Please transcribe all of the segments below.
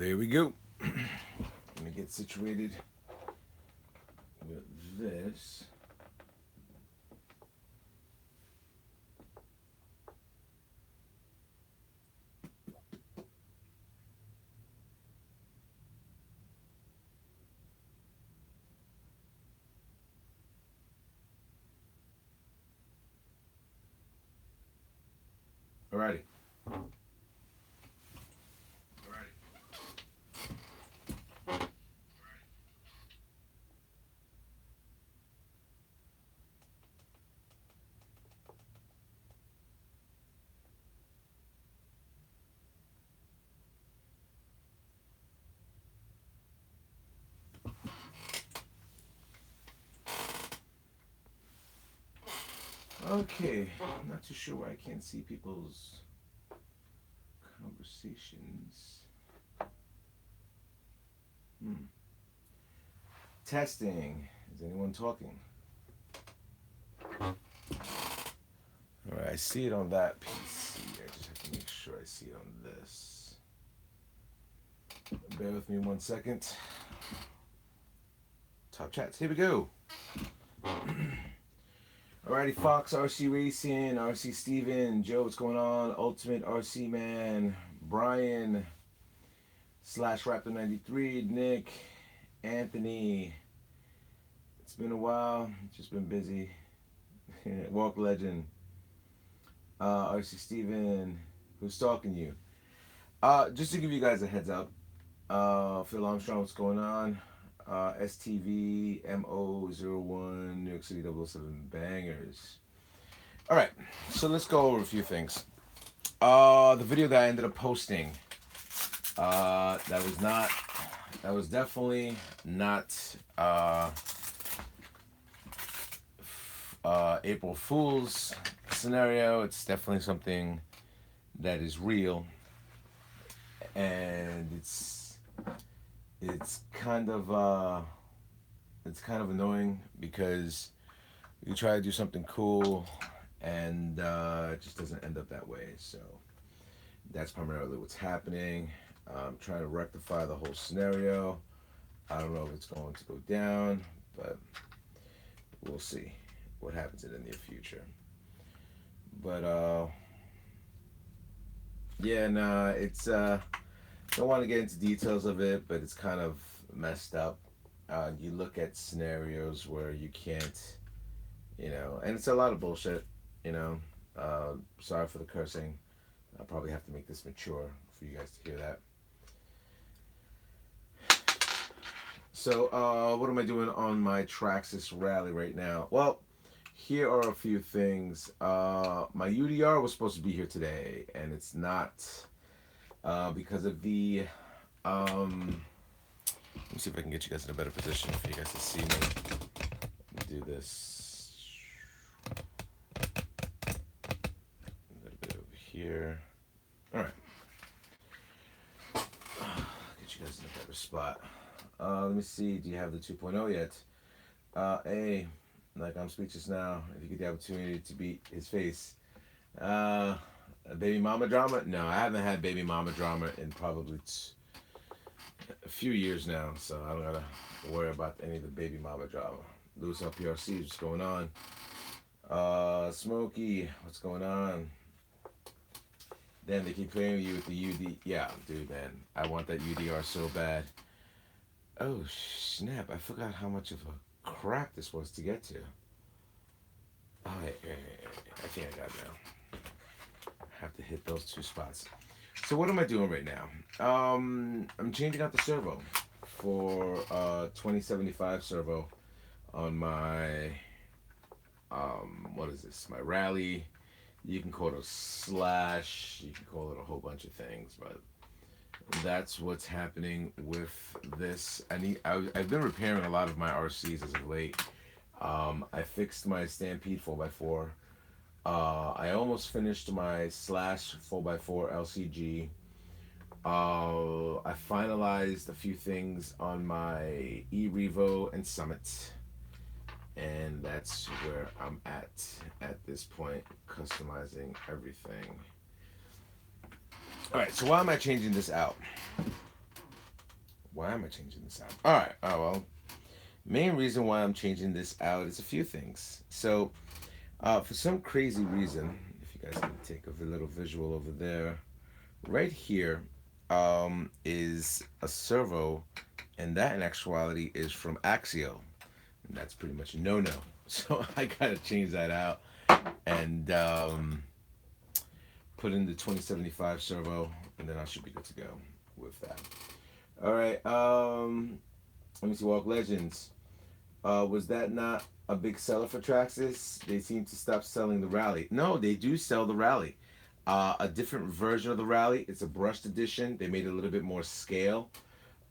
There we go. Let me get situated with this. Alrighty. Okay. I'm not too sure why I can't see people's conversations. Hmm. Testing. Is anyone talking? Alright, I see it on that PC. I just have to make sure I see it on this. Bear with me 1 second. Top chats. Here we go. Alrighty, Fox, RC Racing, RC Steven, Joe, what's going on? Ultimate RC Man, Brian, slash Raptor93, Nick, Anthony. It's been a while, just been busy. Walk Legend, RC Steven, who's stalking you? Just to give you guys a heads up, Phil Armstrong, what's going on? STV MO01 New York City 007 bangers. All right, so let's go over a few things. The video that I ended up posting, that was definitely not April Fool's scenario. It's definitely something that is real, and it's kind of annoying because you try to do something cool and it just doesn't end up that way. So that's primarily what's happening. I'm trying to rectify the whole scenario. I don't know if it's going to go down, but we'll see what happens in the near future. But yeah, nah, it's don't want to get into details of it, but it's kind of messed up. You look at scenarios where you can't, and it's a lot of bullshit, sorry for the cursing. I'll probably have to make this mature for you guys to hear that. So, what am I doing on my TRAXXAS rally right now? Well, here are a few things. My UDR was supposed to be here today, and it's not because of the. Let me see if I can get you guys in a better position for you guys to see me. Do this. A little bit over here. All right. Get you guys in a better spot. Let me see. Do you have the 2.0 yet? Like I'm speechless now. If you get the opportunity to beat his face. Baby mama drama? No, I haven't had baby mama drama in probably a few years now, so I don't gotta worry about any of the baby mama drama. Lewis LPRC, what's going on? Smokey, what's going on? Then they keep playing you with the UD. Yeah, dude, man, I want that UDR so bad. Oh snap! I forgot how much of a crap this was to get to. Oh, I think I got it now. Have to hit those two spots. So what am I doing right now? I'm changing out the servo for 2075 servo on my what is this? My rally. You can call it a slash. You can call it a whole bunch of things, but that's what's happening with this. I've been repairing a lot of my RCs as of late. I fixed my Stampede 4x4. I almost finished my slash 4x4 LCG. I finalized a few things on my E-Revo and Summit. And that's where I'm at this point, customizing everything. Alright, so why am I changing this out? Why am I changing this out? All right. Oh well. Main reason why I'm changing this out is a few things. So, for some crazy reason, if you guys can take a little visual over there, right here, is a servo, and that in actuality is from Axio, and that's pretty much a no-no. So I gotta change that out and put in the 2075 servo, and then I should be good to go with that. All right. Let me see. Walk Legends. Was that not a big seller for TRAXXAS? They seem to stop selling the Rally. No, they do sell the Rally. A different version of the Rally. It's a brushed edition. They made it a little bit more scale.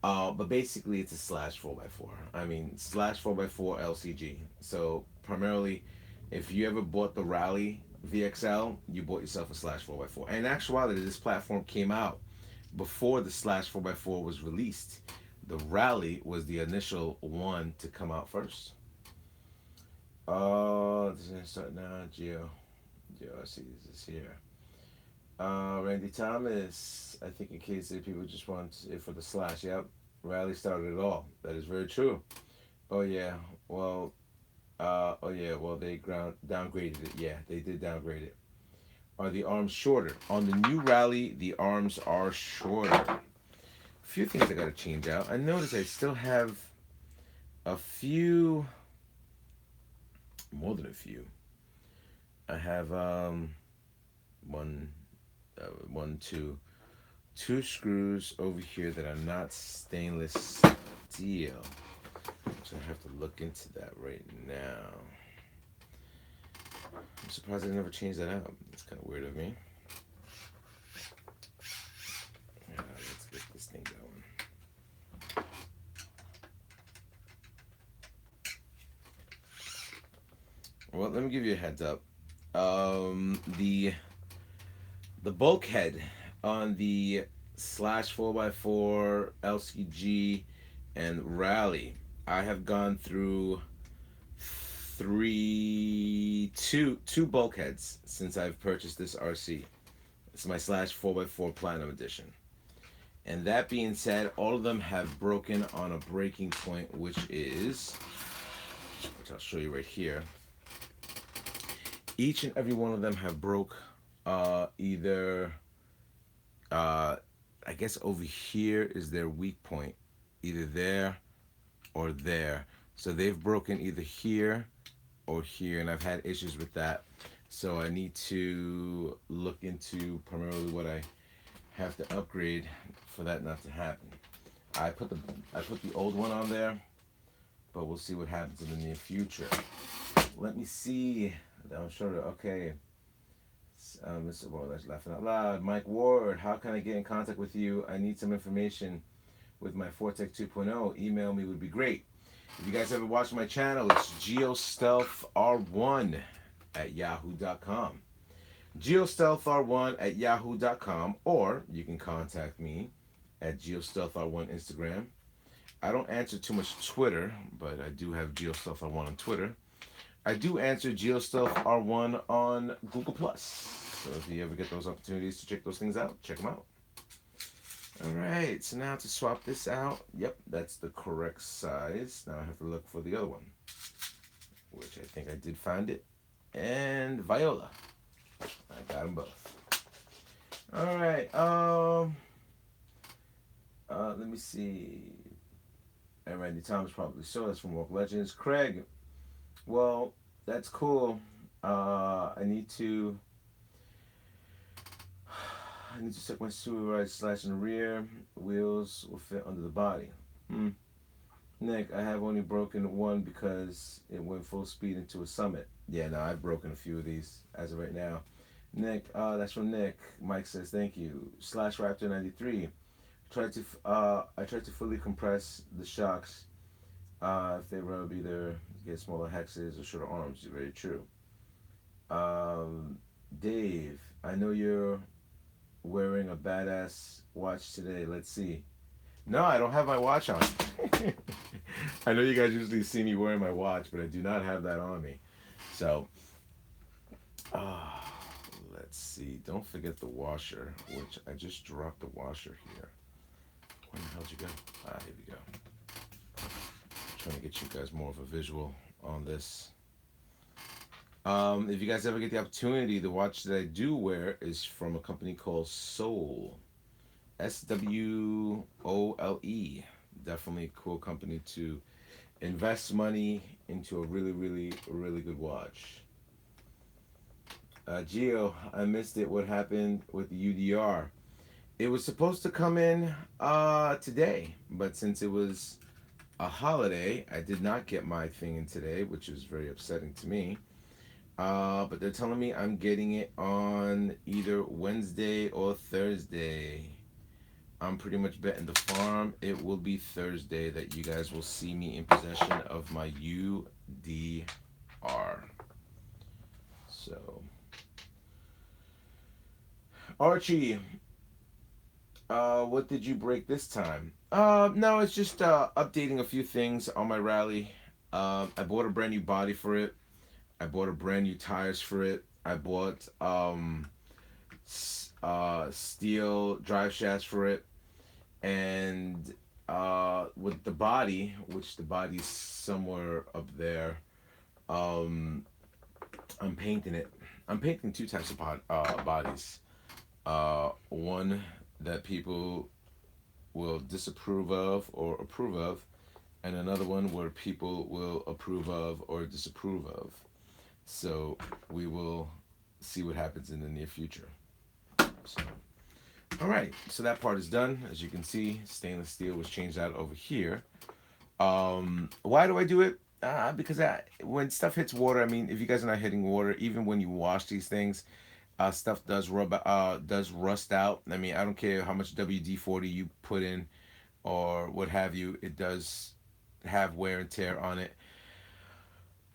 But basically, it's a slash 4x4. I mean, slash 4x4 LCG. So primarily, if you ever bought the Rally VXL, you bought yourself a slash 4x4. And in actuality, this platform came out before the slash 4x4 was released. The Rally was the initial one to come out first. This is gonna start now. Geo, I see this is here. Randy Thomas, I think in case if people just want it for the slash. Yep, Rally started it all. That is very true. Oh yeah, well, oh yeah, well they downgraded it. Yeah, they did downgrade it. Are the arms shorter? On the new Rally, the arms are shorter. A few things I gotta change out. I notice I still have a few, more than a few. I have one, two screws over here that are not stainless steel. So I have to look into that right now. I'm surprised I never changed that out. It's kind of weird of me. Let's get this thing going. Well, let me give you a heads up. The bulkhead on the slash 4x4 LCG and Rally, I have gone through two bulkheads since I've purchased this RC. It's my slash 4x4 Platinum Edition. And that being said, all of them have broken on a breaking point, which I'll show you right here. Each and every one of them have broke either, I guess over here is their weak point, either there or there. So they've broken either here or here, and I've had issues with that. So I need to look into primarily what I have to upgrade for that not to happen. I put the old one on there, but we'll see what happens in the near future. Let me see. I'm sure. Okay. Mr. Ward, that's laughing out loud. Mike Ward, how can I get in contact with you? I need some information with my Fortec 2.0. Email me would be great. If you guys ever watch my channel, it's geostealthr1@yahoo.com. geostealthr1@yahoo.com, or you can contact me at geostealthr1 Instagram. I don't answer too much Twitter, but I do have geostealthr1 on Twitter. I do answer geostealthr1 on Google+. So if you ever get those opportunities to check those things out, check them out. All right, so now to swap this out. Yep, that's the correct size. Now I have to look for the other one, which I think I did find it. And Viola. I got them both. All right, let me see. And Randy Thomas probably so. That's from Walk Legends. Craig, well, that's cool. I need to check my sewer right slash in the rear. Wheels will fit under the body. Nick, I have only broken one because it went full speed into a summit. Yeah, no, I've broken a few of these as of right now. Nick, that's from Nick. Mike says thank you. Slash Raptor 93. I tried to fully compress the shocks. If they rub either get smaller hexes or shorter arms. Very true. Dave, I know you're wearing a badass watch today. Let's see. No, I don't have my watch on. I know you guys usually see me wearing my watch, but I do not have that on me. So, let's see. Don't forget the washer, which I just dropped the washer here. Where the hell'd you go? Ah, here we go. Trying to get you guys more of a visual on this. If you guys ever get the opportunity, the watch that I do wear is from a company called Soul. SWOLE. Definitely a cool company to invest money into a really, really, really good watch. Geo, I missed it. What happened with the UDR? It was supposed to come in today, but since it was a holiday, I did not get my thing in today, which is very upsetting to me. But they're telling me I'm getting it on either Wednesday or Thursday. I'm pretty much betting the farm it will be Thursday that you guys will see me in possession of my UDR. So, Archie, what did you break this time? No, it's just updating a few things on my rally. I bought a brand new body for it. I bought a brand new tires for it. I bought steel drive shafts for it, and with the body, which the body's somewhere up there, um, I'm painting it. I'm painting two types of bodies. One that people will disapprove of or approve of, and another one where people will approve of or disapprove of. So we will see what happens in the near future. So, all right, so that part is done. As you can see, stainless steel was changed out over here. Why do I do it? Because when stuff hits water, I mean, if you guys are not hitting water, even when you wash these things, stuff does rust out. I mean, I don't care how much WD-40 you put in or what have you, it does have wear and tear on it.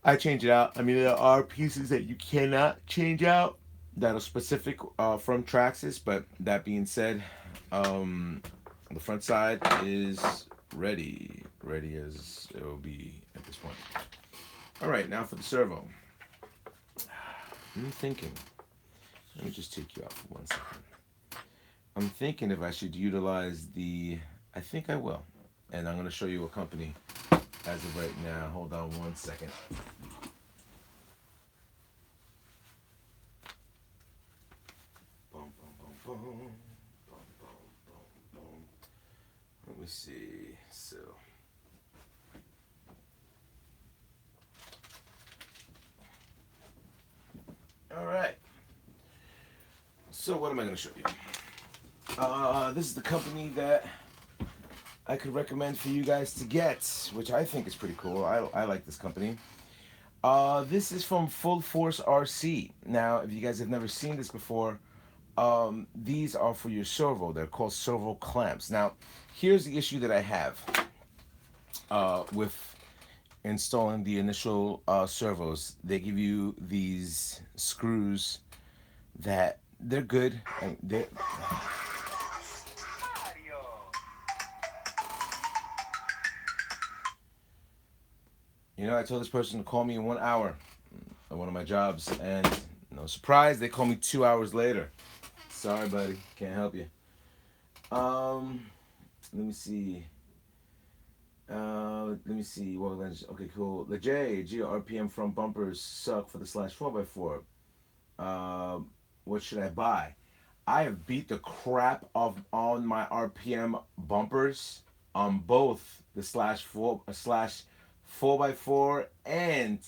I change it out. I mean, there are pieces that you cannot change out that are specific from TRAXXAS, but that being said, um, the front side is ready as it will be at this point. All right, now for the servo. I'm thinking. Let me just take you out for 1 second. I'm thinking if I should utilize the. I think I will, and I'm going to show you a company as of right now. Hold on 1 second. Boom, boom, boom, boom, boom, boom, boom, boom. Let me see. So. All right. So what am I going to show you? This is the company that I could recommend for you guys to get, which I think is pretty cool. I like this company. This is from Full Force RC. Now, if you guys have never seen this before, these are for your servo. They're called servo clamps. Now, here's the issue that I have with installing the initial servos. They give you these screws that they're good. And I told this person to call me in 1 hour at one of my jobs, and no surprise, they call me 2 hours later. Sorry, buddy, can't help you. Let me see. Let me see. Well, okay, cool. The G RPM front bumpers suck for the slash 4x4. What should I buy? I have beat the crap of on my RPM bumpers on both the slash 4x4 and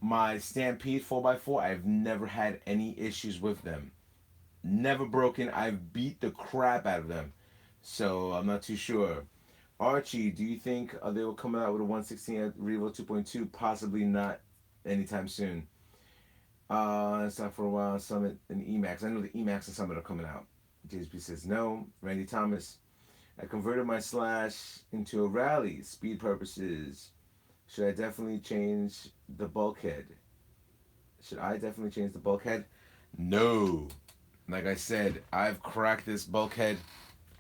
my Stampede 4x4. I've never had any issues with them. Never broken. I've beat the crap out of them. So I'm not too sure. Archie, do you think they will come out with a 116 at Revo 2.2? Possibly not anytime soon. It's not for a while. Summit and Emax. I know the Emax and Summit are coming out. JSP says no. Randy Thomas. I converted my slash into a rally. Speed purposes. Should I definitely change the bulkhead? No. Like I said, I've cracked this bulkhead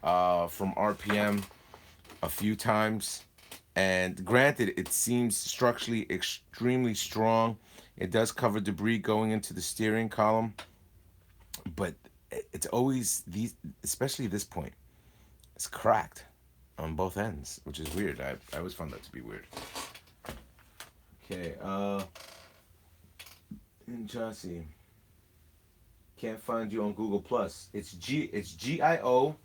from RPM a few times. And granted, it seems structurally extremely strong. It does cover debris going into the steering column. But it's always these, especially this point, it's cracked. on both ends, which is weird. I always found that to be weird. Okay, in chassis. Can't find you on Google Plus. It's GIOSTEA.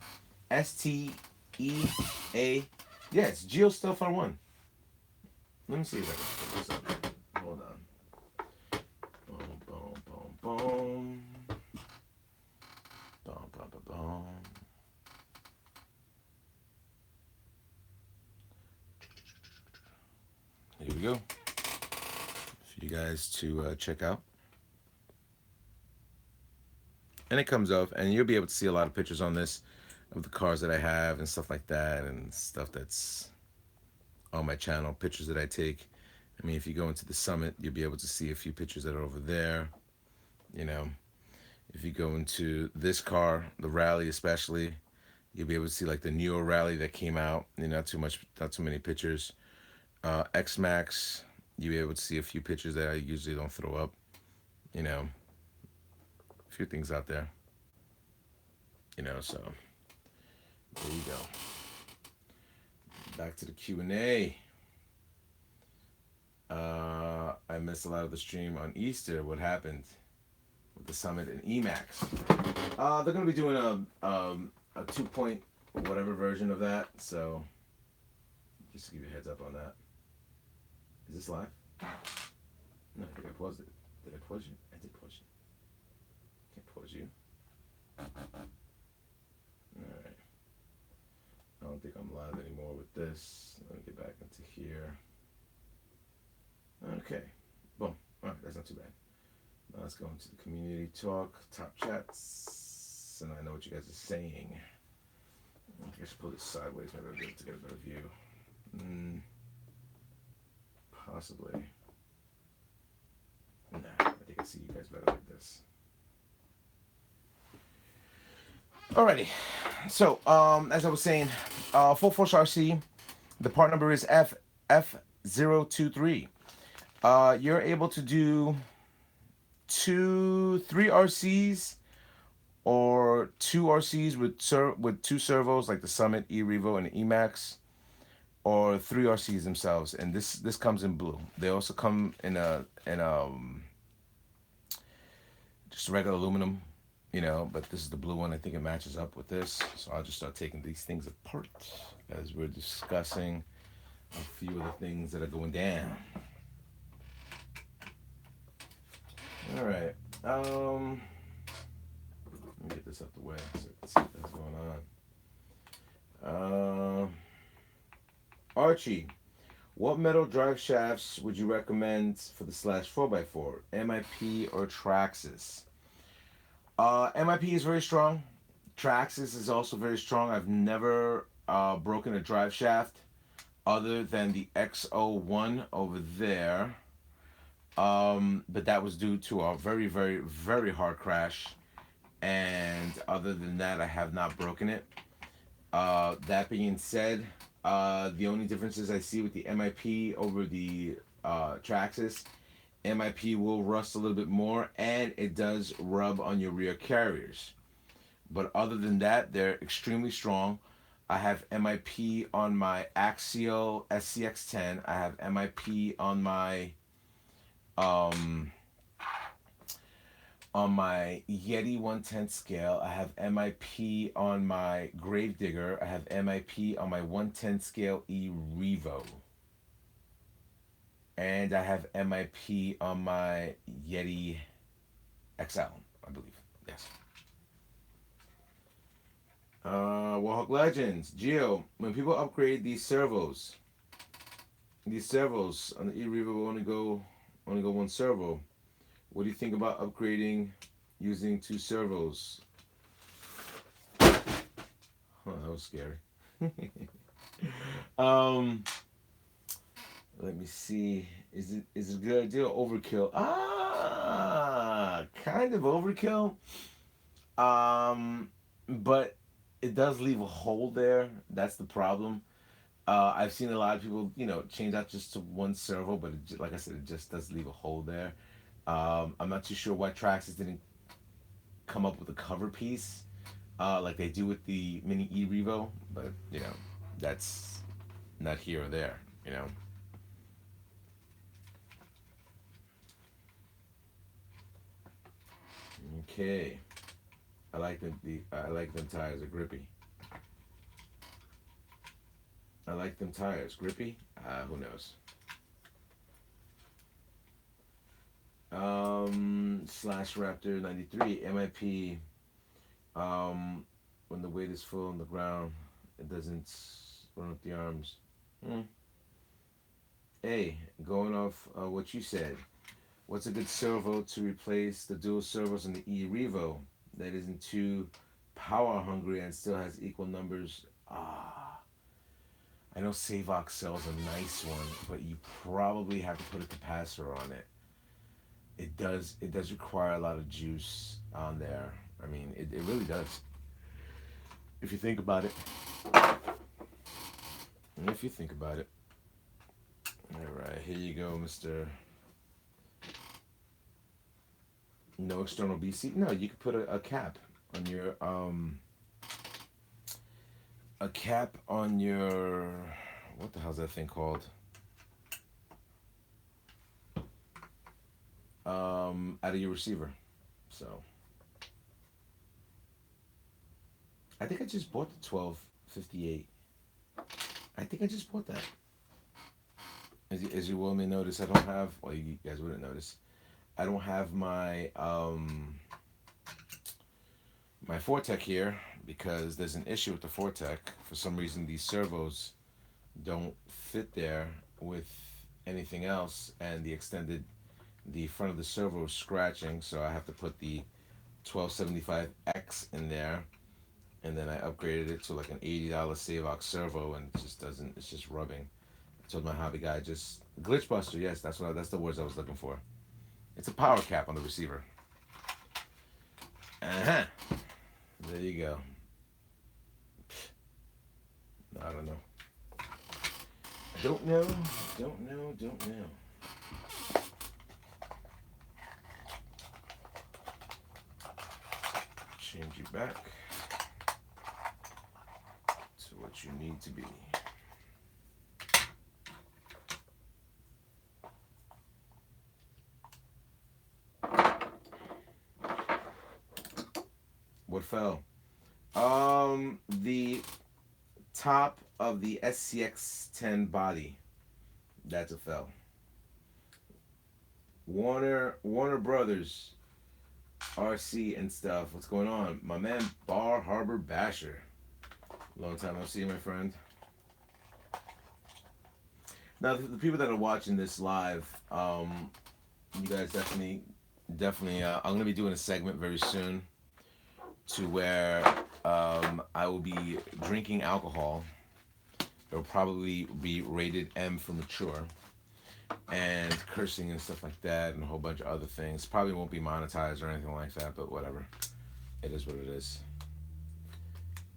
Yeah, it's Geo Stuff on one. Let me see if I can put this up. Hold on. Boom, boom, boom, boom. Boom, boom, boom, boom. Here we go. For you guys to check out. And it comes up, and you'll be able to see a lot of pictures on this of the cars that I have and stuff like that, and stuff that's on my channel, pictures that I take. I mean, if you go into the Summit, you'll be able to see a few pictures that are over there. You know, if you go into this car, the Rally especially, you'll be able to see like the Neo Rally that came out. You know, not too many pictures. X Max, you'll be able to see a few pictures that I usually don't throw up. You know, a few things out there. You know, so there you go. Back to the Q&A. I missed a lot of the stream on Easter. What happened with the Summit and Emax? They're gonna be doing a 2 whatever version of that. So just to give you a heads up on that. Is this live? No, I think I paused it. Did I pause you? I did pause you. Can't pause you. Alright. I don't think I'm live anymore with this. Let me get back into here. Okay. Boom. Alright, that's not too bad. Now let's go into the community talk, top chats, and I know what you guys are saying. I think I should pull this sideways, maybe I'll be able to get a better view. Possibly. Nah, I think I see you guys better like this. Alrighty. So, as I was saying, Full Force RC, the part number is FF023. You're able to do 3 RCs or 2 RCs with 2 servos like the Summit, E-Revo, and the Emax, or 3 RCs themselves. And this comes in blue. They also come in just regular aluminum, you know, but this is the blue one. I think it matches up with this. So I'll just start taking these things apart as we're discussing a few of the things that are going down. All right. Let me get this out the way so I can see what's going on. Archie, what metal drive shafts would you recommend for the Slash 4x4? MIP or TRAXXAS? MIP is very strong. TRAXXAS is also very strong. I've never broken a drive shaft other than the XO1 over there. But that was due to a very, very, very hard crash. And other than that, I have not broken it. That being said, the only differences I see with the MIP over the TRAXXAS, MIP will rust a little bit more, and it does rub on your rear carriers. But other than that, they're extremely strong. I have MIP on my Axial SCX10. I have MIP on my Yeti 110 scale. I have MIP on my Gravedigger. I have MIP on my 110 scale E-Revo. And I have MIP on my Yeti XL, I believe. Yes. Warhawk Legends. Geo, when people upgrade these servos on the E-Revo will only go 1 servo. What do you think about upgrading using 2 servos? Oh, that was scary. Let me see. Is it a good idea or overkill? Kind of overkill. But it does leave a hole there. That's the problem. I've seen a lot of people, change out just to 1 servo, but like I said, it just does leave a hole there. I'm not too sure why TRAXXAS didn't come up with a cover piece like they do with the Mini E-Revo, but that's not here or there, you know. Okay, I like I like them tires are grippy. I like them tires grippy. Who knows? Slash Raptor 93 MIP. When the weight is full on the ground, it doesn't run up the arms. Hmm. Hey, going off what you said, what's a good servo to replace the dual servos in the E Revo that isn't too power hungry and still has equal numbers? I know Savox sells a nice one, but you probably have to put a capacitor on it. It does require a lot of juice on there. I mean, it really does. If you think about it. If you think about it. Alright, here you go, Mr. No external BC. No, you could put a cap on your a cap on your, what the hell's that thing called? Out of your receiver. So I think I just bought the 1258. I think I just bought that. As you will may notice, I don't have, well, you guys wouldn't notice, I don't have my Fortec here because there's an issue with the Fortec. For some reason, these servos don't fit there with anything else, and the front of the servo is scratching, so I have to put the 1275X in there, and then I upgraded it to like an $80 Savox servo, and it just doesn't, it's just rubbing. I told my hobby guy, just glitch buster. Yes, that's the words I was looking for. It's a power cap on the receiver. Uh-huh. There you go. I don't know. Don't know. Don't know. Change you back to what you need to be. What fell? The top of the SCX10 body. That's a fell. Warner Brothers, RC and stuff. What's going on? My man Bar Harbor Basher. Long time no see, my friend. Now the people that are watching this live, you guys definitely. I'm gonna be doing a segment very soon to where I will be drinking alcohol. It'll probably be rated M for mature, and cursing and stuff like that, and a whole bunch of other things. Probably won't be monetized or anything like that, but whatever. It is what it is.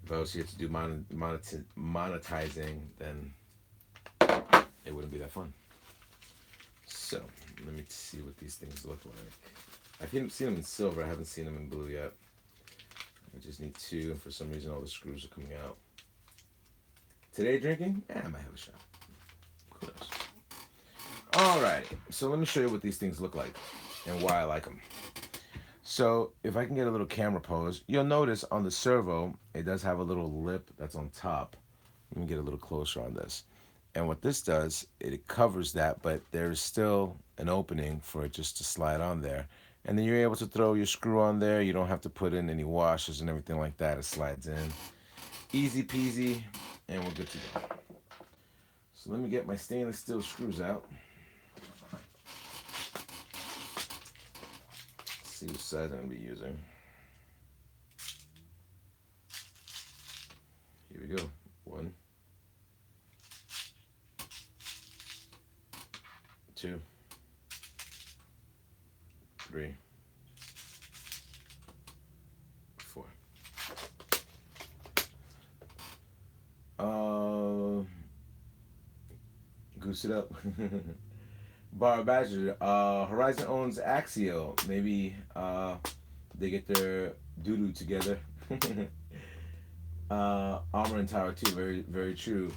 If I was here to do monetizing, then it wouldn't be that fun. So, let me see what these things look like. I've seen them in silver. I haven't seen them in blue yet. I just need two, and for some reason all the screws are coming out. Today drinking? I might have a shot. Who knows? Alright, so let me show you what these things look like and why I like them. So if I can get a little camera pose, you'll notice on the servo, it does have a little lip that's on top. Let me get a little closer on this. And what this does, it covers that, but there's still an opening for it just to slide on there. And then you're able to throw your screw on there. You don't have to put in any washers and everything like that. It slides in. Easy peasy, and we're good to go. So let me get my stainless steel screws out. See what size I'm going to be using. Here we go. 1, 2, 3, 4. Goose it up. Bar Badger. Horizon owns Axio. Maybe they get their doo-doo together. Armor and Tower 2, very, very true.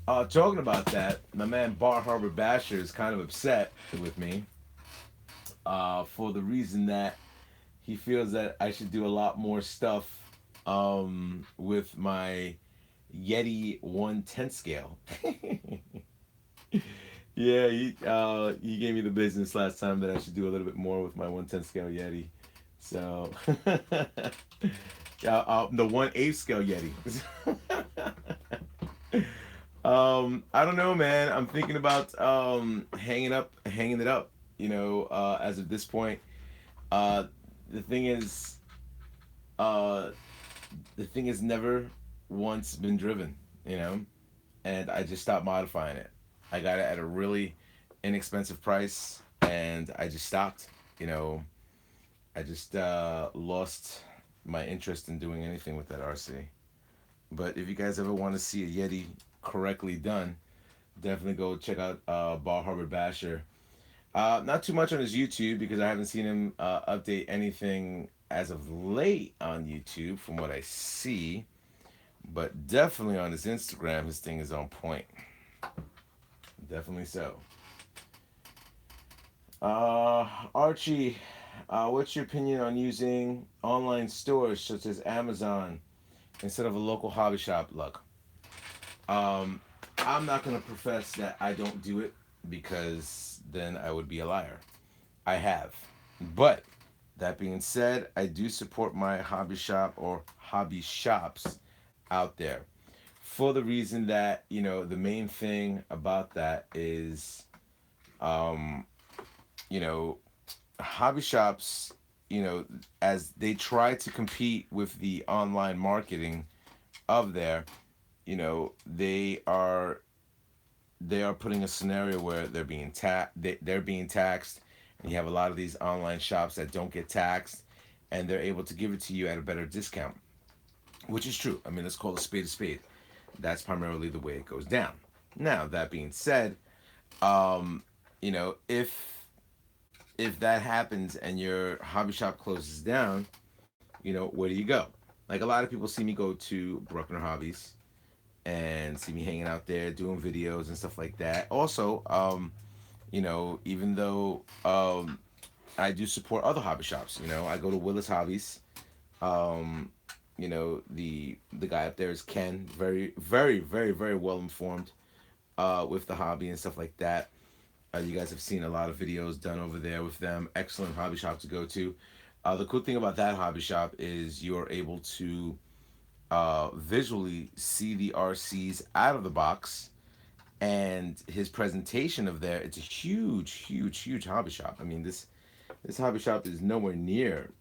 Talking about that, my man Bar Harbor Basher is kind of upset with me for the reason that he feels that I should do a lot more stuff with my Yeti 1/10 scale. Yeah, he gave me the business last time that I should do a little bit more with my 1/10 scale Yeti. So, yeah, the 1/8 scale Yeti. I don't know, man. I'm thinking about hanging it up. As of this point, uh, the thing is, uh, the thing has never once been driven. You know, and I just stopped modifying it. I got it at a really inexpensive price, and I just stopped. You know, I just lost my interest in doing anything with that RC. But if you guys ever want to see a Yeti correctly done, definitely go check out Bar Harbor Basher. Not too much on his YouTube because I haven't seen him update anything as of late on YouTube, from what I see. But definitely on his Instagram, his thing is on point. Definitely so. Archie, what's your opinion on using online stores such as Amazon instead of a local hobby shop? Look, um, I'm not going to profess that I don't do it because then I would be a liar. I have. But that being said, I do support my hobby shop or hobby shops out there for the reason that, the main thing about that is, um, you know, hobby shops, as they try to compete with the online marketing of there, they are putting a scenario where they're being taxed, and you have a lot of these online shops that don't get taxed, and they're able to give it to you at a better discount, which is true. I mean, let's call a spade a spade. That's primarily the way it goes down. Now, that being said, um, if that happens and your hobby shop closes down, where do you go? Like, a lot of people see me go to Bruckner Hobbies and see me hanging out there doing videos and stuff like that. Also, even though I do support other hobby shops, I go to Willis Hobbies. Um, the guy up there is Ken, very, very, very, very well informed with the hobby and stuff like that. You guys have seen a lot of videos done over there with them. Excellent hobby shop to go to. The cool thing about that hobby shop is you're able to visually see the RCs out of the box, and his presentation of there. It's a huge, huge, huge hobby shop. I mean, this hobby shop is nowhere near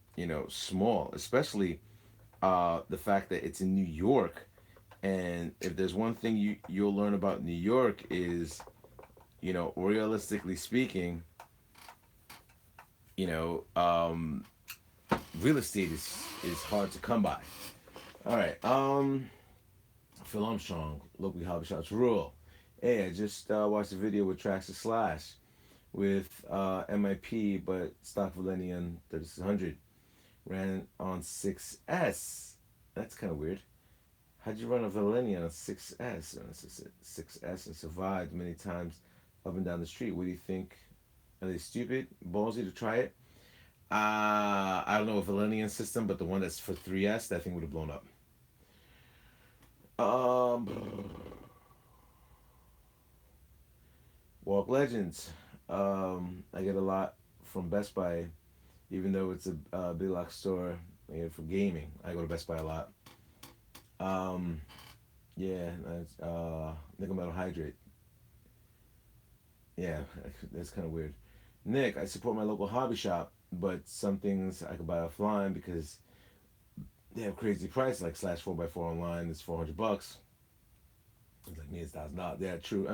small, especially the fact that it's in New York. And if there's one thing you'll learn about New York is, realistically speaking, you know, um, real estate is hard to come by. All right. Phil Armstrong, local hobby shops rule. Hey, I just watched a video with TRAXXAS Slash with MIP, but stock Velineon 3600 ran on 6S. That's kind of weird. How'd you run a Velineon on 6S? 6S and survived many times up and down the street. What do you think? Are they stupid? Ballsy to try it? I don't know a Velineon system, but the one that's for 3S, that thing would have blown up. Um, Walk Legends. I get a lot from Best Buy, even though it's a big lock store. I get it for gaming. I go to Best Buy a lot. Um, yeah, that's nickel metal hydrate. Yeah, that's kind of weird. Nick, I support my local hobby shop, but some things I could buy offline because they have crazy prices. Like Slash 4x4 online is $400. It's like me, it's $1,000. Yeah, true.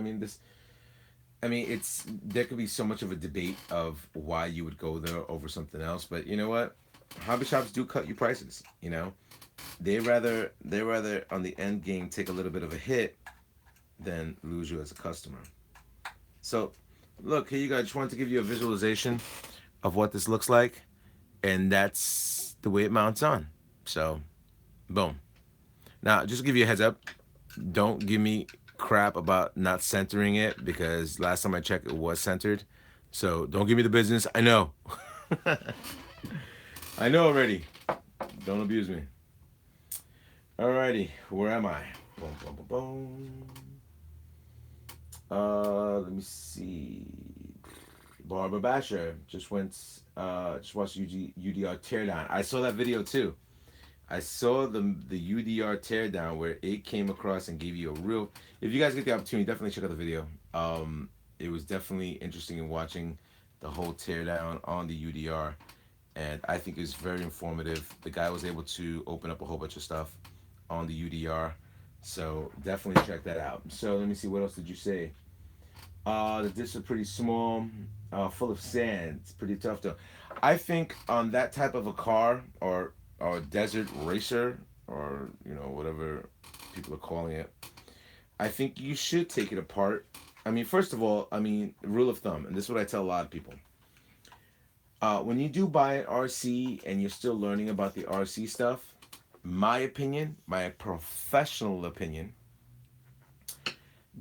It's there could be so much of a debate of why you would go there over something else, but you know what? Hobby shops do cut you prices. They rather on the end game take a little bit of a hit than lose you as a customer. So, look here, you guys. Just wanted to give you a visualization of what this looks like, and that's the way it mounts on. So, boom. Now, just to give you a heads up, don't give me crap about not centering it because last time I checked, it was centered. So don't give me the business. I know. I know already. Don't abuse me. Alrighty, where am I? Boom, boom, boom, boom. Let me see. Barbara Basher just watched UDR teardown. I saw that video too. I saw the UDR teardown where it came across and gave you a real. If you guys get the opportunity, definitely check out the video. It was definitely interesting in watching the whole teardown on the UDR, and I think it was very informative. The guy was able to open up a whole bunch of stuff on the UDR, so definitely check that out. So let me see, what else did you say? The discs are pretty small, full of sand. It's pretty tough though. I think on that type of a car or desert racer or whatever people are calling it, I think you should take it apart. I mean, first of all, rule of thumb, and this is what I tell a lot of people. When you do buy an RC and you're still learning about the RC stuff, my opinion, my professional opinion,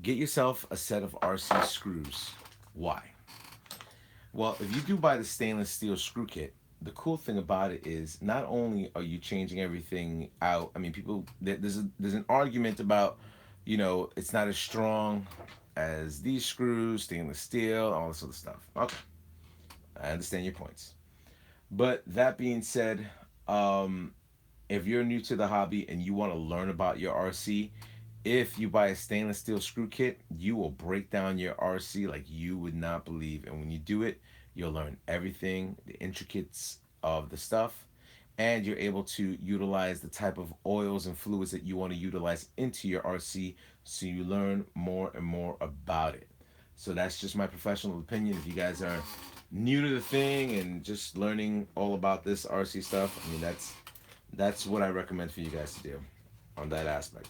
get yourself a set of RC screws. Why? Well, if you do buy the stainless steel screw kit, the cool thing about it is not only are you changing everything out. I mean, people there's an argument about, it's not as strong as these screws, stainless steel, all this other stuff. Okay, I understand your points. But that being said, if you're new to the hobby and you want to learn about your RC, if you buy a stainless steel screw kit, you will break down your RC like you would not believe. And when you do it, you'll learn everything, the intricacies of the stuff, and you're able to utilize the type of oils and fluids that you want to utilize into your RC, so you learn more and more about it. So that's just my professional opinion. If you guys are new to the thing and just learning all about this RC stuff, I mean, that's what I recommend for you guys to do on that aspect.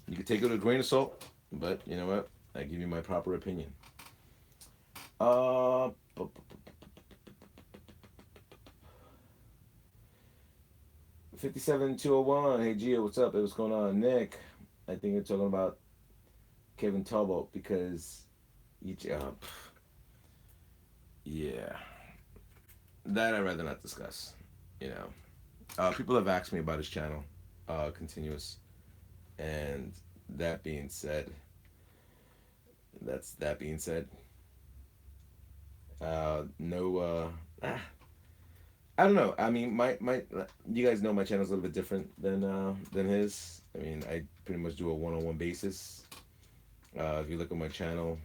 You can take it with a grain of salt, but you know what? I give you my proper opinion. 57201. Hey Gio, what's up? Hey, what's going on, Nick? I think you're talking about Kevin Talbot because yeah, that I'd rather not discuss. People have asked me about his channel, continuous, and that being said, that being said, no, I don't know. I mean, my you guys know my channel's a little bit different than his. I mean, I pretty much do a one-on-one basis. If you look at my channel,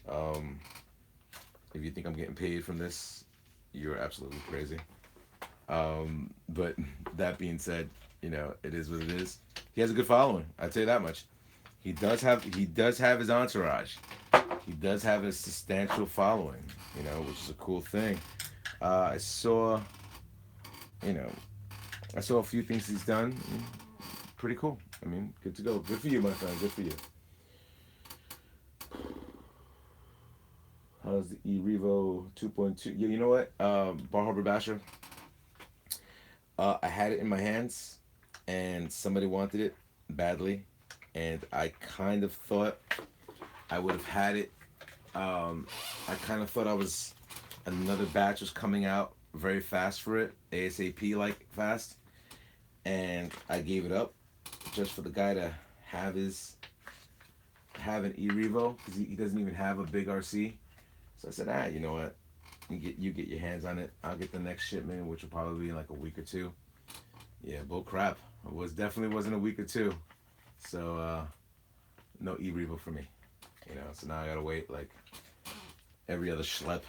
um, if you think I'm getting paid from this, you're absolutely crazy. But that being said, it is what it is. He has a good following. I'd say that much. He does have his entourage. He does have a substantial following, which is a cool thing. I saw, you know, I saw a few things he's done. Pretty cool. I mean, good to go. Good for you, my friend. Good for you. How's the eRevo 2.2? Yeah, you know what? Bar Harbor Basher. I had it in my hands, and somebody wanted it badly, and I kind of thought I would have had it. I kind of thought another batch was coming out very fast for it, ASAP like fast, and I gave it up just for the guy to have an eRevo because he doesn't even have a big RC. So I said, you know what? You get your hands on it. I'll get the next shipment, which will probably be in like a week or two. Yeah, bull crap. Definitely wasn't a week or two. So no eRevo for me. So now I gotta wait like every other schlep.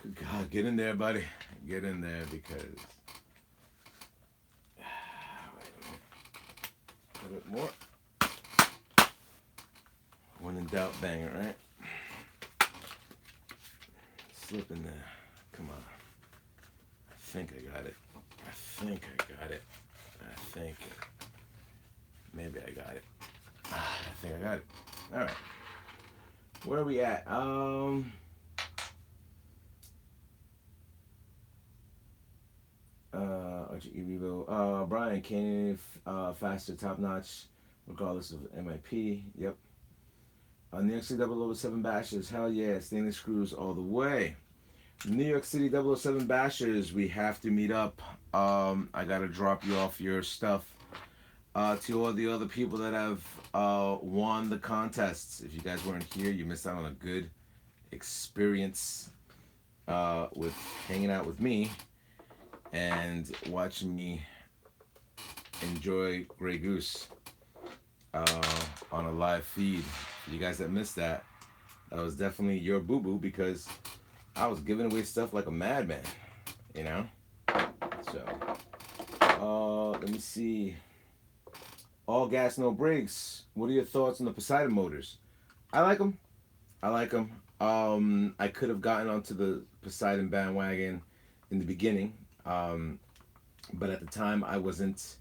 Good God, get in there, buddy. Get in there because wait a little bit more. When in doubt, bang it, right? Slip in there. Come on. I think I got it. Maybe I got it. I think I got it. All right. Where are we at? Archie Evo. Brian, faster, top notch, regardless of MIP. Yep. New York City 007 Bashers. Hell yeah. Stainless screws all the way. New York City 007 Bashers. We have to meet up. I got to drop you off your stuff to all the other people that have won the contests. If you guys weren't here, you missed out on a good experience with hanging out with me and watching me enjoy Grey Goose on a live feed. For you guys that missed that, that was definitely your boo-boo because I was giving away stuff like a madman, you know? So, let me see. All gas, no brakes. What are your thoughts on the Poseidon motors? I like them. I could have gotten onto the Poseidon bandwagon in the beginning, but at the time I wasn't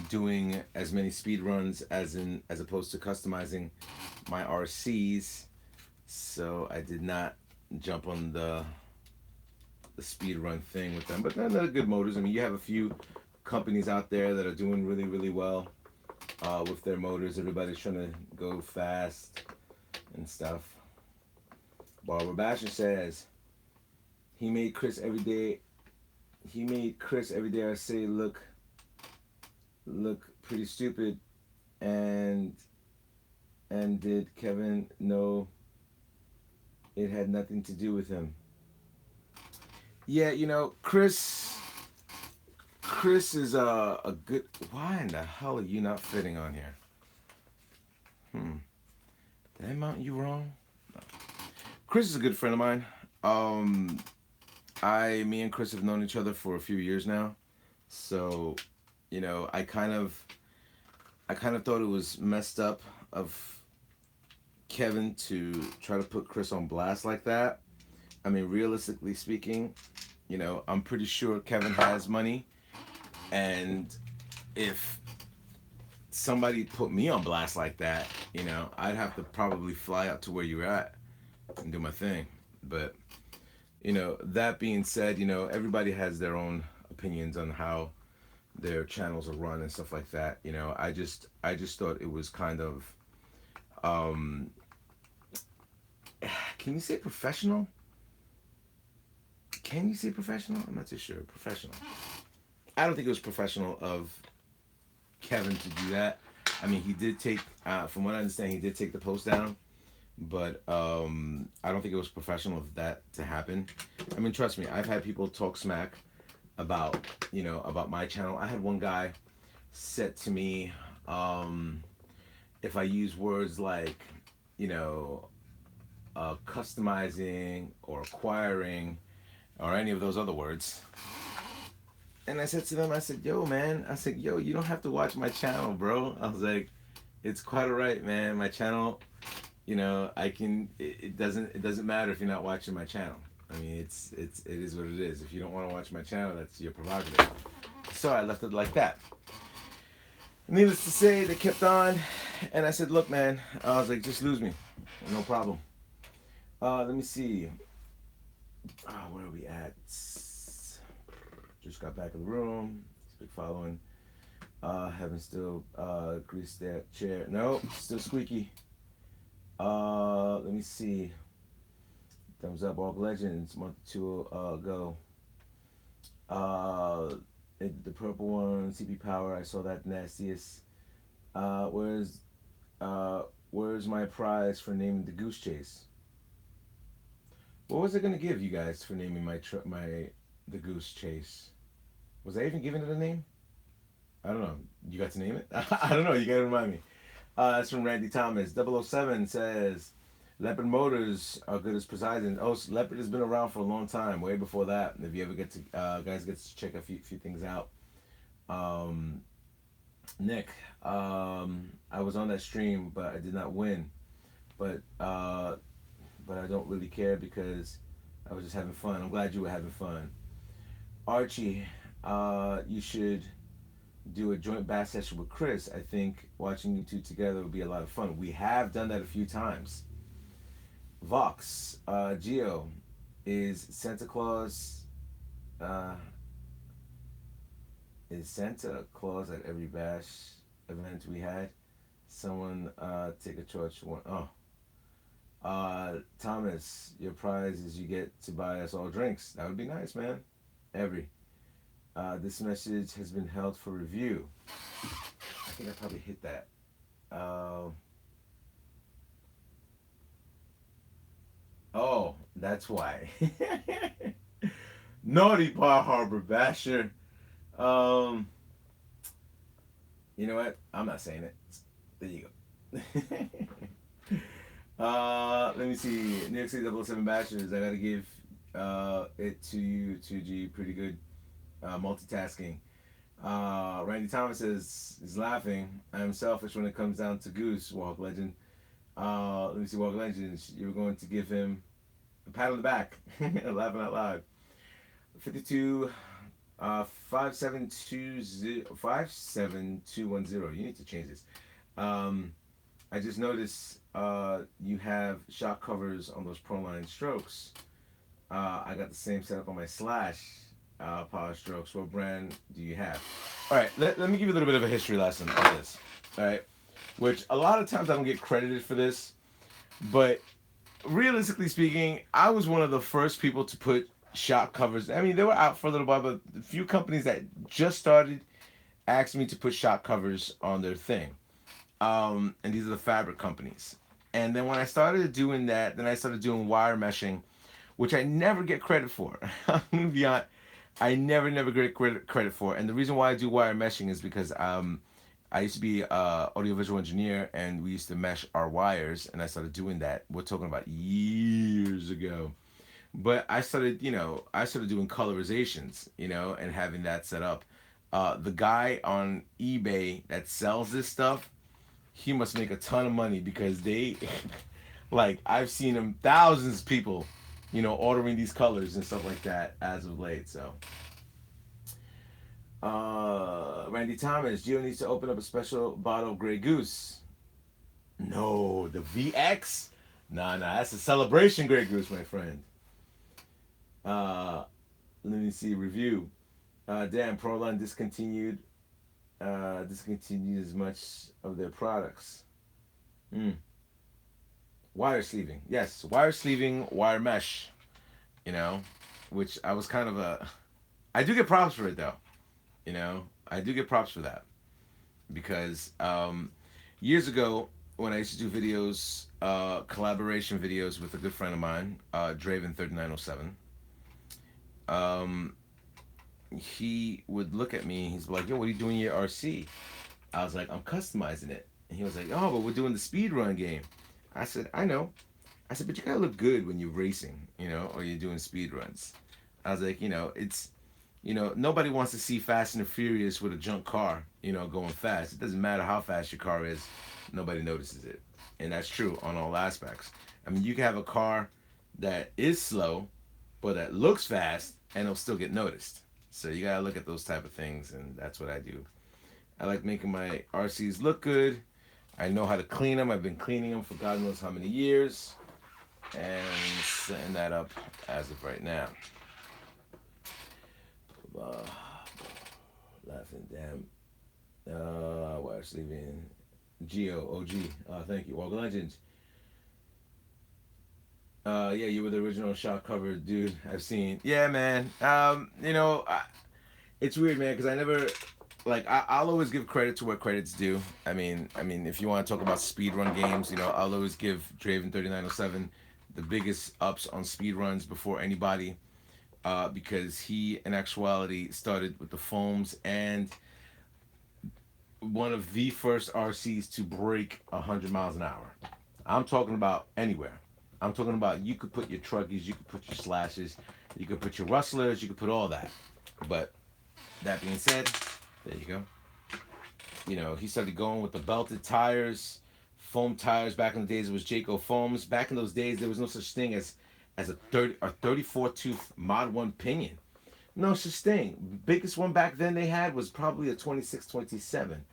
doing as many speed runs as opposed to customizing my RCs, so I did not jump on the speed run thing with them. But they're good motors. I mean, you have a few companies out there that are doing really, really well with their motors. Everybody's trying to go fast and stuff. Barbara Basher says he made Chris every day. I say look pretty stupid, and did Kevin know it had nothing to do with him? Yeah, you know, Chris is a good. Why in the hell are you not fitting on here? Did I mount you wrong? No. Chris is a good friend of mine. Me and Chris have known each other for a few years now, so you know, I kind of thought it was messed up of Kevin to try to put Chris on blast like that. I mean, realistically speaking, you know, I'm pretty sure Kevin has money, and if somebody put me on blast like that, you know, I'd have to probably fly up to where you're at and do my thing. But, you know, that being said, you know, everybody has their own opinions on how their channels are run and stuff like that. You know, I just thought it was kind of, can you say professional? Can you say professional? I'm not too sure. Professional. I don't think it was professional of Kevin to do that. I mean, he did take, from what I understand, he did take the post down, but I don't think it was professional of that to happen. I mean, trust me, I've had people talk smack about, you know, about my channel. I had one guy said to me, if I use words like, you know, customizing or acquiring or any of those other words. And I said to them, I said, yo, man, you don't have to watch my channel, bro. I was like, it's quite alright, man. My channel, you know, it doesn't matter if you're not watching my channel. I mean, it is what it is. If you don't want to watch my channel, that's your prerogative. So I left it like that. Needless to say, they kept on, and I said, look, man, I was like, just lose me. No problem. Let me see. Where are we at? Just got back in the room. Big following. Haven't still greased that chair. No, still squeaky. Let me see. Thumbs up, Org Legends, month or two ago. The purple one, CP Power. I saw that nastiest. Where's my prize for naming the Goose Chase? What was I gonna give you guys for naming the Goose Chase? Was I even giving it a name? I don't know. You got to name it? I don't know. You gotta remind me. That's from Randy Thomas. 007 says, Leopard motors are good as Poseidon. Oh, so Leopard has been around for a long time, way before that. If you ever get to, guys get to check a few things out. Nick, I was on that stream, but I did not win. But I don't really care because I was just having fun. I'm glad you were having fun. Archie, you should do a joint bass session with Chris. I think watching you two together would be a lot of fun. We have done that a few times. Vox, Geo, Is Santa Claus uh, is Santa Claus at every bash event we had? Someone take a charge one. Oh, Thomas, your prize is you get to buy us all drinks. That would be nice, man. Every. This message has been held for review. I think I probably hit that. Uh, oh, that's why. Naughty Bar Harbor Basher. Um, you know what? I'm not saying it. There you go. Let me see. New York City 007 Bashers. I gotta give it to you, 2G. Pretty good multitasking. Randy Thomas is laughing. I'm selfish when it comes down to Goose, Walk Legend. Let me see, Walk Legend. You were going to give him a pat on the back. Laughing out loud. 52 57210. You need to change this. I just noticed you have shock covers on those Proline strokes. I got the same setup on my Slash power strokes. What brand do you have? All right, let me give you a little bit of a history lesson on this. All right, which a lot of times I don't get credited for this, but realistically speaking, I was one of the first people to put shock covers. I mean, they were out for a little while, but a few companies that just started asked me to put shock covers on their thing. And these are the fabric companies. And then when I started doing that, then I started doing wire meshing, which I never get credit for. I'm gonna be honest, I never get credit for. And the reason why I do wire meshing is because I used to be a audiovisual engineer, and we used to mesh our wires, and I started doing that. We're talking about years ago. But I started doing colorizations, and having that set up. The guy on eBay that sells this stuff, he must make a ton of money because they, like, I've seen him thousands of people, ordering these colors and stuff like that as of late. So, Randy Thomas, Gio needs to open up a special bottle of Grey Goose. No, the VX. Nah, that's a celebration Grey Goose, my friend. Uh, Let me see review. Damn, Proline discontinued as much of their products. Mm. Wire sleeving, yes, wire sleeving, wire mesh. You know, which I was kind of a. I do get props for it though. I do get props for that because years ago when I used to do videos, collaboration videos with a good friend of mine, Draven3907. Um, he would look at me. He's like, "Yo, what are you doing in your RC?" I was like, "I'm customizing it." And he was like, "Oh, but we're doing the speed run game." I said, "I know." I said, "But you gotta look good when you're racing, or you're doing speed runs." I was like, nobody wants to see Fast and the Furious with a junk car, going fast. It doesn't matter how fast your car is, nobody notices it. And that's true on all aspects. I mean, you can have a car that is slow, but that looks fast, and it'll still get noticed. So you gotta look at those type of things, and that's what I do. I like making my RCs look good. I know how to clean them. I've been cleaning them for God knows how many years, and setting that up as of right now. Laughing, damn. Wire sleeving. Geo, OG. Thank you. Walk Legends. Yeah, you were the original shot cover dude I've seen. Yeah, man. It's weird, man, because I never like I'll always give credit to what credit's due. I mean, if you want to talk about speedrun games, I'll always give Draven3907 the biggest ups on speedruns before anybody, because he, in actuality, started with the foams and one of the first RCs to break 100 miles an hour. I'm talking about anywhere. I'm talking about you could put your truckies, you could put your slashes, you could put your rustlers, you could put all that. But that being said, there you go. He started going with the belted tires, foam tires. Back in the days, it was Jayco foams. Back in those days, there was no such thing as a 34 tooth Mod 1 pinion. No such thing. Biggest one back then they had was probably a 2627.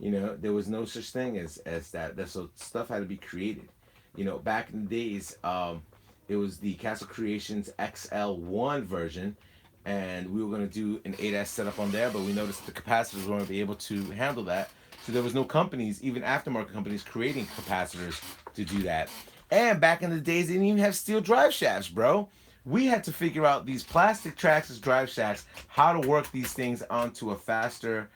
There was no such thing as that. So stuff had to be created. Back in the days, It was the Castle Creations XL1 version, and we were going to do an 8S setup on there, but we noticed the capacitors weren't be able to handle that. So there was no companies, even aftermarket companies, creating capacitors to do that. And back in the days, they didn't even have steel drive shafts, bro. We had to figure out these plastic TRAXXAS drive shafts, how to work these things onto a faster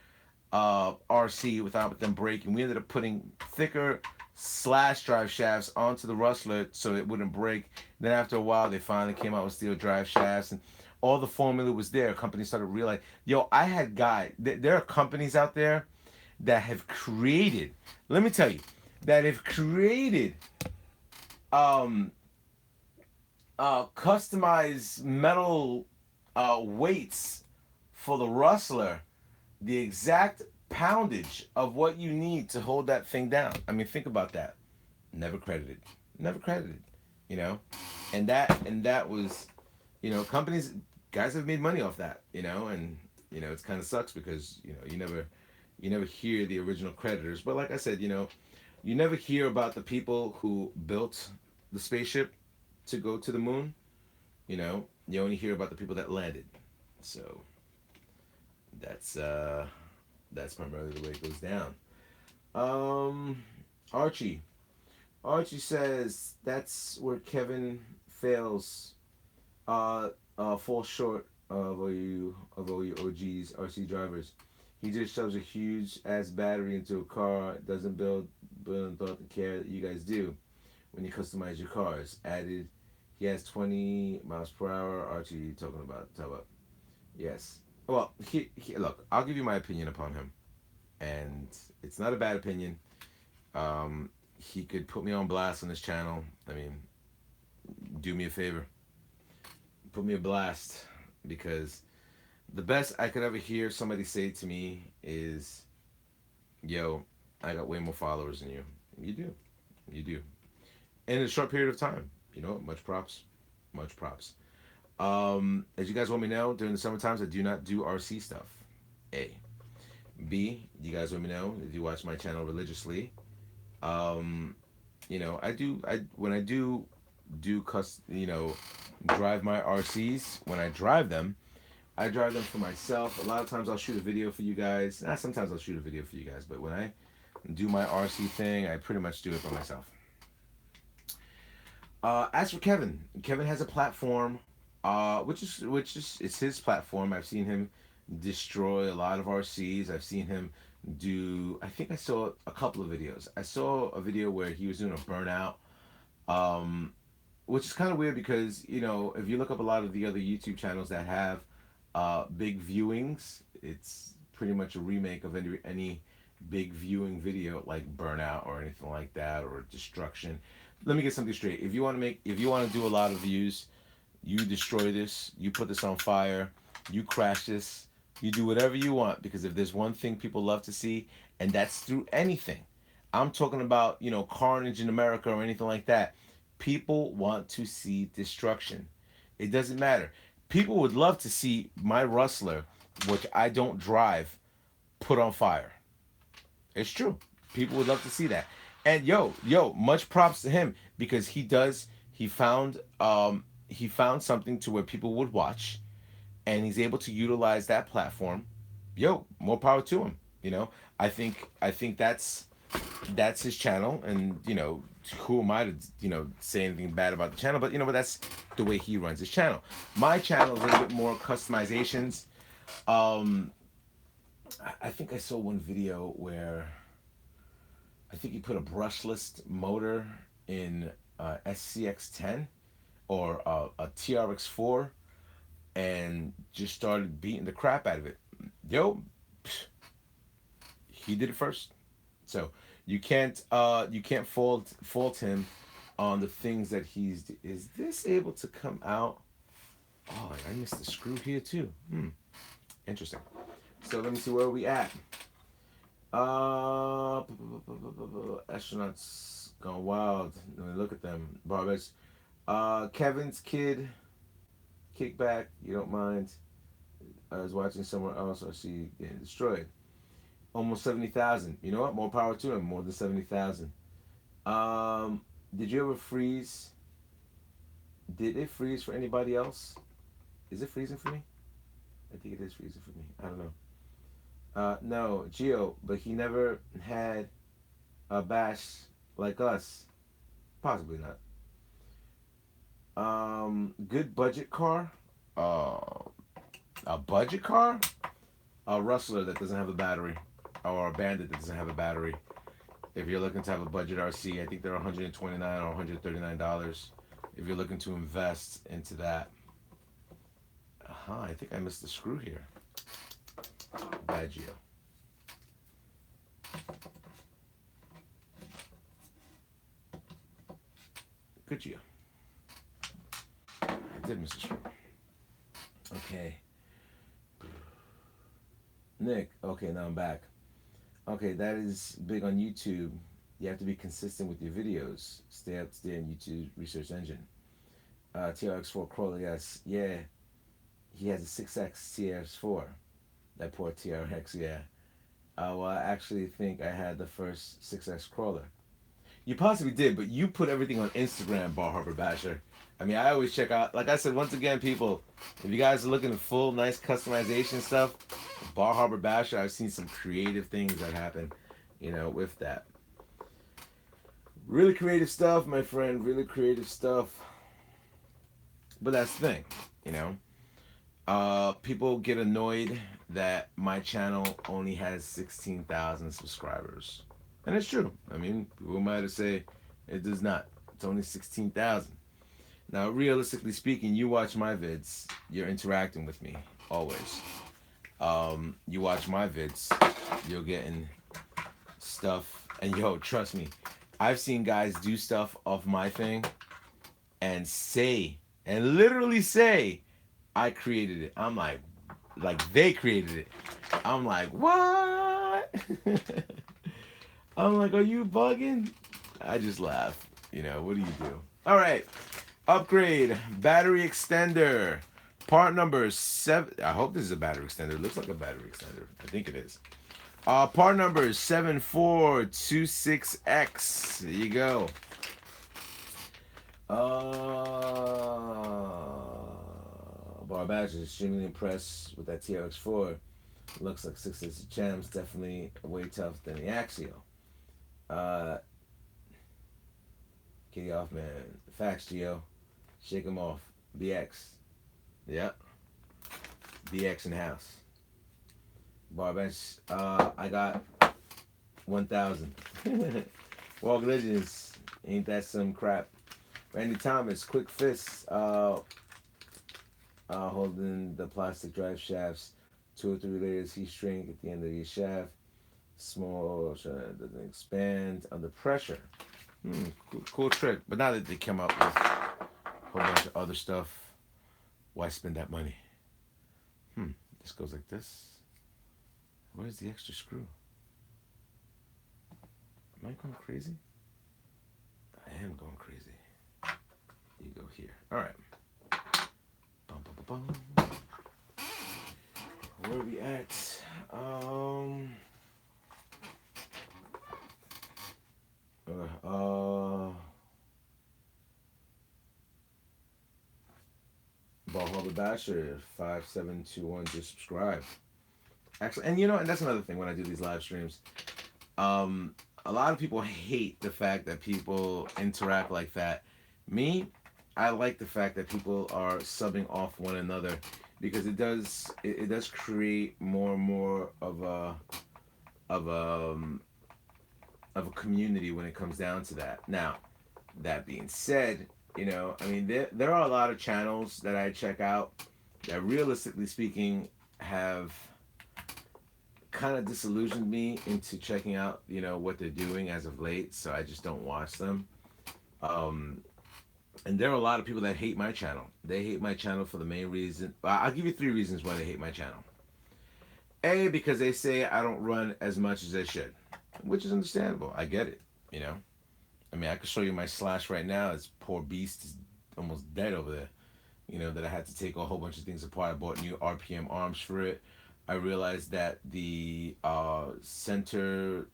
RC without them breaking. We ended up putting thicker slash drive shafts onto the Rustler so it wouldn't break. Then after a while, they finally came out with steel drive shafts, and all the formula was there. Companies started realizing, yo, I had guys. There are companies out there that have created. Let me tell you, that have created um customized metal weights for the Rustler, the exact poundage of what you need to hold that thing down. I mean, think about that. Never credited. Never credited. You know? And that was, companies, guys have made money off that, and it's kind of sucks because, you never hear the original creditors. But like I said, you never hear about the people who built the spaceship to go to the moon. You only hear about the people that landed. So that's primarily the way it goes down. Um, Archie. Archie says that's where Kevin fails. Falls short of all you OGs RC drivers. He just shoves a huge ass battery into a car. Doesn't build thought and care that you guys do when you customize your cars. Added, he has 20 miles per hour. Archie talking about talk about. Yes. Well, look. I'll give you my opinion upon him, and it's not a bad opinion. He could put me on blast on this channel. I mean, do me a favor, put me a blast, because the best I could ever hear somebody say to me is, "Yo, I got way more followers than you." You do, you do, in a short period of time. Much props, much props. As you guys want me to know, during the summer times, I do not do RC stuff. A. B. You guys want me to know if you watch my channel religiously. I do. When I drive my RCs. When I drive them for myself. A lot of times I'll shoot a video for you guys. Sometimes I'll shoot a video for you guys, but when I do my RC thing, I pretty much do it by myself. As for Kevin, Kevin has a platform, which is it's his platform. I've seen him destroy a lot of RCs. I've seen him do. I think I saw a couple of videos. I saw a video where he was doing a burnout, which is kind of weird because if you look up a lot of the other YouTube channels that have big viewings, it's pretty much a remake of any big viewing video like burnout or anything like that, or destruction. Let me get something straight. If you want to do a lot of views, you destroy this, you put this on fire, you crash this, you do whatever you want, because if there's one thing people love to see, and that's through anything, I'm talking about carnage in America or anything like that. People want to see destruction. It doesn't matter. People would love to see my Rustler, which I don't drive, put on fire. It's true. People would love to see that. And much props to him, because he found something to where people would watch, and he's able to utilize that platform. More power to him. I think that's his channel, and who am I to say anything bad about the channel? But that's the way he runs his channel. My channel is a little bit more customizations. I think I saw one video where I think he put a brushless motor in SCX10 or a TRX4, and just started beating the crap out of it. He did it first. So you can't fault him on the things that he's. Is this able to come out? Oh, I missed the screw here too. Interesting. So let me see where we at. Astronauts gone wild. Let me look at them. Barbers. Kevin's kid. Kickback. You don't mind. I was watching somewhere else. I see getting destroyed. Almost 70,000. You know what? More power to him. More than 70,000. Did you ever freeze Did it freeze for anybody else? Is it freezing for me? I think it is freezing for me. I don't know. No, Geo, but he never had a bash like us. Possibly not. Good budget car. Uh, a budget car. A Rustler that doesn't have a battery, or a Bandit that doesn't have a battery. If you're looking to have a budget RC, I think they're 129 or $139. If you're looking to invest into that, I think I missed the screw here. Bad Geo. Good Geo. I did miss the screw. Okay. Nick. Okay, now I'm back. Okay, that is big on YouTube. You have to be consistent with your videos. Stay up to date on YouTube research engine. TRX4 Crawler, yes. Yeah, he has a 6X TRX4. That poor TRX, yeah. Well, I actually think I had the first 6X Crawler. You possibly did, but you put everything on Instagram, Bar Harbor Basher. I mean, I always check out, like I said, once again, people, if you guys are looking at full, nice customization stuff, Bar Harbor Basher, I've seen some creative things that happen, with that. Really creative stuff, my friend, really creative stuff. But that's the thing, you know. People get annoyed that my channel only has 16,000 subscribers. And it's true. I mean, who am I to say it does not? It's only 16,000. Now, realistically speaking, you watch my vids, you're interacting with me, always. You watch my vids, you're getting stuff. And yo, trust me, I've seen guys do stuff off my thing and literally say, I created it. I'm like they created it. I'm like, what? I'm like, are you bugging? I just laugh. What do you do? All right. Upgrade. Battery extender. Part number 7. I hope this is a battery extender. It looks like a battery extender. I think it is. Part number 7426X. There you go. Barbash is extremely impressed with that TRX4. Looks like 6 gems. Definitely way tougher than the Axial. Kitty off, man. Facts, Geo. Shake them off. BX. Yep. BX in house. Barbench. I got 1,000. Walk Legends. Ain't that some crap? Randy Thomas. Quick fists. Holding the plastic drive shafts. 2 or 3 layers heat shrink at the end of the shaft. Small. Doesn't expand under pressure. Cool trick. But now that they come up with a whole bunch of other stuff, why spend that money? This goes like this. Where's the extra screw? Am I going crazy? I am going crazy. You go here. All right. Bum, bum, bum, bum. Where are we at? Ball Harbor Basher 5721 just subscribe. Actually, and that's another thing when I do these live streams. A lot of people hate the fact that people interact like that. Me, I like the fact that people are subbing off one another because it does create more and more of a community when it comes down to that. Now, that being said, there are a lot of channels that I check out that, realistically speaking, have kind of disillusioned me into checking out, what they're doing as of late. So I just don't watch them. And there are a lot of people that hate my channel. They hate my channel for the main reason. I'll give you 3 reasons why they hate my channel. A, because they say I don't run as much as I should, which is understandable. I get it, I mean, I could show you my slash right now. This poor beast is almost dead over there. That I had to take a whole bunch of things apart. I bought new RPM arms for it. I realized that the center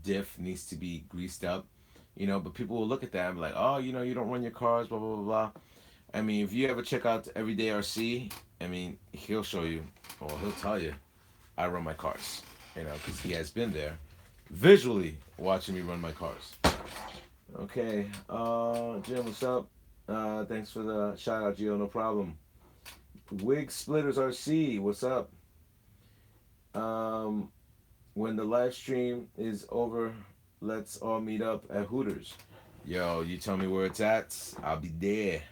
diff needs to be greased up. But people will look at that and be like, oh, you don't run your cars, blah, blah, blah, blah. I mean, if you ever check out Everyday RC, I mean, he'll show you, or he'll tell you, I run my cars. You know, because he has been there, visually watching me run my cars. Okay, Jim, what's up? Thanks for the shout out, Gio. No problem. Wig Splitters RC, what's up? Um, when the live stream is over, let's all meet up at Hooters. Yo, you tell me where it's at. I'll be there.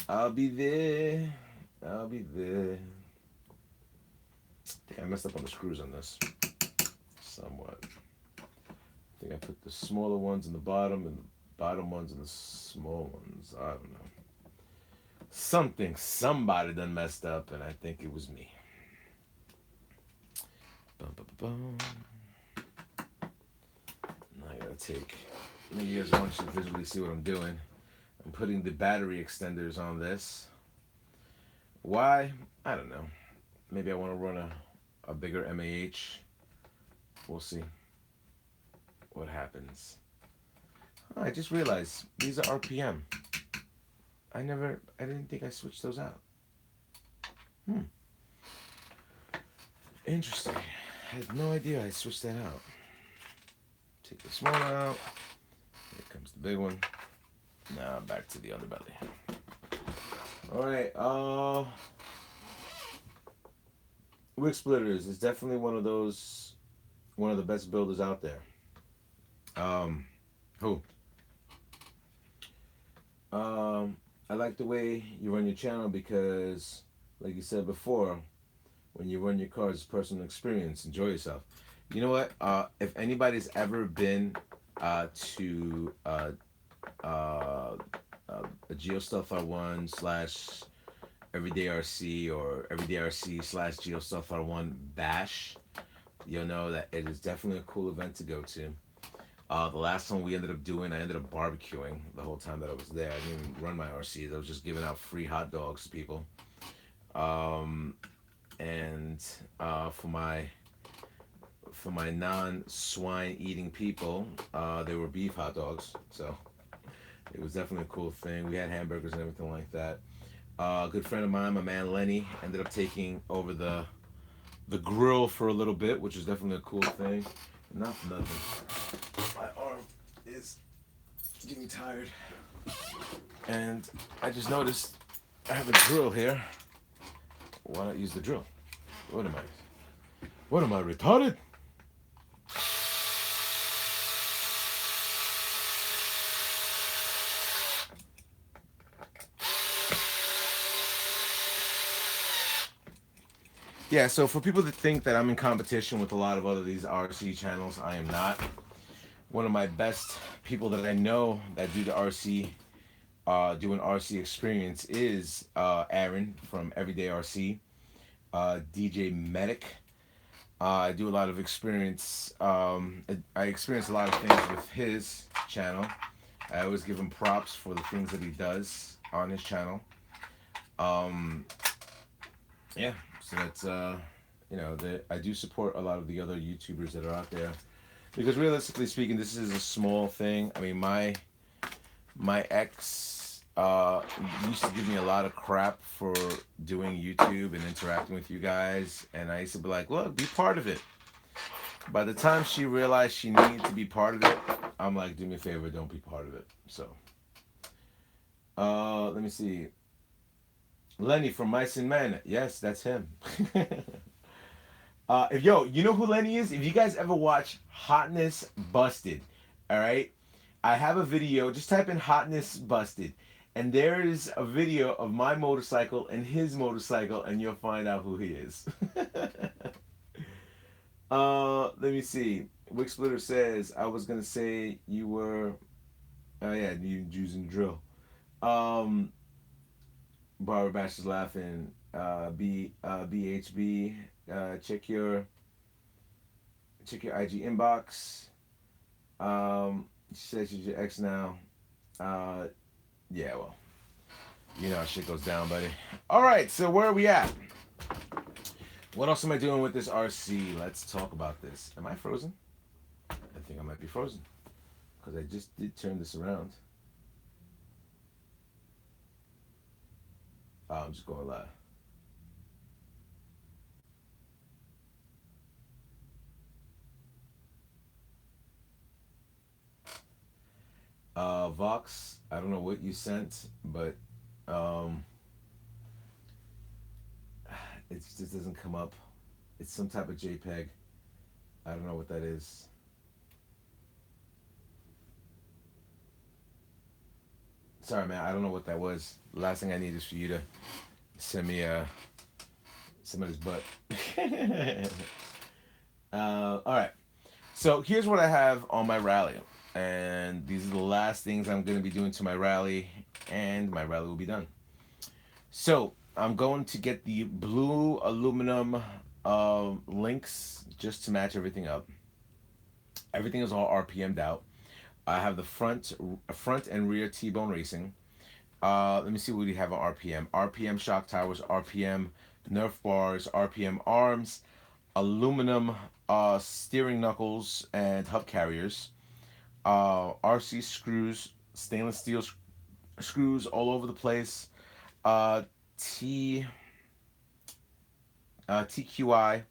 I'll be there. I'll be there. I think I messed up on the screws on this. Somewhat. I think I put the smaller ones in the bottom and the bottom ones in the small ones. I don't know. Somebody done messed up, and I think it was me. Bum, bum, bum, bum. Now I gotta take. You guys want you to visually see what I'm doing. I'm putting the battery extenders on this. Why? I don't know. Maybe I want to run a bigger MAH. We'll see what happens. Oh, I just realized these are RPM. I didn't think I switched those out. Interesting. I had no idea I switched that out. Take the small one out. Here comes the big one. Now back to the underbelly. Alright, Wig Splitters is definitely one of the best builders out there. Who? I like the way you run your channel because, like you said before, when you run your cars, personal experience, enjoy yourself. You know what? If anybody's ever been to a GeoStuff R1 slash Everyday RC or Everyday RC slash GeoStuff R1 bash, you'll know that it is definitely a cool event to go to. The last one we ended up doing, I ended up barbecuing the whole time that I was there. I didn't even run my RCs. I was just giving out free hot dogs to people. And for my non-swine eating people, they were beef hot dogs. So it was definitely a cool thing. We had hamburgers and everything like that. A good friend of mine, my man Lenny, ended up taking over the grill for a little bit, which was definitely a cool thing. Not for nothing. My arm is getting tired. And I just noticed I have a drill here. Why not use the drill? What am I, retarded? Yeah, so for people that think that I'm in competition with a lot of other these RC channels, I am not. One of my best people that I know that do the RC, do an RC experience is Aaron from Everyday RC, DJ Medic. I do a lot of experience. I experience a lot of things with his channel. I always give him props for the things that he does on his channel. Yeah, so that's you know, I do support a lot of the other YouTubers that are out there because realistically speaking, this is a small thing. I mean, my ex used to give me a lot of crap for doing YouTube and interacting with you guys, and I used to be like, look, be part of it. By the time she realized she needed to be part of it, I'm like, do me a favor, don't be part of it. So let me see. Lenny from Mice and Men. Yes, that's him. If you know who Lenny is? If you guys ever watch Hotness Busted, all right? I have a video. Just type in Hotness Busted, and there is a video of my motorcycle and his motorcycle, and you'll find out who he is. Let me see. Wick Splitter says, I was gonna say you were. Oh yeah, you using the drill. Barbara Bash is laughing. BHB. Check your IG inbox. She says she's your ex now. Yeah, well, you know how shit goes down, buddy. All right, so where are we at? What else am I doing with this RC? Let's talk about this. Am I frozen? I think I might be frozen because I just did turn this around. I'm just going live. Vox, I don't know what you sent, but um, it just doesn't come up. It's some type of JPEG. I don't know what that is. Sorry, man. I don't know what that was. The last thing I need is for you to send me somebody's butt. All right. So here's what I have on my rally, and these are the last things I'm going to be doing to my rally, and my rally will be done. So I'm going to get the blue aluminum links just to match everything up. Everything is all RPM'd out. I have the front and rear T-bone racing. Let me see what we have on RPM. RPM shock towers, RPM Nerf bars, RPM arms, aluminum steering knuckles and hub carriers, RC screws, stainless steel screws all over the place, uh, T TQI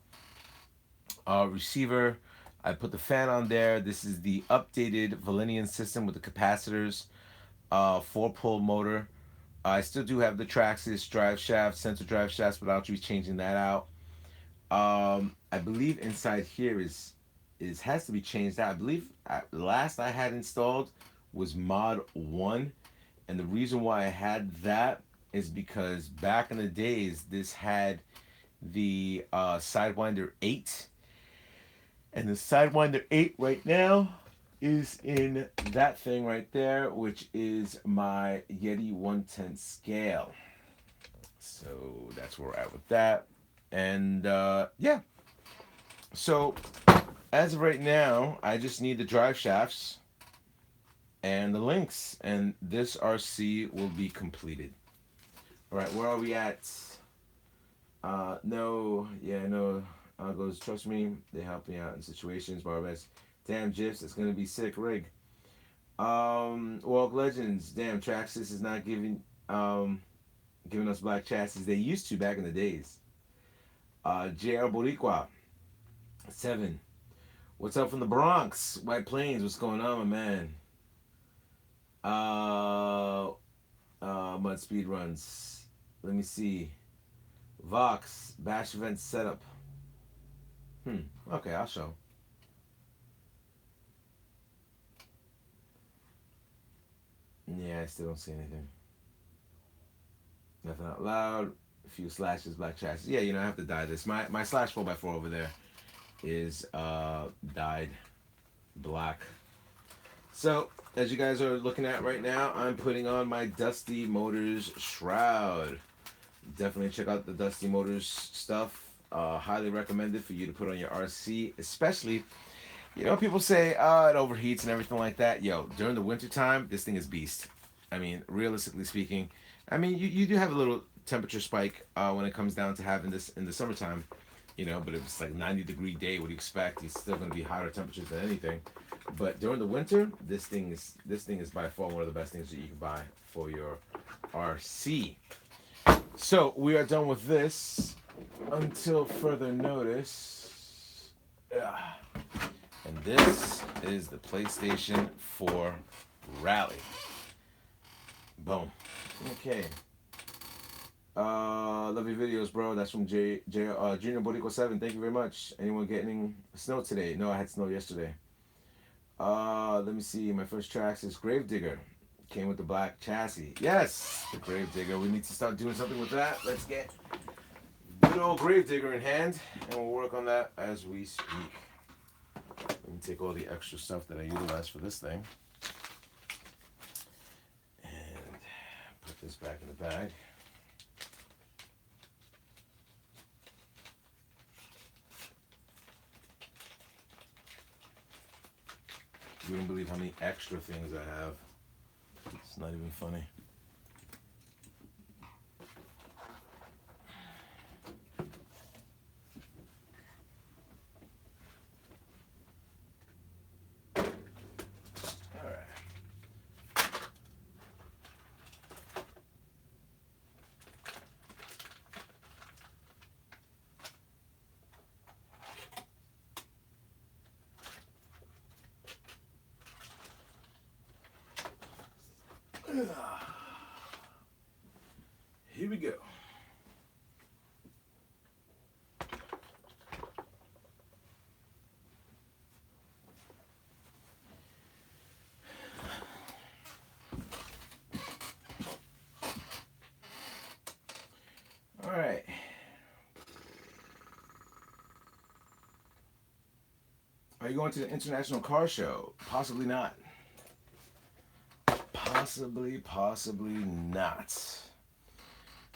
receiver. I put the fan on there. This is the updated Velineon system with the capacitors, 4-pole motor. I still do have the TRAXXAS drive shaft, sensor drive shafts, but I'll be changing that out. I believe inside here is has to be changed out. I believe last I had installed was mod 1, and the reason why I had that is because back in the days this had the Sidewinder 8, and the Sidewinder 8 right now is in that thing right there, which is my Yeti 110 scale. So that's where we're at with that. And yeah, so as of right now, I just need the drive shafts and the links, and this RC will be completed. All right, where are we at? No, yeah, no. Goes, trust me, they help me out in situations. Barbets, damn, GIFs, it's gonna be sick rig. Walk Legends, damn, TRAXXAS is not giving us black chassis. They used to back in the days. JR Boricua, 7. What's up from the Bronx? White Plains, what's going on, my man? Mud speed runs. Let me see. Vox, bash event setup. Okay, I'll show. Yeah, I still don't see anything. Nothing out loud. A few slashes, black chassis. Yeah, I have to dye this. My slash 4x4 over there is dyed black. So, as you guys are looking at right now, I'm putting on my Dusty Motors shroud. Definitely check out the Dusty Motors stuff. Highly recommended for you to put on your RC, especially, people say, it overheats and everything like that. Yo, during the winter time, this thing is beast. I mean, realistically speaking, I mean, you do have a little temperature spike when it comes down to having this in the summertime, but if it's like 90-degree day, what do you expect? It's still going to be hotter temperatures than anything. But during the winter, this thing is by far one of the best things that you can buy for your RC. So we are done with this until further notice. And this is the PlayStation 4 Rally. Boom. Okay. Love your videos, bro. That's from Junior Boricua 7. Thank you very much. Anyone getting snow today? No, I had snow yesterday. Let me see. My first tracks is Gravedigger. Came with the black chassis. Yes, the Gravedigger. We need to start doing something with that. Let's get good old Gravedigger in hand, and we'll work on that as we speak. Let me take all the extra stuff that I utilize for this thing and put this back in the bag. You wouldn't believe how many extra things I have. It's not even funny. Here we go. All right. Are you going to the International Car Show? Possibly not. Possibly not.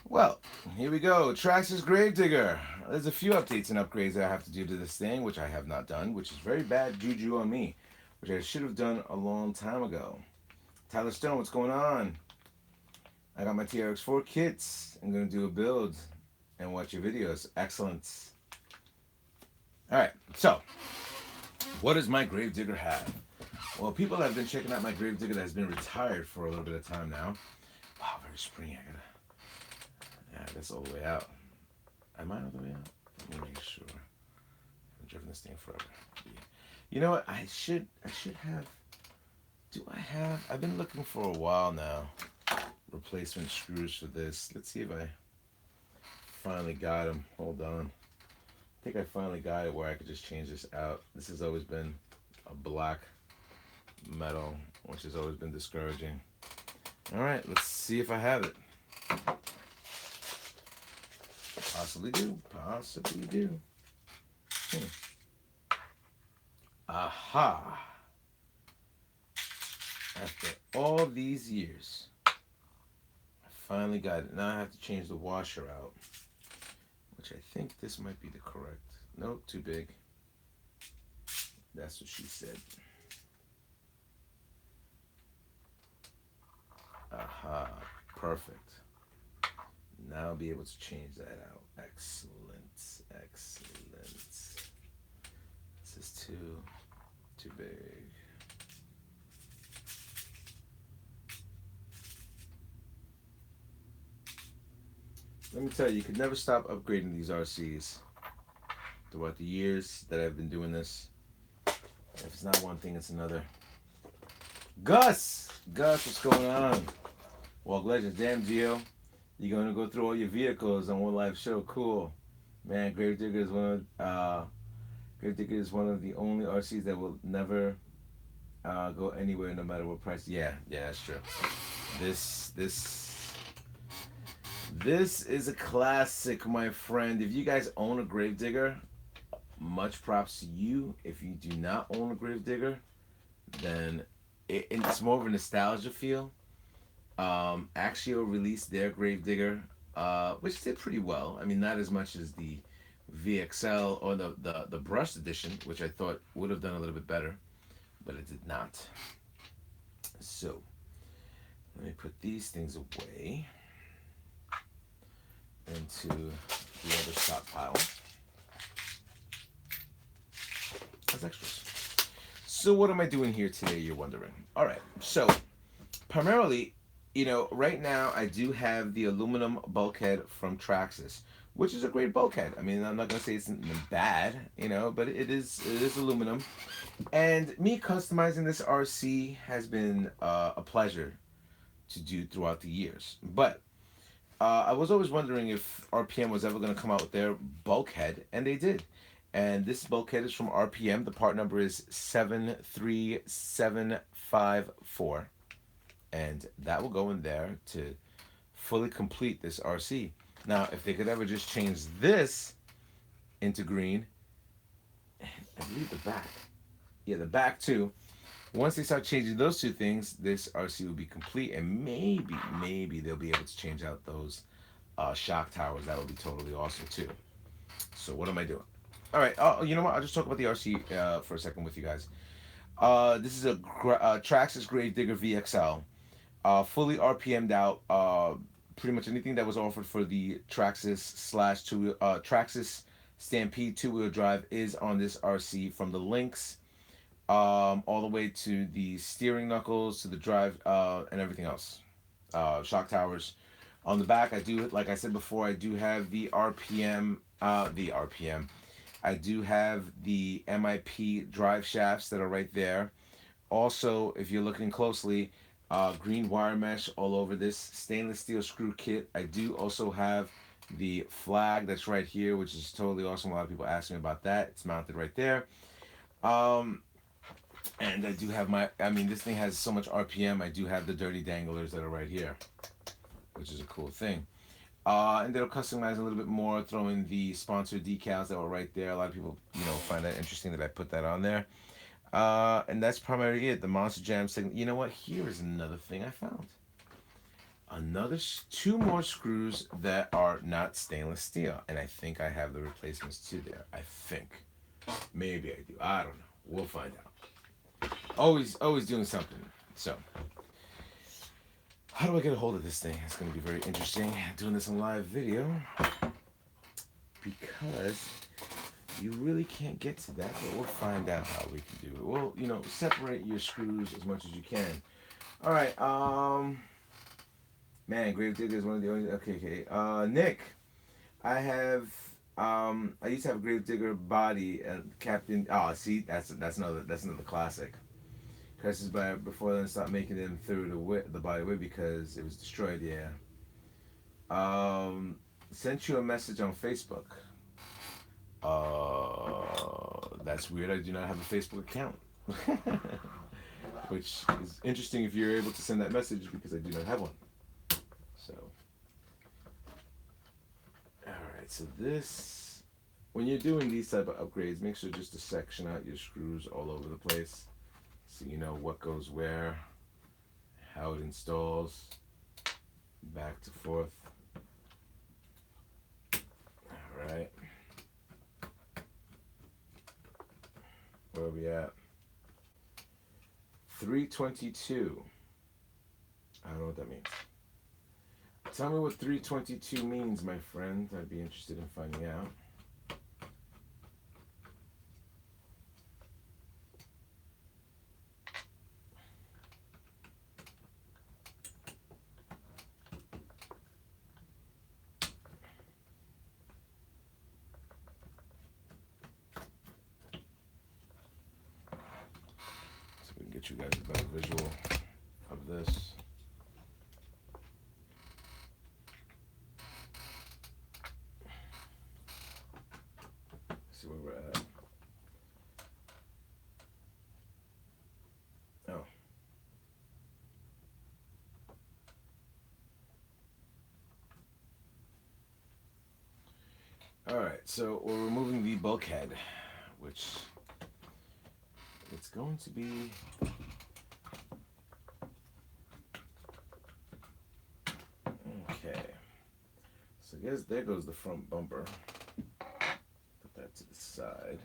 Well, here we go. TRAXXAS Gravedigger. There's a few updates and upgrades that I have to do to this thing, which I have not done, which is very bad juju on me, which I should have done a long time ago. Tyler Stone, what's going on? I got my TRX4 kits. I'm going to do a build and watch your videos. Excellent. All right, so what does my Gravedigger have? Well, people have been checking out my Gravedigger that has been retired for a little bit of time now. Wow, very springy. Yeah, that's all the way out. Am I all the way out? Let me make sure. I've driven this thing forever. You know what? I should have. Do I have? I've been looking for a while now. Replacement screws for this. Let's see if I finally got them. Hold on. I think I finally got it where I could just change this out. This has always been a black metal, which has always been discouraging. All right, let's see if I have it. Possibly do. Possibly do. Aha. After all these years, I finally got it. Now I have to change the washer out, which I think this might be the correct. Nope, too big. That's what she said. Aha, perfect. Now I'll be able to change that out. Excellent, excellent. This is too big. Let me tell you, you could never stop upgrading these RCs throughout the years that I've been doing this. If it's not one thing, it's another. Gus, what's going on? Walk Legends, damn Gio. You're gonna go through all your vehicles on one live show. Cool, man. Gravedigger is one of the only RCs that will never go anywhere, no matter what price. Yeah, that's true. This is a classic, my friend. If you guys own a Gravedigger, much props to you. If you do not own a Gravedigger, then it's more of a nostalgia feel. Axio released their Gravedigger, which did pretty well. I mean, not as much as the VXL or the brushed edition, which I thought would have done a little bit better, but it did not. So, let me put these things away into the other stockpile as extras. So what am I doing here today, you're wondering? All right, so primarily, right now I do have the aluminum bulkhead from TRAXXAS, which is a great bulkhead. I mean, I'm not gonna say it's bad, but it is aluminum. And me customizing this RC has been a pleasure to do throughout the years. But I was always wondering if RPM was ever going to come out with their bulkhead, and they did. And this bulkhead is from RPM. The part number is 73754. And that will go in there to fully complete this RC. Now, if they could ever just change this into green, and I believe the back. Yeah, the back too. Once they start changing those two things, this RC will be complete, and maybe they'll be able to change out those shock towers. That would be totally awesome too. So what am I doing? All right, you know what? I'll just talk about the RC for a second with you guys. This is a TRAXXAS Gravedigger VXL, fully RPM'd out. Pretty much anything that was offered for the TRAXXAS Stampede two-wheel drive is on this RC, from the links all the way to the steering knuckles, to the drive, and everything else. Shock towers. On the back, I do, like I said before, I do have the RPM. I do have the MIP drive shafts that are right there. Also, if you're looking closely, Green wire mesh all over this stainless steel screw kit. I do also have the flag that's right here, which is totally awesome. A lot of people ask me about that. It's mounted right there. Um, and I do have my, I mean, this thing has so much RPM. I do have the dirty danglers that are right here, which is a cool thing. And they'll customize a little bit more, throw in the sponsor decals that were right there. A lot of people, find that interesting that I put that on there. And that's primarily it. The Monster Jam signal. You know what? Here is another thing I found. Two more screws that are not stainless steel, and I think I have the replacements too there. I think, maybe I do. I don't know. We'll find out. Always doing something. So, how do I get a hold of this thing? It's going to be very interesting doing this in live video because you really can't get to that, but we'll find out how we can do it. Well, separate your screws as much as you can. All right. Man, Gravedigger is one of the only. Okay. Nick, I have. I used to have a Gravedigger body and Captain. Oh, see, that's another classic. Curses by before then stopped making them through the body way because it was destroyed. Yeah. Sent you a message on Facebook. That's weird. I do not have a Facebook account. Which is interesting if you're able to send that message because I do not have one. So, alright, so this, when you're doing these type of upgrades, make sure just to section out your screws all over the place so you know what goes where, how it installs, back to forth. Alright. Where are we at? 322. I don't know what that means. Tell me what 322 means, my friend. I'd be interested in finding out. So we can get you guys a better visual of this. See where we're at. Oh. Alright, so we're removing the bulkhead, which it's going to be okay. So I guess there goes the front bumper. Put that to the side.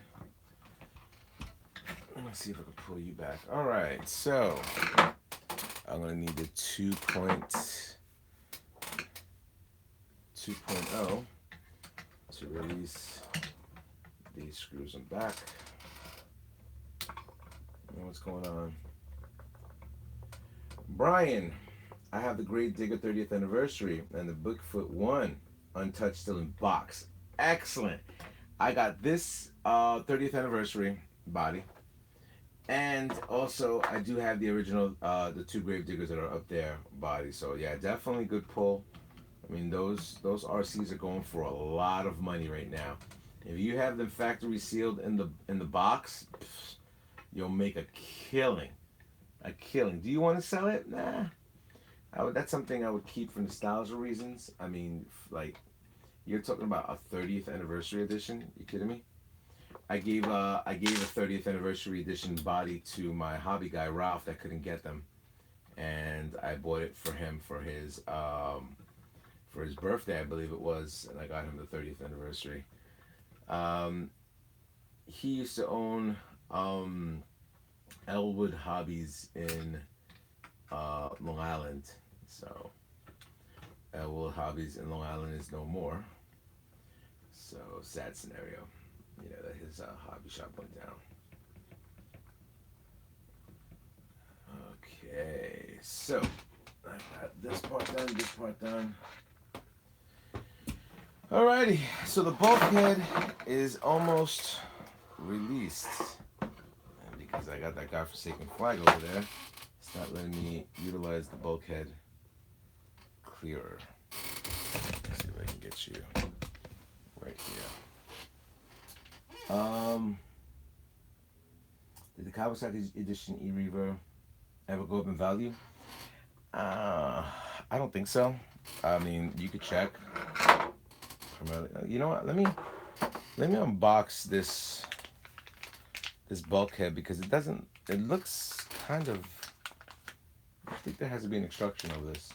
Let me see if I can pull you back. Alright, so I'm gonna need the 2.0 to release these screws on back. What's going on? Brian, I have the Gravedigger 30th anniversary and the Bigfoot 1 untouched still in box. Excellent. I got this 30th anniversary body, and also I do have the original the two Gravediggers that are up there body. So yeah, definitely good pull. I mean, those RCs are going for a lot of money right now. If you have them factory sealed in the box, you'll make a killing. A killing. Do you want to sell it? Nah. That's something I would keep for nostalgia reasons. I mean, like, you're talking about a 30th anniversary edition. You kidding me? I gave a 30th anniversary edition body to my hobby guy Ralph that couldn't get them, and I bought it for him for his birthday, I believe it was, and I got him the 30th anniversary. He used to own Elwood Hobbies in Long Island. So Elwood Hobbies in Long Island is no more. So sad scenario. That his hobby shop went down. Okay, so I got this part done. Alrighty, so the bulkhead is almost released. And because I got that godforsaken flag over there, It's not letting me utilize the bulkhead clearer. Let's see if I can get you right here. Did the Kawasaki Edition e-reverb ever go up in value? I don't think so. I mean, you could check. You know what? Let me unbox this bulkhead because it doesn't. It looks kind of. I think there has to be an instruction of this.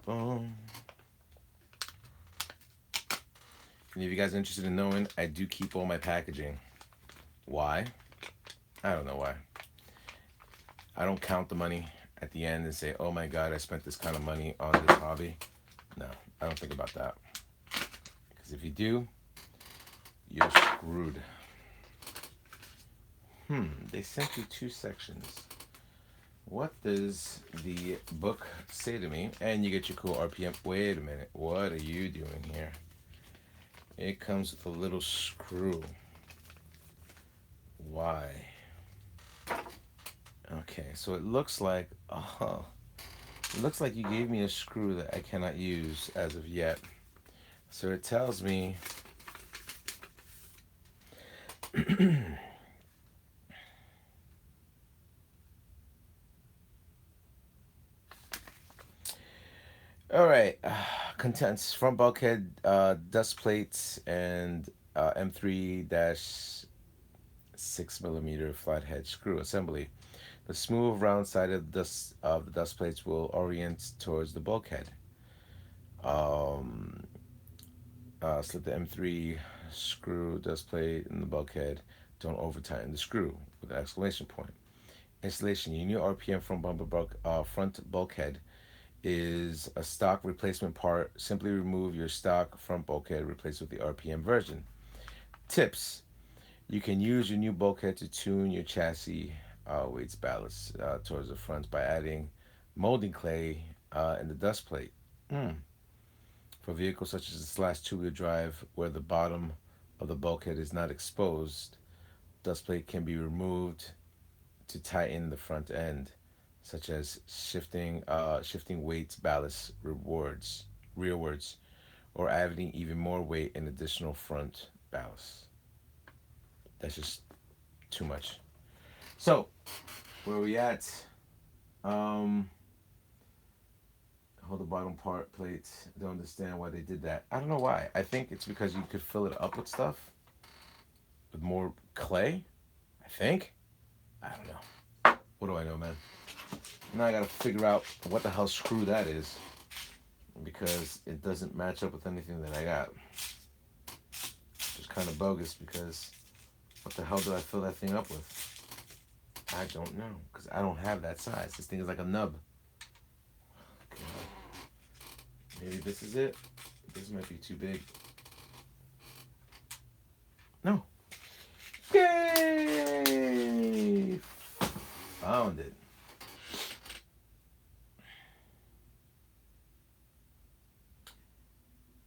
And if you guys are interested in knowing, I do keep all my packaging. Why? I don't know why. I don't count the money at the end and say, oh my God, I spent this kind of money on this hobby. No, I don't think about that. Because if you do, you're screwed. They sent you 2 sections. What does the book say to me? And you get your cool RPM. Wait a minute. What are you doing here? It comes with a little screw. Why? Okay, so it looks like, it looks like you gave me a screw that I cannot use as of yet. So it tells me all right, contents: front bulkhead, dust plates, and M3-6mm flathead screw assembly. The smooth round side of the dust plates will orient towards the bulkhead. Slip the M3 screw dust plate in the bulkhead. Don't over tighten the screw with an exclamation point. Installation: your new RPM from front bulkhead is a stock replacement part. Simply remove your stock front bulkhead, replace with the RPM version. Tips: you can use your new bulkhead to tune your chassis weights ballast towards the front by adding molding clay in the dust plate. For vehicles such as the slash two-wheel drive, where the bottom of the bulkhead is not exposed, dust plate can be removed to tighten the front end, such as shifting weights ballast rearwards, or adding even more weight and additional front ballast. That's just too much. So, where are we at? Hold the bottom part plates. I don't understand why they did that. I don't know why. I think it's because you could fill it up with stuff, with more clay. I think. I don't know. What do I know, man? Now I gotta figure out what the hell screw that is, because it doesn't match up with anything that I got. Which is kind of bogus, because what the hell did I fill that thing up with? I don't know, because I don't have that size. This thing is like a nub. Okay. Maybe this is it. This might be too big. No. Yay! Found it.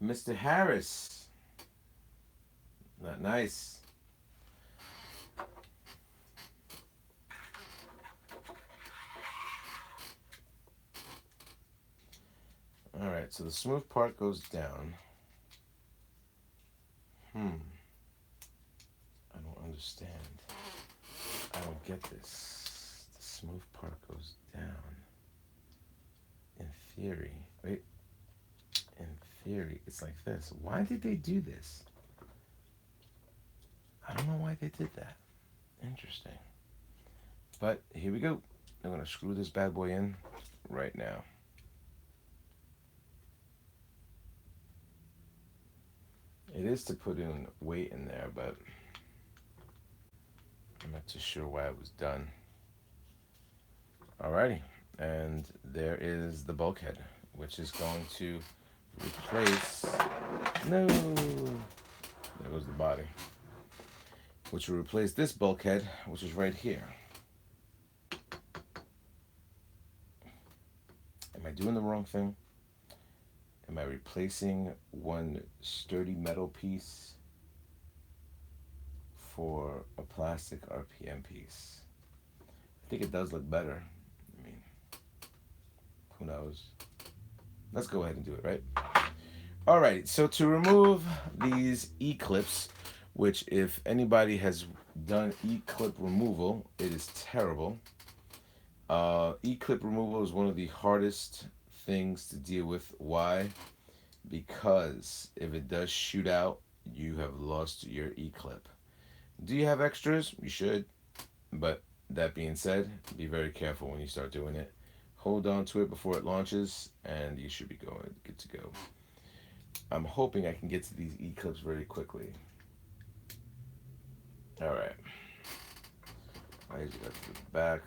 Mr. Harris. Not nice. All right, so the smooth part goes down. I don't understand. I don't get this. The smooth part goes down. In theory, wait. In theory, it's like this. Why did they do this? I don't know why they did that. Interesting. But here we go. I'm gonna screw this bad boy in right now. It is to put in weight in there, but I'm not too sure why it was done. Alrighty, and there is the bulkhead, which is going to replace, no, there goes the body, which will replace this bulkhead, which is right here. Am I doing the wrong thing? Am I replacing one sturdy metal piece for a plastic RPM piece. I think it does look better. I mean, who knows? Let's go ahead and do it, right? Alright, so to remove these E-clips, which if anybody has done E-clip removal, it is terrible. E-clip removal is one of the hardest things to deal with. Why? Because if it does shoot out, you have lost your E-clip. Do you have extras? You should. But that being said, be very careful when you start doing it. Hold on to it before it launches, and you should be good to go. I'm hoping I can get to these E-clips very quickly. Alright. I usually go to the back.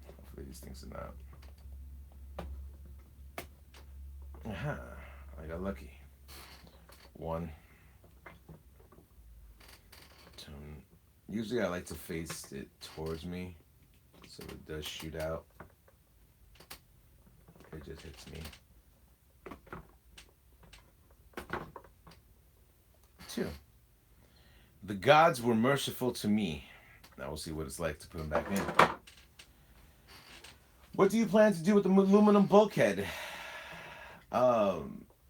Hopefully these things are not. Aha. I got lucky. One. Two. Usually I like to face it towards me so it does shoot out. It just hits me. Two. The gods were merciful to me. Now we'll see what it's like to put them back in. What do you plan to do with the aluminum bulkhead?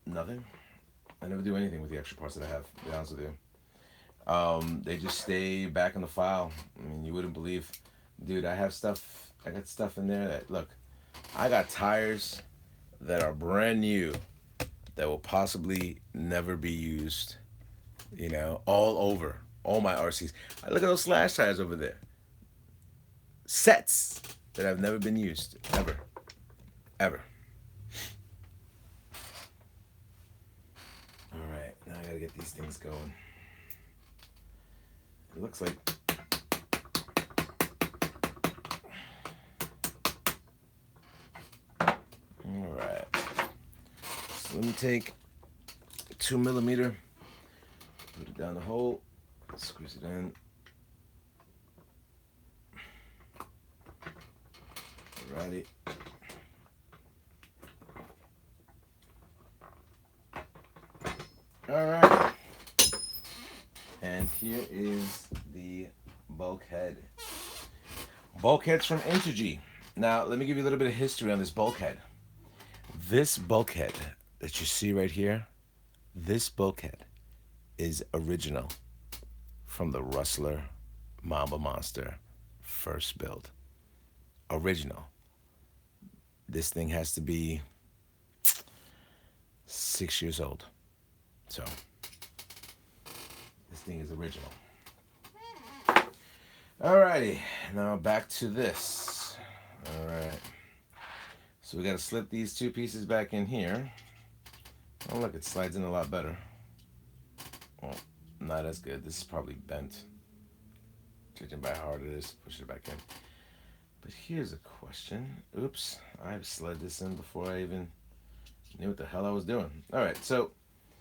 Nothing. I never do anything with the extra parts that I have, to be honest with you. They just stay back in the file. I mean, you wouldn't believe. Dude, I got stuff in there that, look, I got tires that are brand new that will possibly never be used, you know, all over all my RCs. Look at those slash tires over there. Sets that have never been used, ever. Ever. Alright, now I gotta get these things going. It looks like alright. So let me take 2mm, put it down the hole, squeeze it in. Alrighty. Alright. And here is the bulkhead. Bulkhead's from Intergy. Now, let me give you a little bit of history on this bulkhead. This bulkhead that you see right here, this bulkhead is original from the Rustler Mamba Monster first build. Original. This thing has to be 6 years old. So, this thing is original. Alrighty, now back to this. Alright. So we gotta slip these two pieces back in here. Oh look, it slides in a lot better. Well, not as good. This is probably bent. Judging by how hard it is to push it back in. But here's a question. Oops, I've slid this in before I even knew what the hell I was doing. Alright, so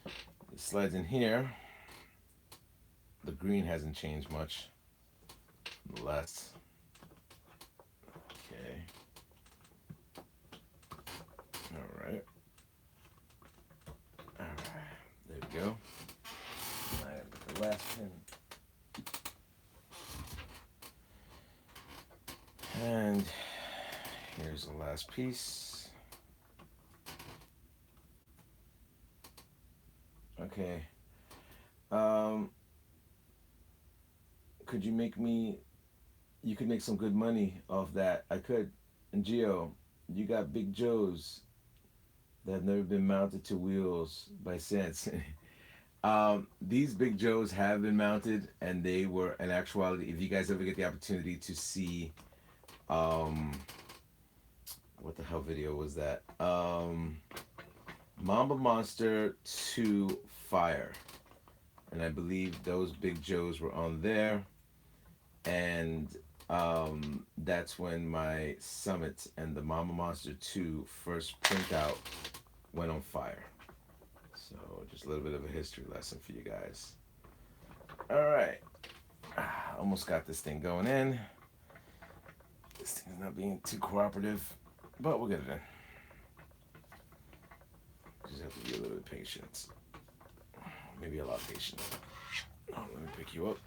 it slides in here. The green hasn't changed much. Less. Okay. Alright. Alright. There we go. I have the last pin. And here's the last piece. Okay. Could you make me, you could make some good money off that. I could. And Gio, you got Big Joes that have never been mounted to wheels by sense. These Big Joes have been mounted, and they were, in actuality, if you guys ever get the opportunity to see, what the hell video was that? Mamba Monster 2 Fire. And I believe those Big Joes were on there. And that's when my Summit and the Mamba Monster 2 first printout went on fire. So just a little bit of a history lesson for you guys. Alright. Almost got this thing going in. This thing is not being too cooperative, but we'll get it in. Just have to be a little bit patient. Maybe a lot of patience. Oh, let me pick you up.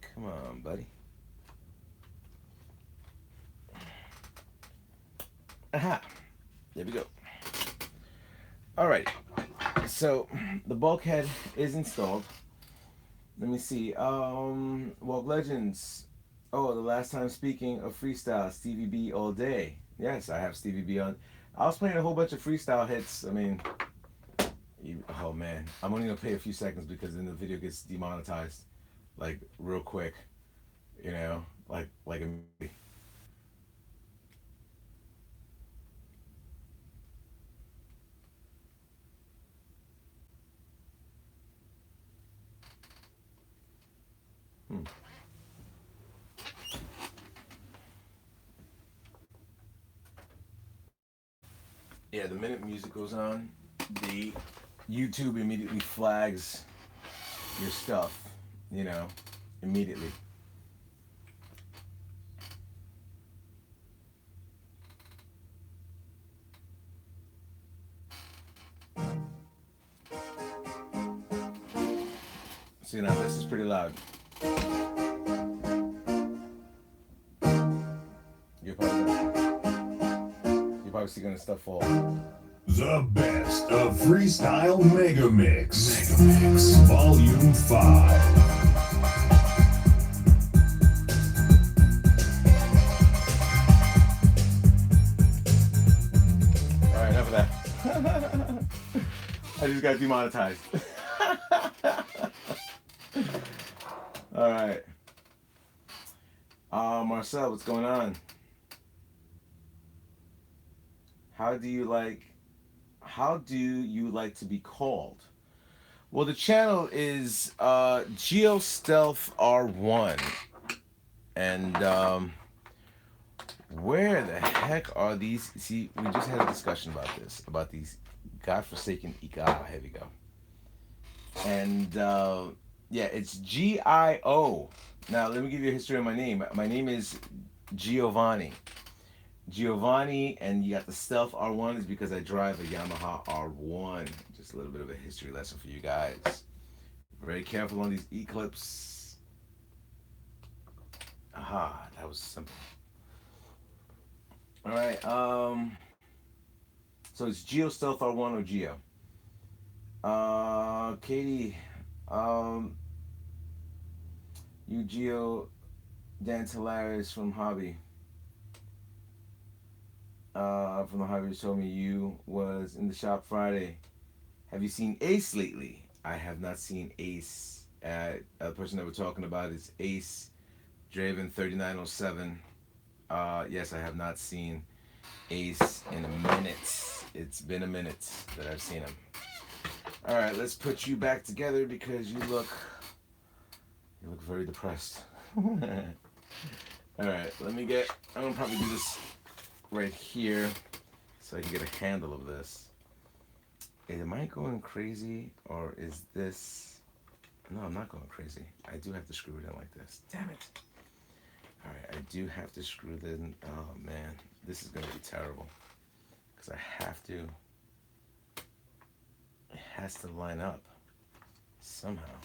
Come on, buddy. Aha. There we go. All right. So the bulkhead is installed. Let me see. Walk Legends. Oh, the last time speaking of freestyle, Stevie B all day. Yes, I have Stevie B on. I was playing a whole bunch of freestyle hits. I mean, oh man, I'm only gonna play a few seconds because then the video gets demonetized, like real quick. You know, like a movie. Hmm. Yeah, the minute music goes on, the YouTube immediately flags your stuff. You know, immediately. See now, this is pretty loud. You're probably you're probably seeing the stuff fall. The best of Freestyle Mega Mix. Mega Mix. Volume 5. Alright, enough of that. I just got demonetized. Alright. Marcel, what's going on? How do you like to be called? Well, the channel is Geo Stealth R1. And where the heck are these? See, we just had a discussion about this, about these godforsaken here we go. And yeah, it's Gio. Now, let me give you a history of my name. My name is Giovanni. Giovanni, and you got the Stealth R1 is because I drive a Yamaha R1. Just a little bit of a history lesson for you guys. Very careful on these E-clips. Aha, that was simple. All right, so it's Geo Stealth R1 or Geo. Katie, you Geo Dan Hilarious from Hobby. From the Hobby told me you was in the shop Friday. Have you seen Ace lately? I have not seen Ace. The person that we're talking about is Ace Draven 3907. Yes, I have not seen Ace in a minute. It's been a minute that I've seen him. All right, let's put you back together because you look very depressed. All right, I'm gonna probably do this right here so I can get a handle of this. Am I going crazy or is this? No, I'm not going crazy. I do have to screw it in like this. Damn it. All right, I do have to screw it in. Oh man, this is gonna be terrible because I have to. It has to line up somehow.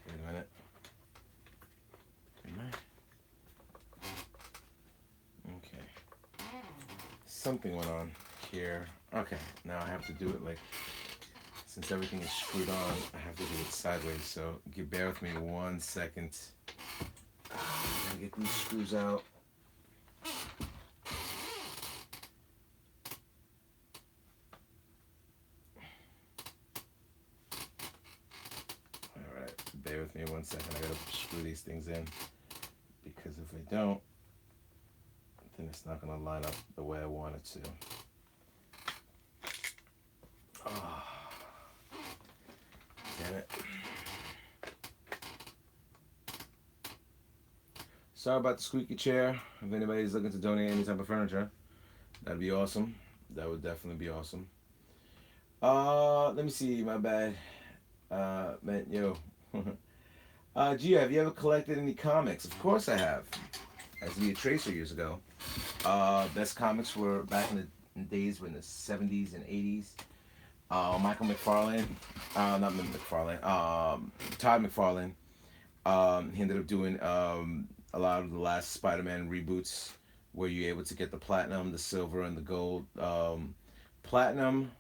Wait a minute. Okay. Something went on here. Okay, now I have to do it like, since everything is screwed on, I have to do it sideways. So bear with me 1 second. Gotta get these screws out. Alright, bear with me 1 second. I gotta screw these things in because if I don't, then it's not gonna line up the way I want it to. Oh, damn it. Sorry about the squeaky chair. If anybody's looking to donate any type of furniture, that'd be awesome. That would definitely be awesome. Let me see. My bad. Man, yo. Gio, have you ever collected any comics? Of course I have. I used to be a tracer years ago. Best comics were back in the days when the 70s and 80s. Michael McFarlane, not McFarlane, Todd McFarlane. He ended up doing a lot of the last Spider-Man reboots where you're able to get the platinum, the silver, and the gold. Platinum,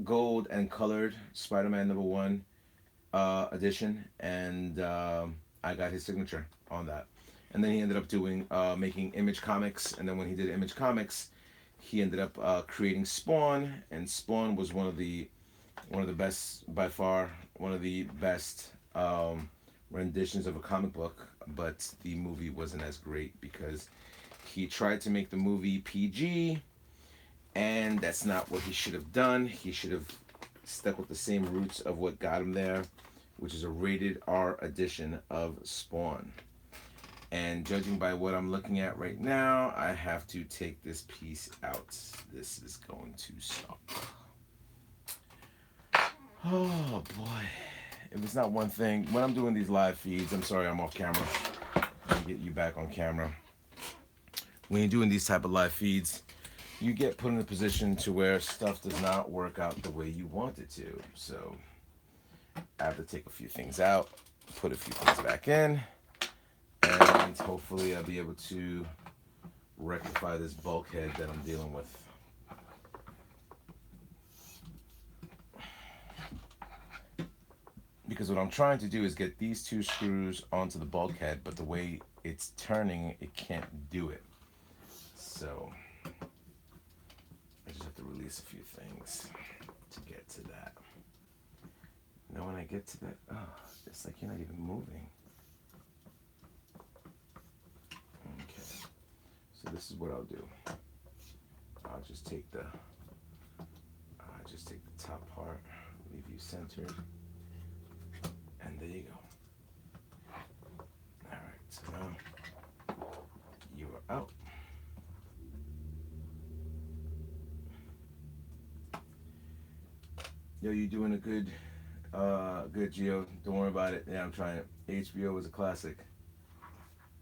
gold, and colored Spider-Man #1 edition, and I got his signature on that. And then he ended up doing making Image Comics, and then when he did Image Comics, he ended up creating Spawn, and Spawn was one of the best, by far one of the best renditions of a comic book, but the movie wasn't as great because he tried to make the movie PG, and that's not what he should have done. He should have stuck with the same roots of what got him there, which is a rated R edition of Spawn. And judging by what I'm looking at right now, I have to take this piece out. This is going to suck. Oh boy. If it's not one thing, when I'm doing these live feeds, I'm sorry I'm off camera. Let me get you back on camera. When you're doing these type of live feeds, you get put in a position to where stuff does not work out the way you want it to. So I have to take a few things out, put a few things back in, and hopefully I'll be able to rectify this bulkhead that I'm dealing with. Because what I'm trying to do is get these 2 screws onto the bulkhead, but the way it's turning, it can't do it. So I just have to release a few things to get to that. Now when I get to that, oh, it's like you're not even moving. Okay, so this is what I'll do. I'll just take the top part, leave you centered, and there you go. All right, so now you are out. Yo, you doing a good Gio. Don't worry about it. Yeah, I'm trying it. HBO was a classic.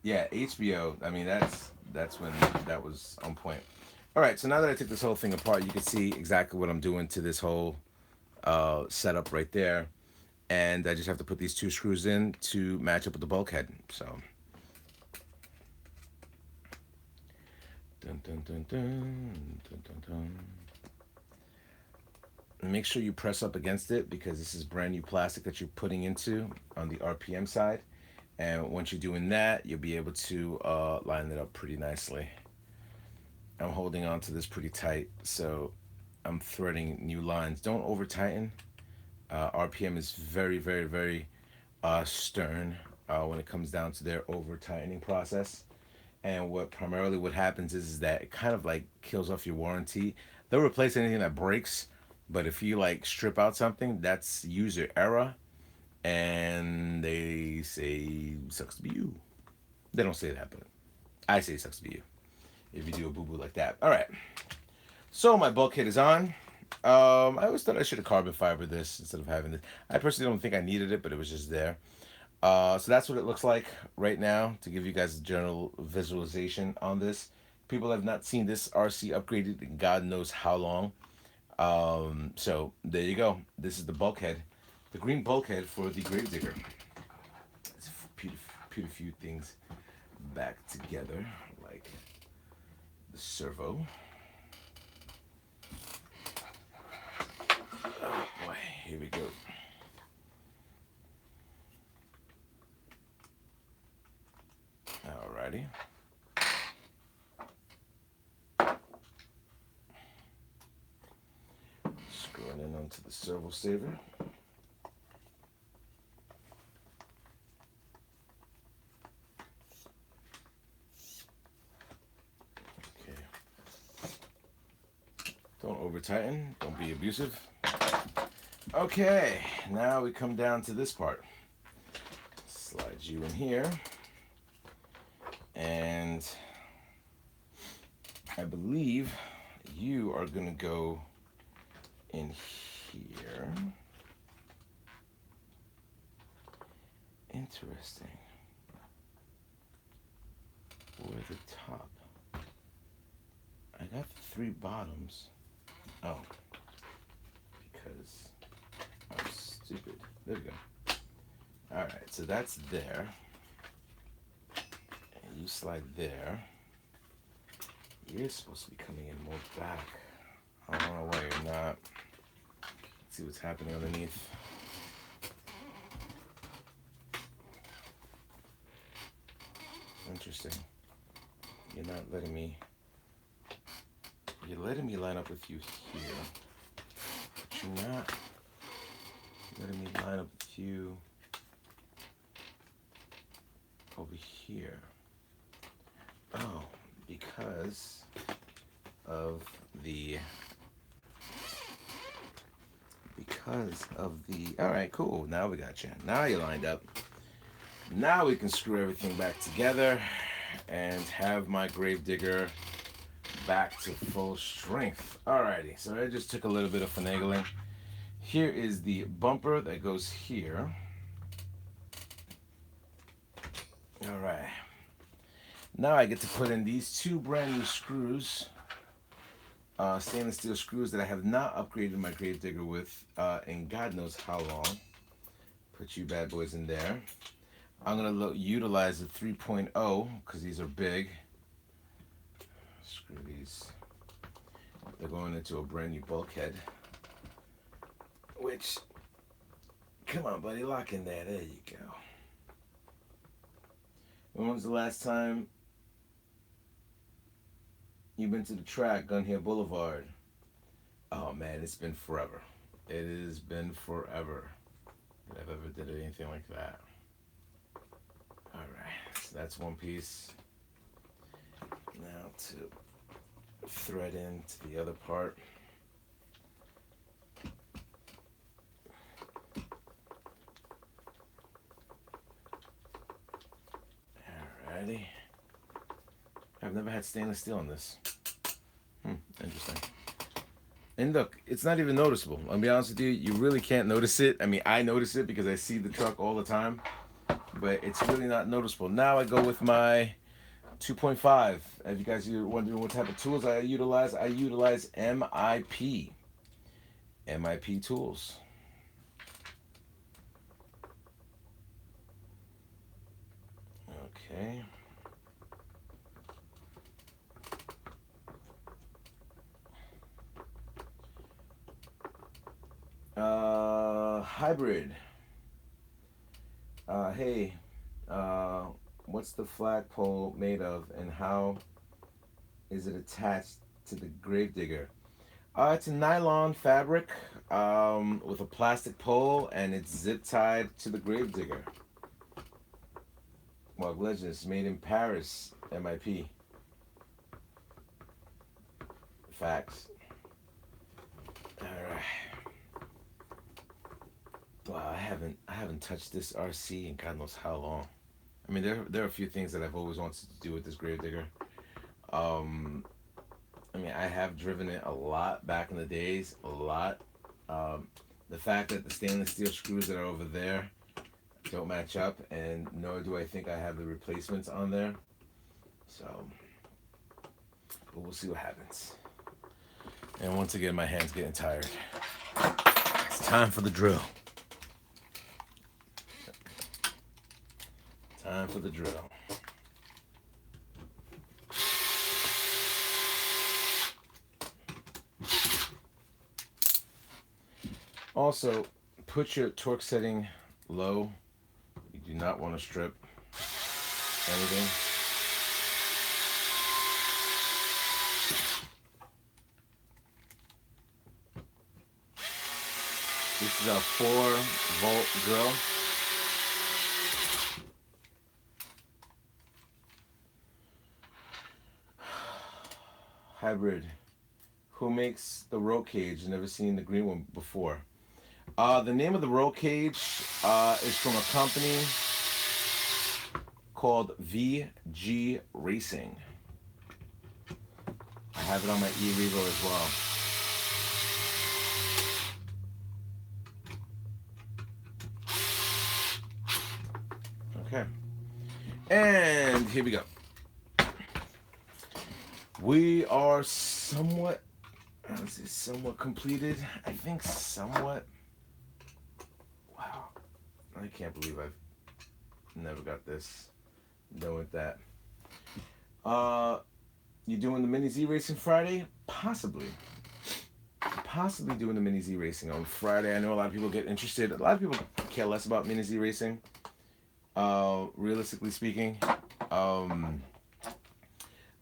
Yeah, HBO. I mean, that's when that was on point. All right, so now that I took this whole thing apart, you can see exactly what I'm doing to this whole setup right there. And I just have to put these 2 screws in to match up with the bulkhead. So, dun, dun, dun, dun, dun, dun, dun. And make sure you press up against it because this is brand new plastic that you're putting into on the RPM side. And once you're doing that, you'll be able to line it up pretty nicely. I'm holding on to this pretty tight, so I'm threading new lines. Don't over tighten. RPM is very, very, very stern when it comes down to their over tightening process. And what happens is that it kind of like kills off your warranty. They'll replace anything that breaks, but if you like strip out something, that's user error, and they say sucks to be you. They don't say that, but I say sucks to be you if you do a boo-boo like that. All right, so my bulkhead is on. I always thought I should have carbon fiber this instead of having this. I personally don't think I needed it, but it was just there. So that's what it looks like right now to give you guys a general visualization on this. People have not seen this RC upgraded in God knows how long. So there you go. This is the bulkhead, the green bulkhead for the Gravedigger. Let's put a few things back together, like the servo. Oh boy, here we go. Alrighty. Screwing in onto the servo saver. Okay. Don't over tighten. Don't be abusive. Okay, now we come down to this part. Slide you in here. And I believe you are going to go in here. Interesting. Where the top? 3 bottoms. Oh, because I'm stupid. There we go. All right, so that's there. And you slide there. You're supposed to be coming in more back. I don't know why you're not. Let's see what's happening underneath. Interesting. You're not letting me. You're letting me line up with you here. But you're not letting me line up with you over here. Oh, because of the. All right, cool. Now we got you. Now you're lined up. Now we can screw everything back together and have my gravedigger back to full strength. Alrighty, so I just took a little bit of finagling. Here is the bumper that goes here. Alright. Now I get to put in these 2 brand new screws. Stainless steel screws that I have not upgraded my gravedigger with in God knows how long. Put you bad boys in there. I'm going to utilize the 3.0 because these are big. Screw these. They're going into a brand new bulkhead. Which, come on buddy, lock in there. There you go. When was the last time you've been to the track, Gun Hill Boulevard? Oh man, it's been forever. It has been forever that I've ever did anything like that. Alright, so that's one piece. Now to thread into the other part. Alrighty. I've never had stainless steel on this. Interesting. And look, it's not even noticeable. I'll be honest with you, you really can't notice it. I mean, I notice it because I see the truck all the time, but it's really not noticeable. Now I go with my 2.5. If you guys are wondering what type of tools I utilize MIP. MIP tools. Okay. Hybrid. Hey, what's the flagpole made of and how is it attached to the gravedigger? It's a nylon fabric with a plastic pole and it's zip tied to the gravedigger. Well, Legends made in Paris, MIP. Facts. Alright. Wow, I haven't touched this RC in God knows how long. I mean, there are a few things that I've always wanted to do with this gravedigger. I mean, I have driven it a lot back in the days, a lot. The fact that the stainless steel screws that are over there don't match up, and nor do I think I have the replacements on there. So, but we'll see what happens. And once again, my hand's getting tired. It's time for the drill. Time for the drill. Also, put your torque setting low. You do not want to strip anything. This is a 4-volt drill. Hybrid. Who makes the roll cage? Never seen the green one before. The name of the roll cage is from a company called VG Racing. I have it on my e-Revo as well. Okay. And here we go. We are somewhat, let's see, somewhat completed. I think somewhat. Wow, I can't believe I've never got this done with that. Uh, you doing the mini Z racing Friday? Possibly. Possibly doing the mini Z racing on Friday. I know a lot of people get interested. A lot of people care less about mini Z racing. Realistically speaking. Um,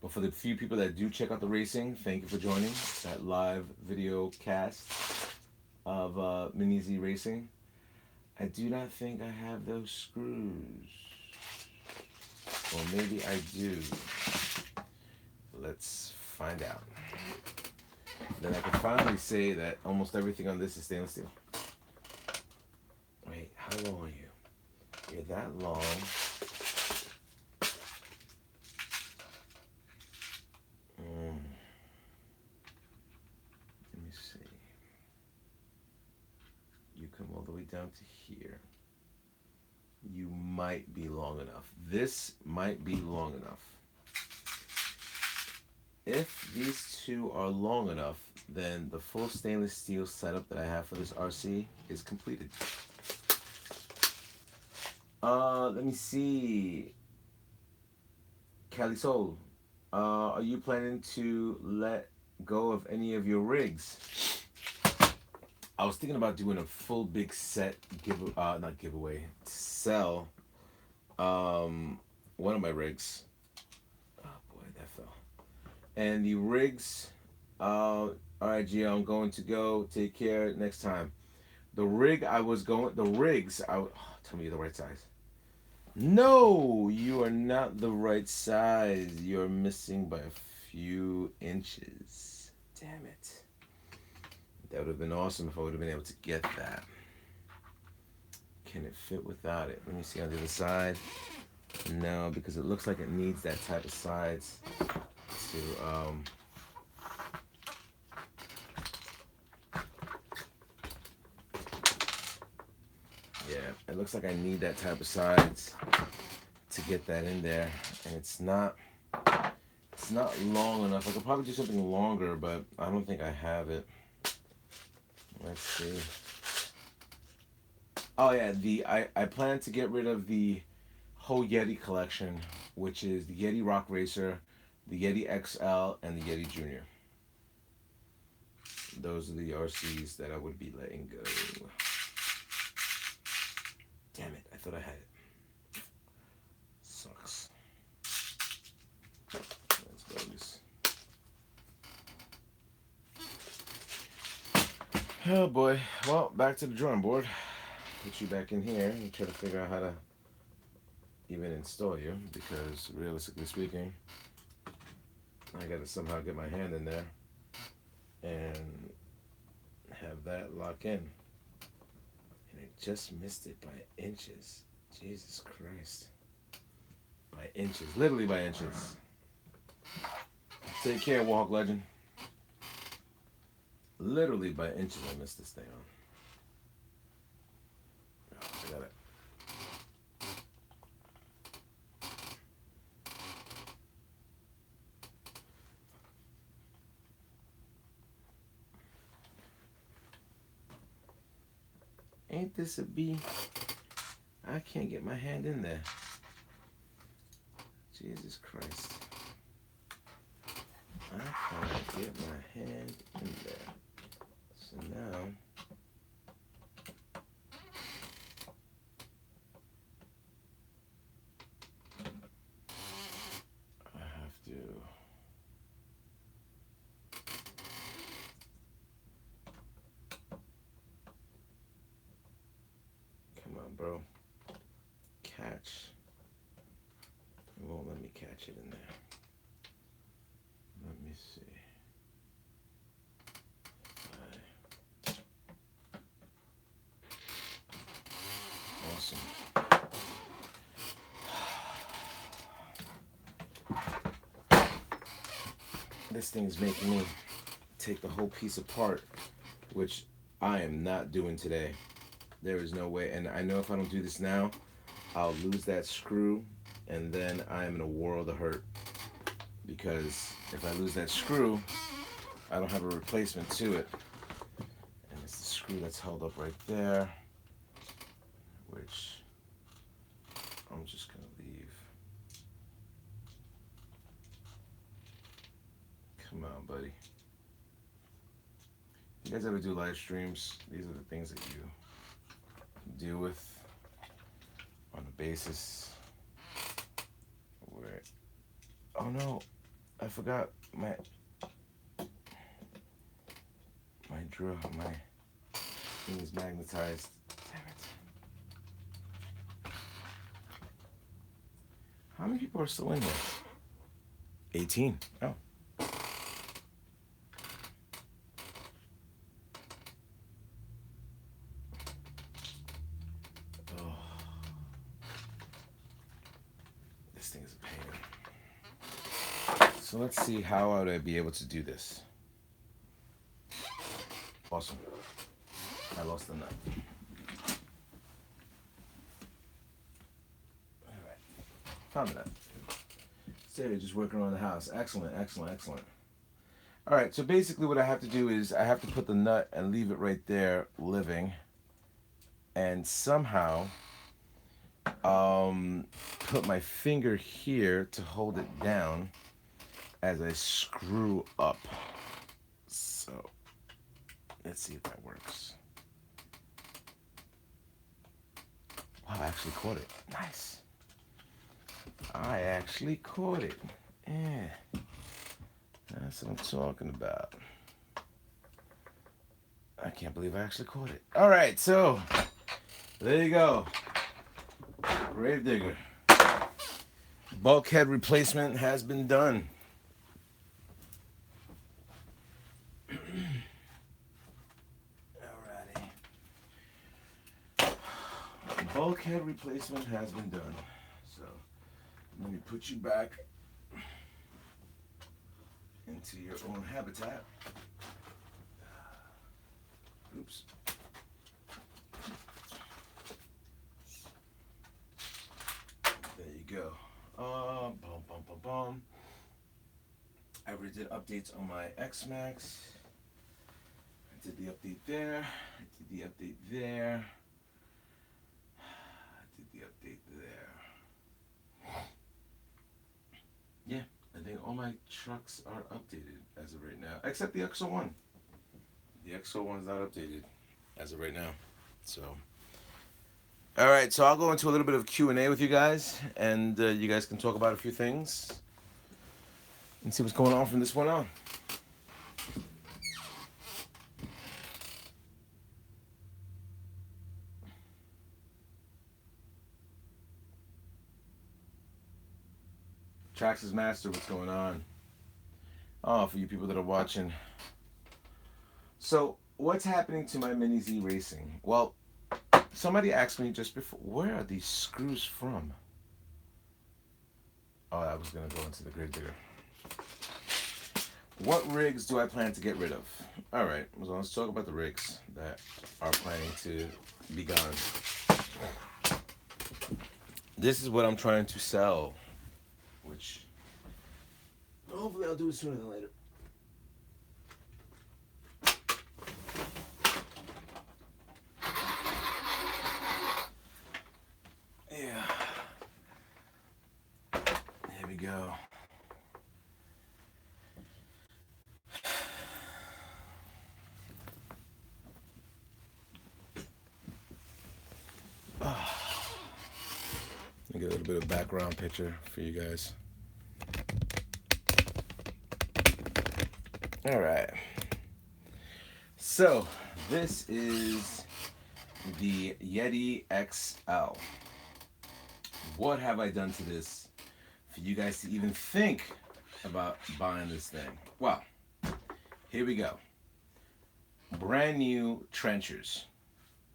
but for the few people that do check out the racing, thank you for joining that live video cast of mini Z racing. I do not think I have those screws. Or maybe I do. Let's find out. Then I can finally say that almost everything on this is stainless steel. Wait, how long are you? You're that long. Let me see. You come all the way down to here. You might be long enough. This might be long enough. If these two are long enough, then the full stainless steel setup that I have for this RC is completed. Let me see. Cali Soul, are you planning to let go of any of your rigs? I was thinking about doing a full big set not giveaway, sell one of my rigs. Oh boy, that fell. And the rigs, all right, Gio, I'm going to go. Take care next time. The rigs, tell me you're the right size. No, you are not the right size. You're missing by a few inches. Damn it. That would have been awesome if I would have been able to get that. Can it fit without it? Let me see on the other side. No, because it looks like it needs that type of sides to yeah, it looks like I need that type of sides to get that in there, and it's not long enough. I could probably do something longer, but I don't think I have it. Let's see. Oh yeah, I plan to get rid of the whole Yeti collection, which is the Yeti Rock Racer, the Yeti XL, and the Yeti Junior. Those are the RCs that I would be letting go. Damn it, I thought I had it. Sucks. That's bogus. Oh boy. Well, back to the drawing board. Put you back in here and try to figure out how to even install you, because realistically speaking, I gotta somehow get my hand in there and have that lock in. And I just missed it by inches. Jesus Christ. By inches. Literally by inches. Take care, Walk Legend. Literally by inches I missed this thing on. Oh, I got it. Ain't this a B? I can't get my hand in there. Jesus Christ. I cannot get my hand in there. So now, I have to come on, bro. Catch. It won't let me catch it in there. Let me see. Awesome. This thing is making me take the whole piece apart, which I am not doing today. There is no way. And I know if I don't do this now, I'll lose that screw, and then I am in a world of hurt. because if I lose that screw, I don't have a replacement to it. And it's the screw that's held up right there, which I'm just going to leave. Come on, buddy. You guys ever do live streams? These are the things that you deal with on a basis where, oh no, I forgot my drill, my thing is magnetized. Damn it. How many people are still in here? 18. Oh. This thing is a pain. So let's see, how would I be able to do this? Awesome. I lost the nut. Alright. Found the nut. So just working around the house. Excellent, excellent, excellent. Alright, so basically what I have to do is I have to put the nut and leave it right there living. And somehow put my finger here to hold it down as I screw up. So let's see if that works. Wow, I actually caught it. Nice. I actually caught it. Yeah. That's what I'm talking about. I can't believe I actually caught it. All right, so there you go. Gravedigger. Bulkhead replacement has been done. Alrighty. Bulkhead replacement has been done. So let me put you back into your own habitat. Oops. There you go. Boom, boom, boom, boom. I already did updates on my X-Max. I did the update there. I did the update there. I did the update there. Yeah, I think all my trucks are updated as of right now, except the XO1. The XO1 is not updated as of right now. So, all right. So I'll go into a little bit of Q&A with you guys, and you guys can talk about a few things and see what's going on from this point on. TRAXXAS Master, what's going on? Oh, for you people that are watching. So, what's happening to my Mini Z Racing? Well, somebody asked me just before, where are these screws from? Oh, I was going to go into the Gravedigger. What rigs do I plan to get rid of? All right, so let's talk about the rigs that are planning to be gone. This is what I'm trying to sell, which hopefully I'll do it sooner than later. Yeah. There we go. Let me get a little bit of background picture for you guys. All right. So this is the Yeti XL. What have I done to this for you guys to even think about buying this thing? Well, here we go. Brand new trenchers.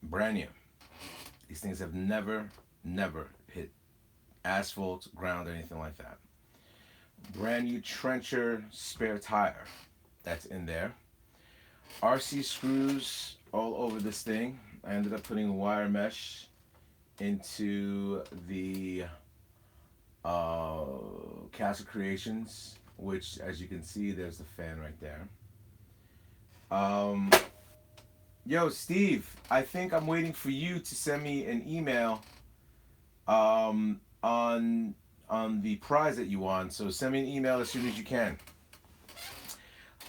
Brand new. These things have never hit asphalt, ground, or anything like that. Brand new trencher spare tire that's in there. RC screws all over this thing. I ended up putting wire mesh into the Castle Creations which, as you can see, there's the fan right there. Um, Yo, Steve, I think I'm waiting for you to send me an email um, on the prize that you won. So send me an email as soon as you can.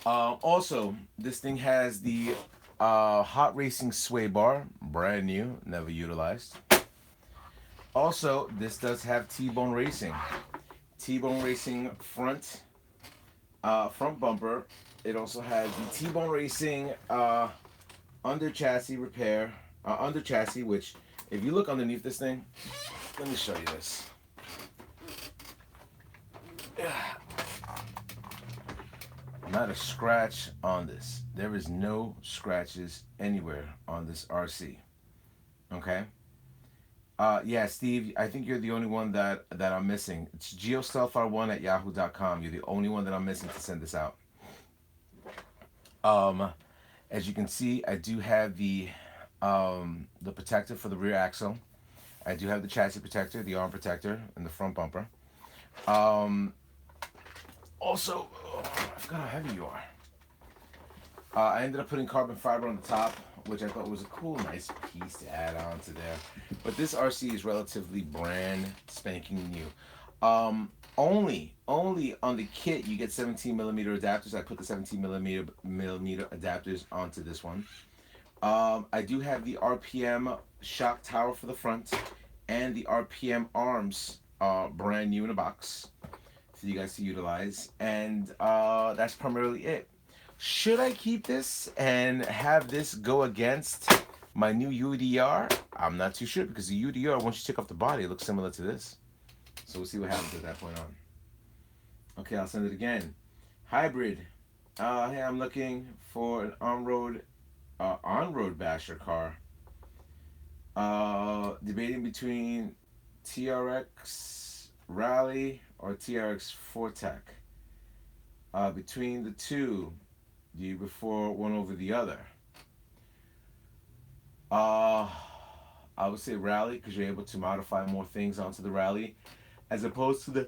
Also, this thing has the hot racing sway bar, brand new, never utilized. Also, this does have T-bone racing. T-bone racing front bumper. It also has the T-bone racing under chassis repair, under chassis. Which, if you look underneath this thing, let me show you this. Not a scratch on this. There is no scratches anywhere on this RC. Okay. Yeah, Steve, I think you're the only one that I'm missing. It's geostealthr1@yahoo.com. You're the only one that I'm missing to send this out. As you can see, I do have the protector for the rear axle. I do have the chassis protector, the arm protector, and the front bumper. Also, I forgot how heavy you are. I ended up putting carbon fiber on the top, which I thought was a cool, nice piece to add on to there. But this RC is relatively brand spanking new. Only on the kit you get 17 millimeter adapters. I put the 17 millimeter adapters onto this one. I do have the RPM shock tower for the front and the RPM arms brand new in a box for you guys to utilize. And that's primarily it. Should I keep this and have this go against my new UDR? I'm not too sure, because the UDR, once you take off the body, it looks similar to this. So we'll see what happens at that point on. Okay, I'll send it again. Hybrid. Hey, I'm looking for an on-road basher car. Debating between TRX Rally or TRX Fortec. Between the two, do you prefer one over the other? I would say Rally, because you're able to modify more things onto the Rally, as opposed to the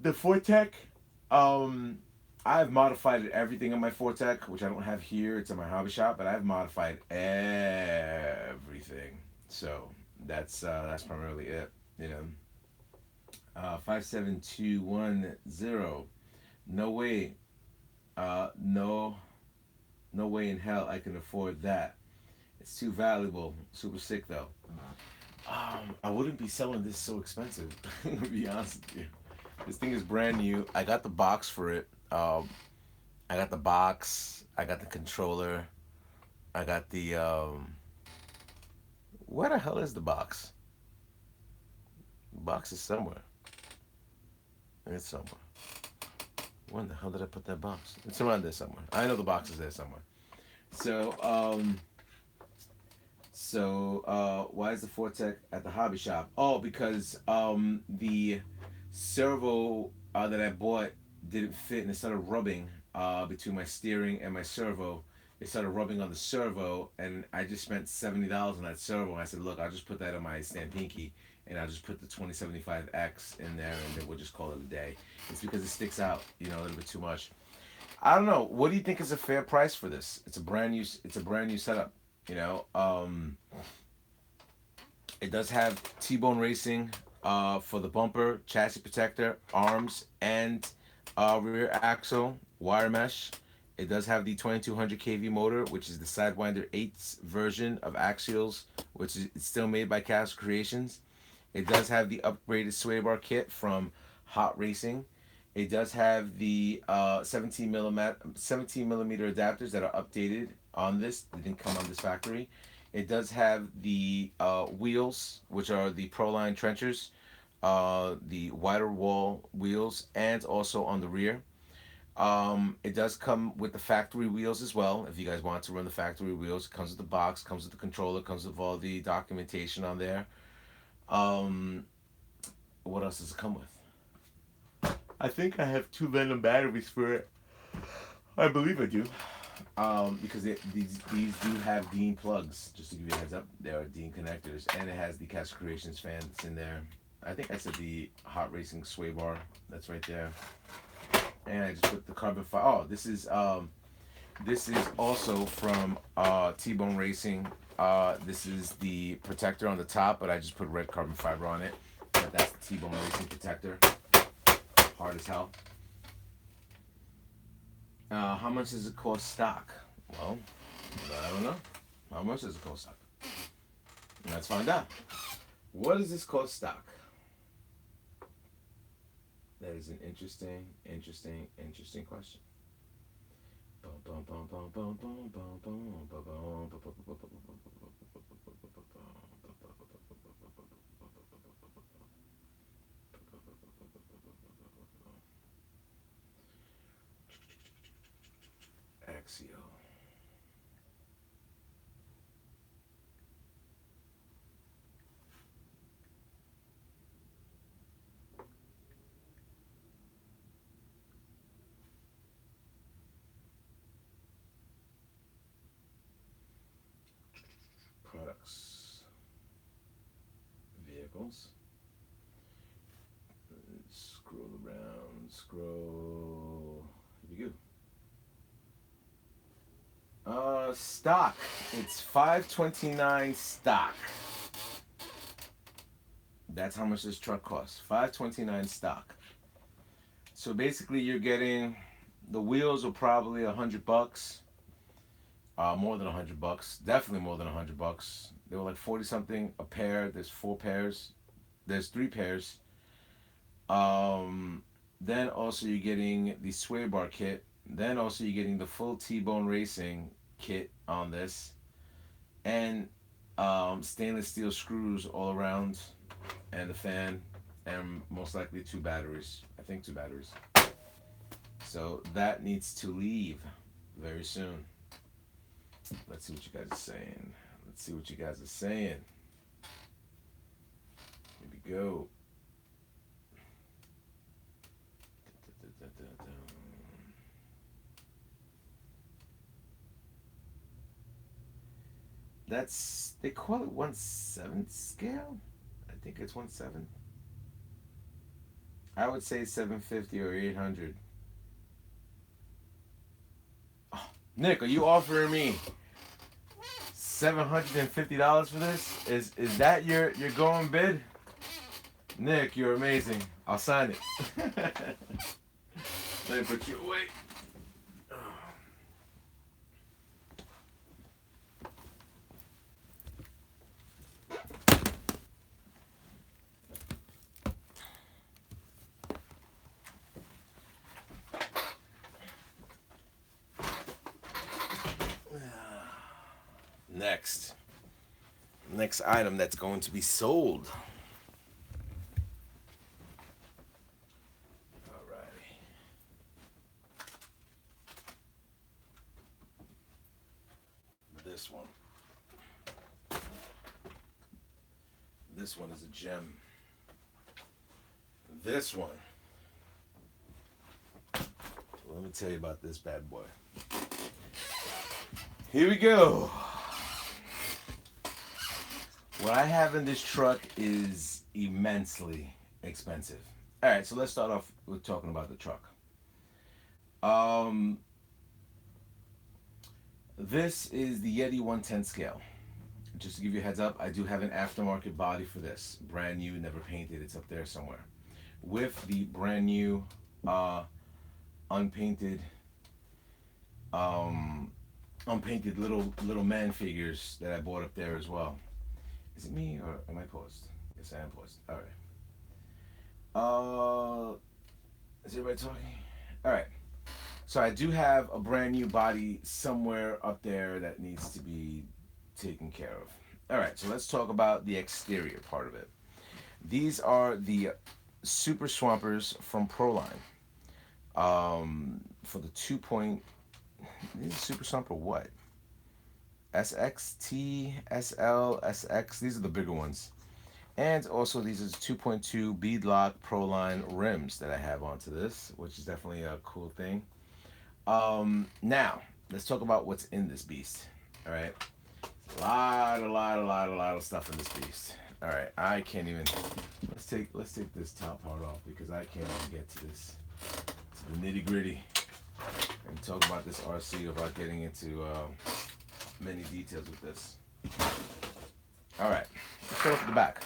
Fortec. I've modified everything on my Fortec, which I don't have here. It's in my hobby shop, but I've modified everything. So that's primarily it. You know. 57210. No way. No way in hell I can afford that. It's too valuable. Super sick though. I wouldn't be selling this so expensive. To be honest with you, this thing is brand new. I got the box for it. I got the box. I got the controller. I got the where the hell is the box? The box is somewhere. It's somewhere. Where the hell did I put that box? It's around there somewhere. I know the box is there somewhere. So, why is the Fortec at the hobby shop? Oh, because the servo that I bought didn't fit, and it started rubbing between my steering and my servo. It started rubbing on the servo, and I just spent $70 on that servo. And I said, look, I'll just put that on my Stampede, and I'll just put the 2075X in there, and then we'll just call it a day. It's because it sticks out, a little bit too much. I don't know. What do you think is a fair price for this? It's a brand new setup. It does have T-bone racing for the bumper, chassis protector, arms, and rear axle wire mesh. It does have the 2200 kV motor, which is the Sidewinder 8's version of axials, which is still made by Castle Creations. It does have the upgraded sway bar kit from Hot Racing. It does have the 17 millimeter adapters that are updated on this. They didn't come on this factory. It does have the wheels, which are the Proline trenchers, the wider wall wheels, and also on the rear. It does come with the factory wheels as well. If you guys want to run the factory wheels, it comes with the box, comes with the controller, comes with all the documentation on there. What else does it come with? I think I have 2 Venom batteries for it. I believe I do. Because these do have Dean plugs. Just to give you a heads up, there are Dean connectors, and it has the Castle Creations fan that's in there. I think I said the Hot Racing sway bar. That's right there. And I just put the carbon fiber. Oh, this is also from T-Bone Racing. This is the protector on the top, but I just put red carbon fiber on it. But that's the T-Bone Racing protector. Hard as hell. How much does it cost stock? Well, I don't know. How much does it cost stock? Let's find out. What does this cost stock? That is an interesting question. Axial. Products. Vehicles. Scroll around. Scroll. Here we go. Stock. It's $529 stock. That's how much this truck costs. $529 stock. So basically, you're getting the wheels are probably $100. More than $100. Definitely more than $100. They were like 40 something a pair. There's 4 pairs. There's 3 pairs. Then also you're getting the sway bar kit. Then also you're getting the full T-Bone Racing kit on this, and stainless steel screws all around, and the fan, and most likely 2 batteries. I think 2 batteries. So that needs to leave very soon. Let's see what you guys are saying. Here we go. That's, they call it 1/7 scale. I think it's 1/7. I would say 750 or 800. Oh, Nick, are you offering me $750 for this? Is that your going bid? Nick, you're amazing. I'll sign it. Let me put you away. Next item that's going to be sold. Alrighty. This one. This one is a gem. This one. Let me tell you about this bad boy. Here we go. What I have in this truck is immensely expensive. All right, so let's start off with talking about the truck. This is the Yeti 110 scale. Just to give you a heads up, I do have an aftermarket body for this. Brand new, never painted. It's up there somewhere. With the brand new, unpainted little man figures that I bought up there as well. Is it me or am I paused? Yes, I am paused. All right. Is everybody talking? All right. So I do have a brand new body somewhere up there that needs to be taken care of. All right. So let's talk about the exterior part of it. These are the Super Swampers from Proline. For the 2 point. These are Super Swamper what? SXT, SL, SX. These are the bigger ones. And also these are 2.2 beadlock Proline rims that I have onto this, which is definitely a cool thing. Now, let's talk about what's in this beast. All right. A lot of stuff in this beast. All right, I can't even. Let's take this top part off because I can't even get to this, to the nitty gritty, and talk about this RC without getting into many details with this. All right, let's start off at the back.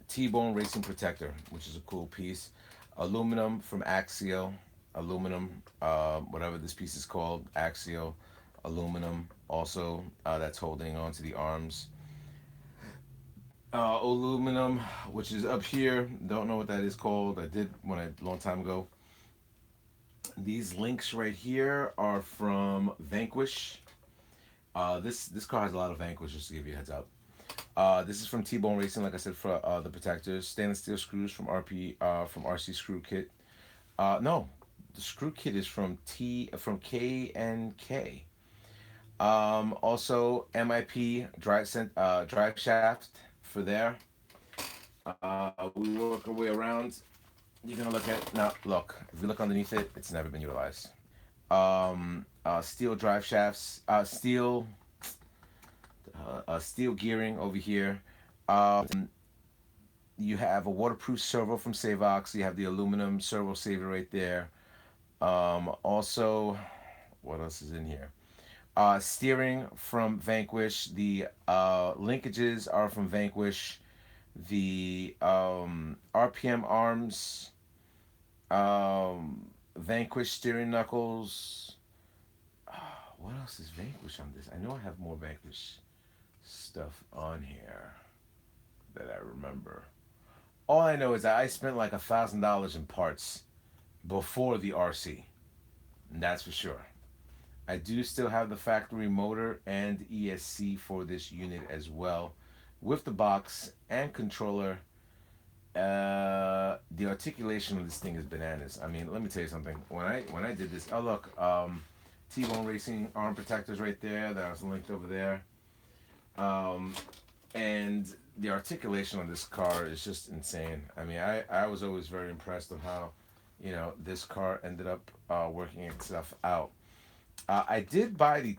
T-bone racing protector, which is a cool piece. Aluminum from Axial. Aluminum, whatever this piece is called, Axial aluminum. Also, that's holding on to the arms. Aluminum, which is up here. Don't know what that is called. I did when a long time ago. These links right here are from Vanquish. This car has a lot of Vanquish, just to give you a heads up. This is from T-Bone Racing, like I said, for the protectors. Stainless steel screws from RC Screw Kit. No, the screw kit is from K and K. Also MIP drive shaft for there. We work our way around. You're gonna look at now. Look, if you look underneath it, it's never been utilized. Steel drive shafts. Steel gearing over here. You have a waterproof servo from Savox. You have the aluminum servo saver right there. Also, what else is in here? Steering from Vanquish. The linkages are from Vanquish. The RPM arms, Vanquish steering knuckles. What else is Vanquish on this? I know I have more Vanquish stuff on here that I remember. All I know is that I spent like $1,000 in parts before the RC, and that's for sure. I do still have the factory motor and ESC for this unit as well, with the box and controller. The articulation of this thing is bananas. I mean, let me tell you something. When I did this, oh look, T-Bone Racing arm protectors right there. That was linked over there. And the articulation on this car is just insane. I mean, I was always very impressed of how, this car ended up working itself out. I did buy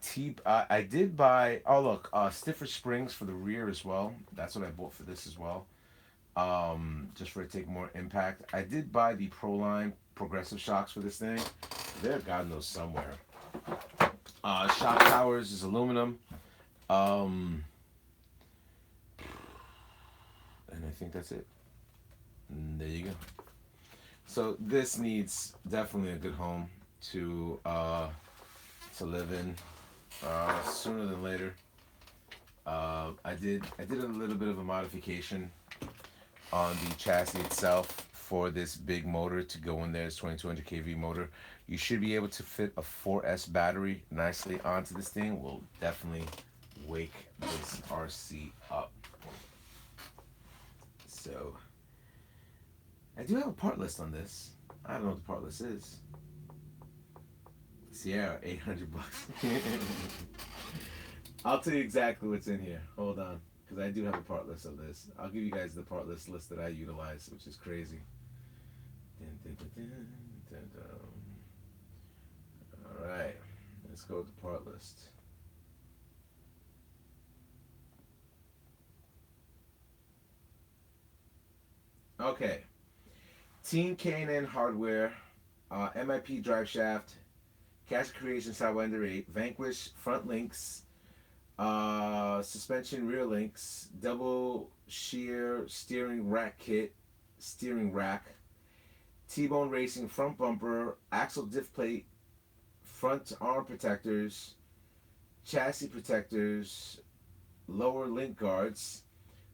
I did buy. Oh look, stiffer springs for the rear as well. That's what I bought for this as well. Just for it to take more impact. I did buy the Proline progressive shocks for this thing. They're God knows somewhere. Shock towers is aluminum. And I think that's it. And there you go. So this needs definitely a good home to live in sooner than later. I did a little bit of a modification on the chassis itself for this big motor to go in there. It's 2200 kV motor. You should be able to fit a 4S battery nicely onto this thing. Will definitely wake this RC up. So I do have a part list on this. I don't know what the part list is. Sierra, $800. I'll tell you exactly what's in here. Hold on, because I do have a part list of this. I'll give you guys the part list that I utilize, which is crazy. All right, let's go with the part list. Okay, Team K&N hardware, MIP drive shaft, Cash Creation Sidewinder 8, Vanquish front links, suspension rear links, double shear steering rack kit, steering rack, T-Bone Racing front bumper, axle diff plate, front arm protectors, chassis protectors, lower link guards,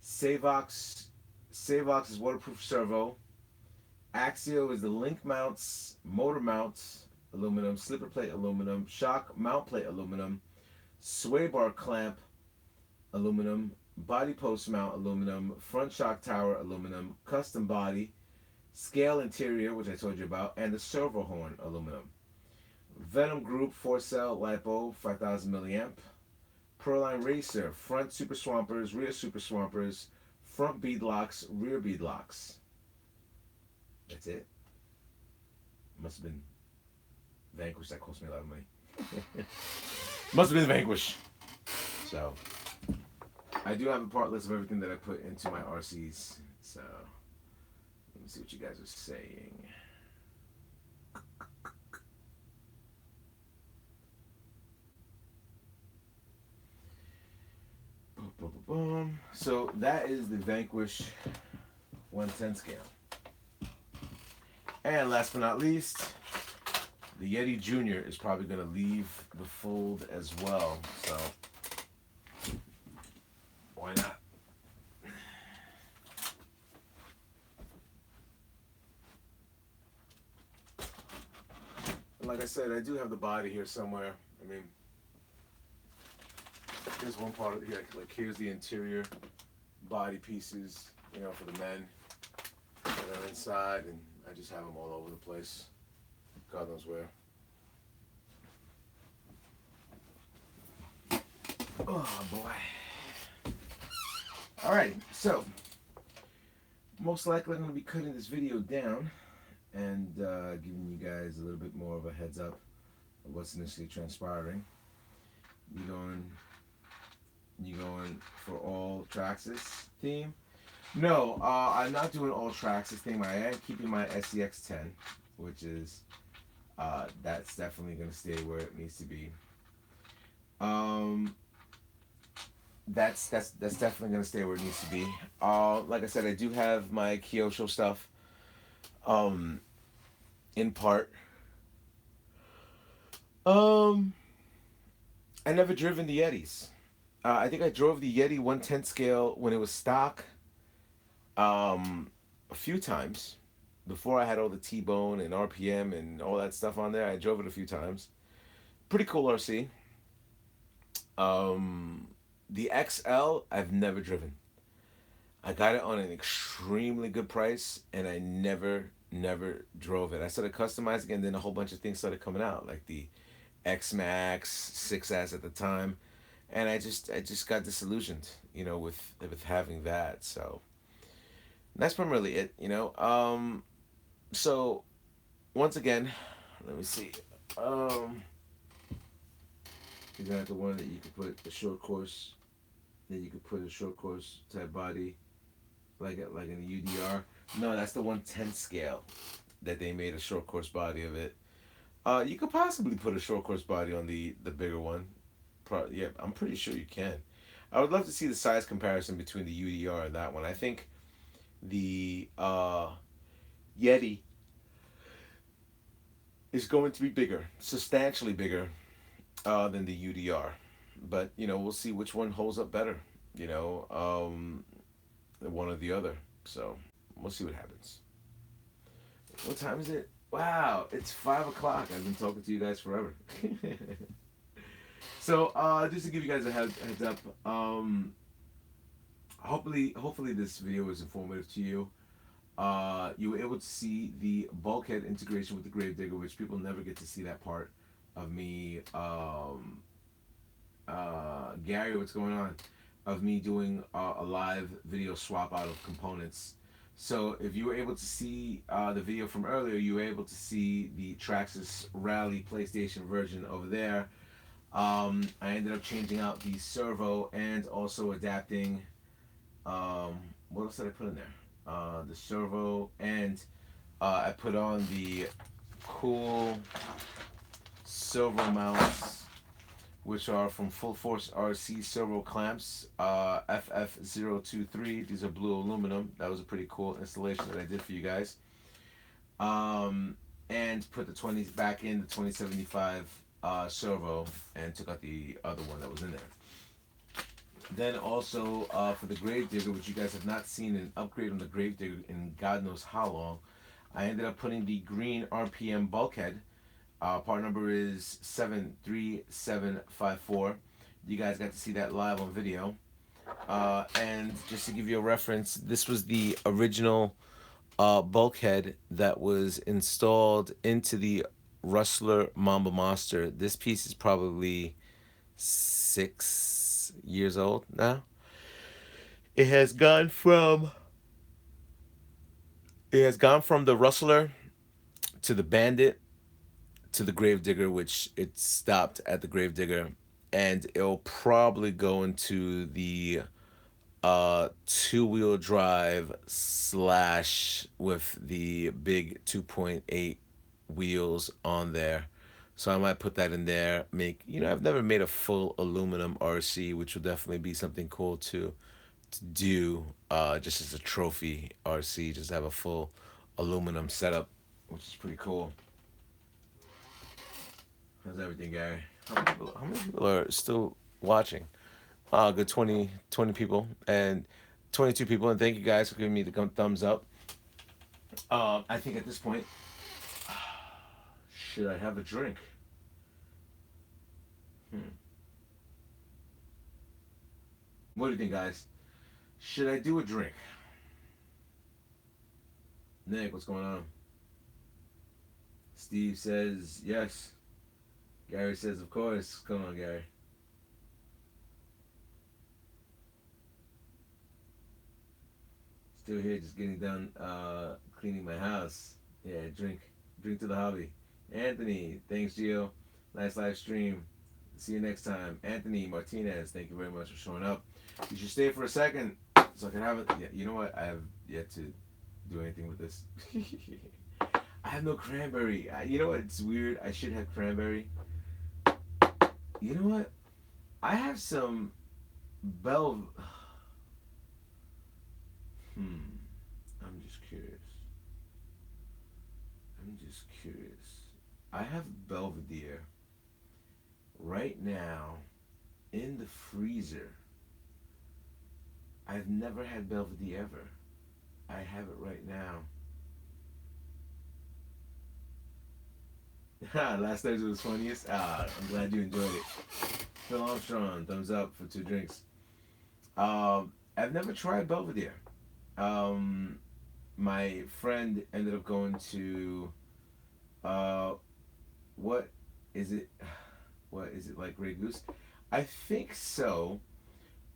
Savox is waterproof servo, Axio is the link mounts, motor mounts, aluminum, slipper plate aluminum, shock mount plate aluminum, sway bar clamp aluminum, body post mount aluminum, front shock tower aluminum, custom body, scale interior, which I told you about, and the servo horn aluminum. Venom Group 4-cell LiPo 5000 milliamp. Proline Racer front super swampers, rear super swampers, front bead locks, rear bead locks. That's it. Must have been Vanquish. That cost me a lot of money. Must have been Vanquish. So I do have a part list of everything that I put into my RCs. So let me see what you guys are saying. Boom, boom, boom, boom. So that is the Vanquish 110 scale. And last but not least, the Yeti Junior is probably going to leave the fold as well. So why not? And like I said, I do have the body here somewhere. I mean, here's one part of here. Like here's the interior body pieces, you know, for the men that are inside, and I just have them all over the place. God knows where. Oh boy. Alright, so most likely I'm going to be cutting this video down and giving you guys a little bit more of a heads up of what's initially transpiring. You going for all TRAXXAS theme? No, I'm not doing all TRAXXAS theme. I am keeping my SEX10, which is that's definitely going to stay where it needs to be. That's definitely going to stay where it needs to be. Like I said, I do have my Kyosho stuff in part. I never driven the Yetis. I think I drove the Yeti 110 scale when it was stock a few times. Before I had all the T-bone and RPM and all that stuff on there, I drove it a few times. Pretty cool RC. The XL, I've never driven. I got it on an extremely good price, and I never drove it. I started customizing, and then a whole bunch of things started coming out, like the X Max, 6S at the time, and I just got disillusioned, you know, with having that. So that's primarily it, you know. So once again, let me see. You got the one that you could put a short course, that you could put a short course type body, like in the UDR. No, that's the 110 scale that they made a short course body of it. You could possibly put a short course body on the bigger one. Yeah, I'm pretty sure you can. I would love to see the size comparison between the UDR and that one. I think the Yeti is going to be bigger, substantially bigger than the UDR. But you know, we'll see which one holds up better. You know, one or the other. So we'll see what happens. What time is it? Wow, it's 5 o'clock. I've been talking to you guys forever. So just to give you guys a heads up, hopefully this video was informative to you. You were able to see the bulkhead integration with the Gravedigger, which people never get to see that part of me. Gary, what's going on? Of me doing a live video swap out of components. So if you were able to see the video from earlier, you were able to see the TRAXXAS Rally PlayStation version over there. I ended up changing out the servo and also adapting. What else did I put in there? The servo, and I put on the cool servo mounts, which are from Full Force RC servo clamps, FF023. These are blue aluminum. That was a pretty cool installation that I did for you guys. And put the 20s back in the 2075 servo, and took out the other one that was in there. Then also for the Gravedigger, which you guys have not seen an upgrade on the Gravedigger in God knows how long, I ended up putting the green RPM bulkhead. Part number is 73754. You guys got to see that live on video. And just to give you a reference, this was the original bulkhead that was installed into the Rustler Mamba Monster. This piece is probably 6 years old now. It has gone from the Rustler to the Bandit to the Gravedigger, which it stopped at the Gravedigger, and it'll probably go into the two-wheel drive slash with the big 2.8 wheels on there. So I might put that in there. I've never made a full aluminum RC, which will definitely be something cool to do, just as a trophy RC, just have a full aluminum setup, which is pretty cool. How's everything, Gary? How many people are still watching? Good 20 people and 22 people, and thank you guys for giving me the thumbs up. I think at this point, should I have a drink? Hmm. What do you think, guys? Should I do a drink? Nick, what's going on? Steve says yes. Gary says, of course. Come on, Gary. Still here, just getting done cleaning my house. Yeah, drink to the hobby. Anthony, thanks, Gio. Nice live stream. See you next time. Anthony Martinez, thank you very much for showing up. You should stay for a second so I can have it. Yeah, you know what? I have yet to do anything with this. I have no cranberry. You know what? It's weird. I should have cranberry. You know what? I have some Bel. Hmm. I'm just curious. I'm just curious. I have Belvedere right now in the freezer. I've never had Belvedere ever. I have it right now. Last Thursday was funniest. I'm glad you enjoyed it. Phil Armstrong, thumbs up for two drinks. I've never tried Belvedere. Um, my friend ended up going to uh, what is it? What is it like, Grey Goose? I think so.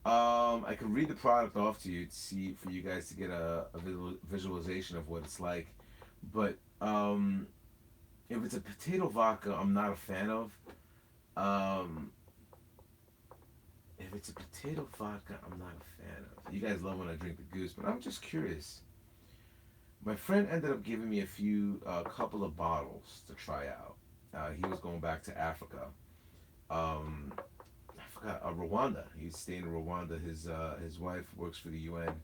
I could read the product off to you to see for you guys to get a visualization of what it's like. But if it's a potato vodka, I'm not a fan of. Um, if it's a potato vodka, I'm not a fan of. You guys love when I drink the goose, but I'm just curious. My friend ended up giving me a couple of bottles to try out. He was going back to Africa. Um, I forgot, Rwanda. He's staying in Rwanda. His wife works for the UN,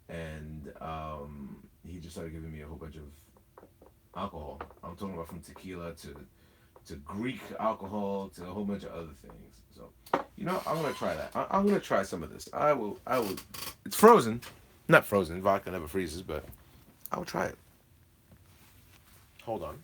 and he just started giving me a whole bunch of alcohol. I'm talking about from tequila to Greek alcohol to a whole bunch of other things. So, I'm gonna try that. I'm gonna try some of this. I will. I will. It's frozen, not frozen. Vodka never freezes, but I will try it. Hold on.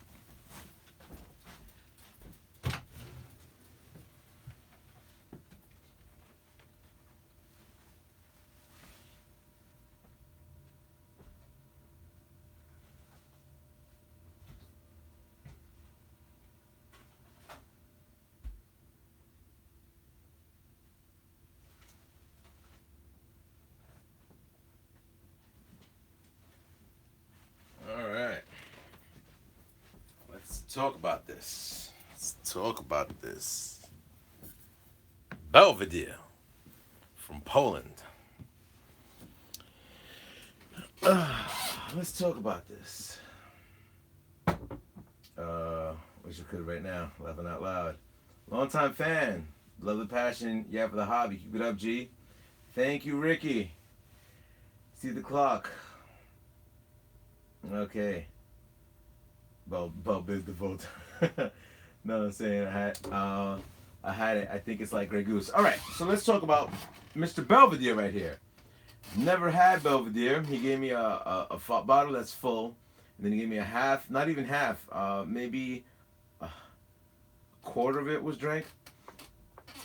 All right. Let's talk about this. Let's talk about this. Belvedere from Poland. Let's talk about this. Wish I could right now, laughing out loud. Longtime fan. Love the passion. Yeah, for the hobby. Keep it up, G. Thank you, Ricky. See the clock. Okay. Bell Biz Devote. No, I'm saying I had it. I think it's like Grey Goose. All right, so let's talk about Mr. Belvedere right here. Never had Belvedere. He gave me a bottle that's full, and then he gave me a half, not even half, maybe a quarter of it was drank.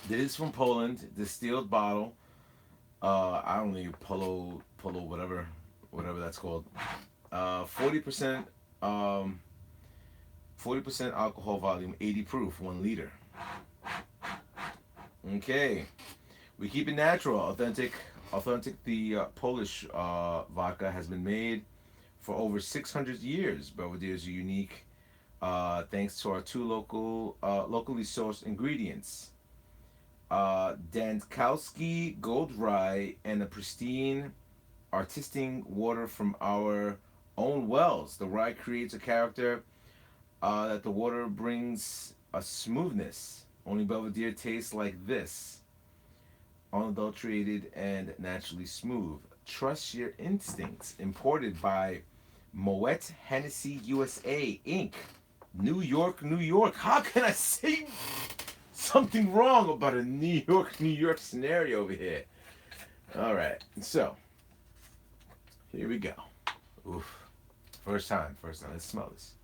This is from Poland, distilled bottle. I don't know, polo, whatever that's called. 40%, 40% alcohol volume, 80 proof, 1 liter. Okay, we keep it natural, authentic. Authentic. The Polish vodka has been made for over 600 years. Belvedere is unique, thanks to our two locally sourced ingredients. Dankowski Gold Rye, and a pristine artistic water from our own wells. The rye creates a character that the water brings a smoothness. Only Belvedere tastes like this, unadulterated and naturally smooth. Trust your instincts. Imported by Moet Hennessy USA Inc. New York, New York. How can I say something wrong about a New York, New York scenario over here? All right, so here we go. Oof. First time. Let's smell this.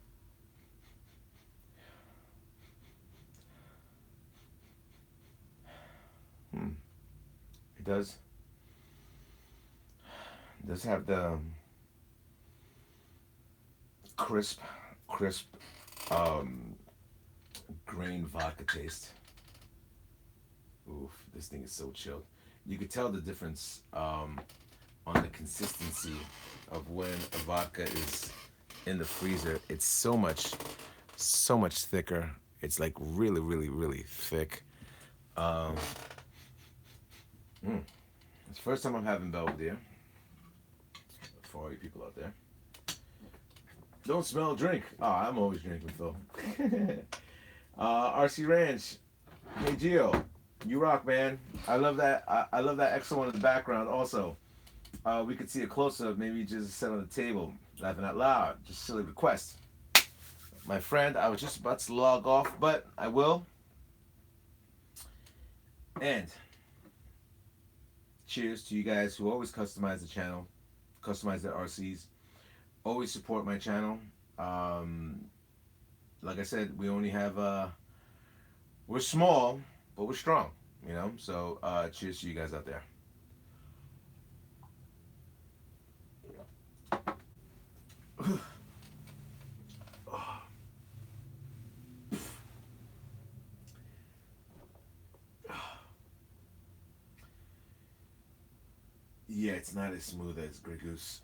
It does have the crisp, um, grain vodka taste. Oof, this thing is so chilled. You could tell the difference on the consistency of when a vodka is in the freezer. It's so much thicker. It's like really, really, really thick. Um, it's the first time I'm having Belvedere. For all you people out there, don't smell, drink. Oh, I'm always drinking, Phil. RC Ranch. Hey Gio, you rock, man. I love that. I love that extra one in the background. Also, we could see a close up. Maybe just sit on the table, laughing out loud. Just silly request. My friend, I was just about to log off, but I will. And cheers to you guys who always customize the channel, customize their RCs, always support my channel. Like I said, we only have we're small, but we're strong, you know. So cheers to you guys out there. Yeah, it's not as smooth as Grey Goose.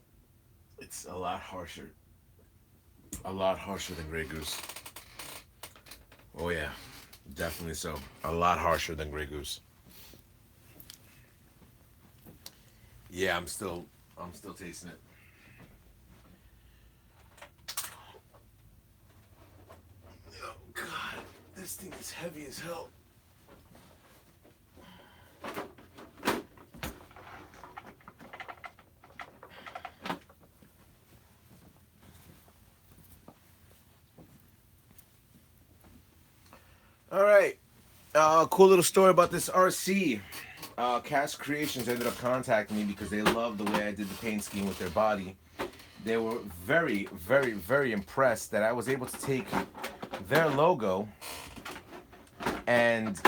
It's a lot harsher. A lot harsher than Grey Goose. Oh yeah, definitely so. A lot harsher than Grey Goose. Yeah, I'm still tasting it. Oh God, this thing is heavy as hell. All right. Cool little story about this RC. Cast Creations ended up contacting me because they loved the way I did the paint scheme with their body. They were very, very, very impressed that I was able to take their logo and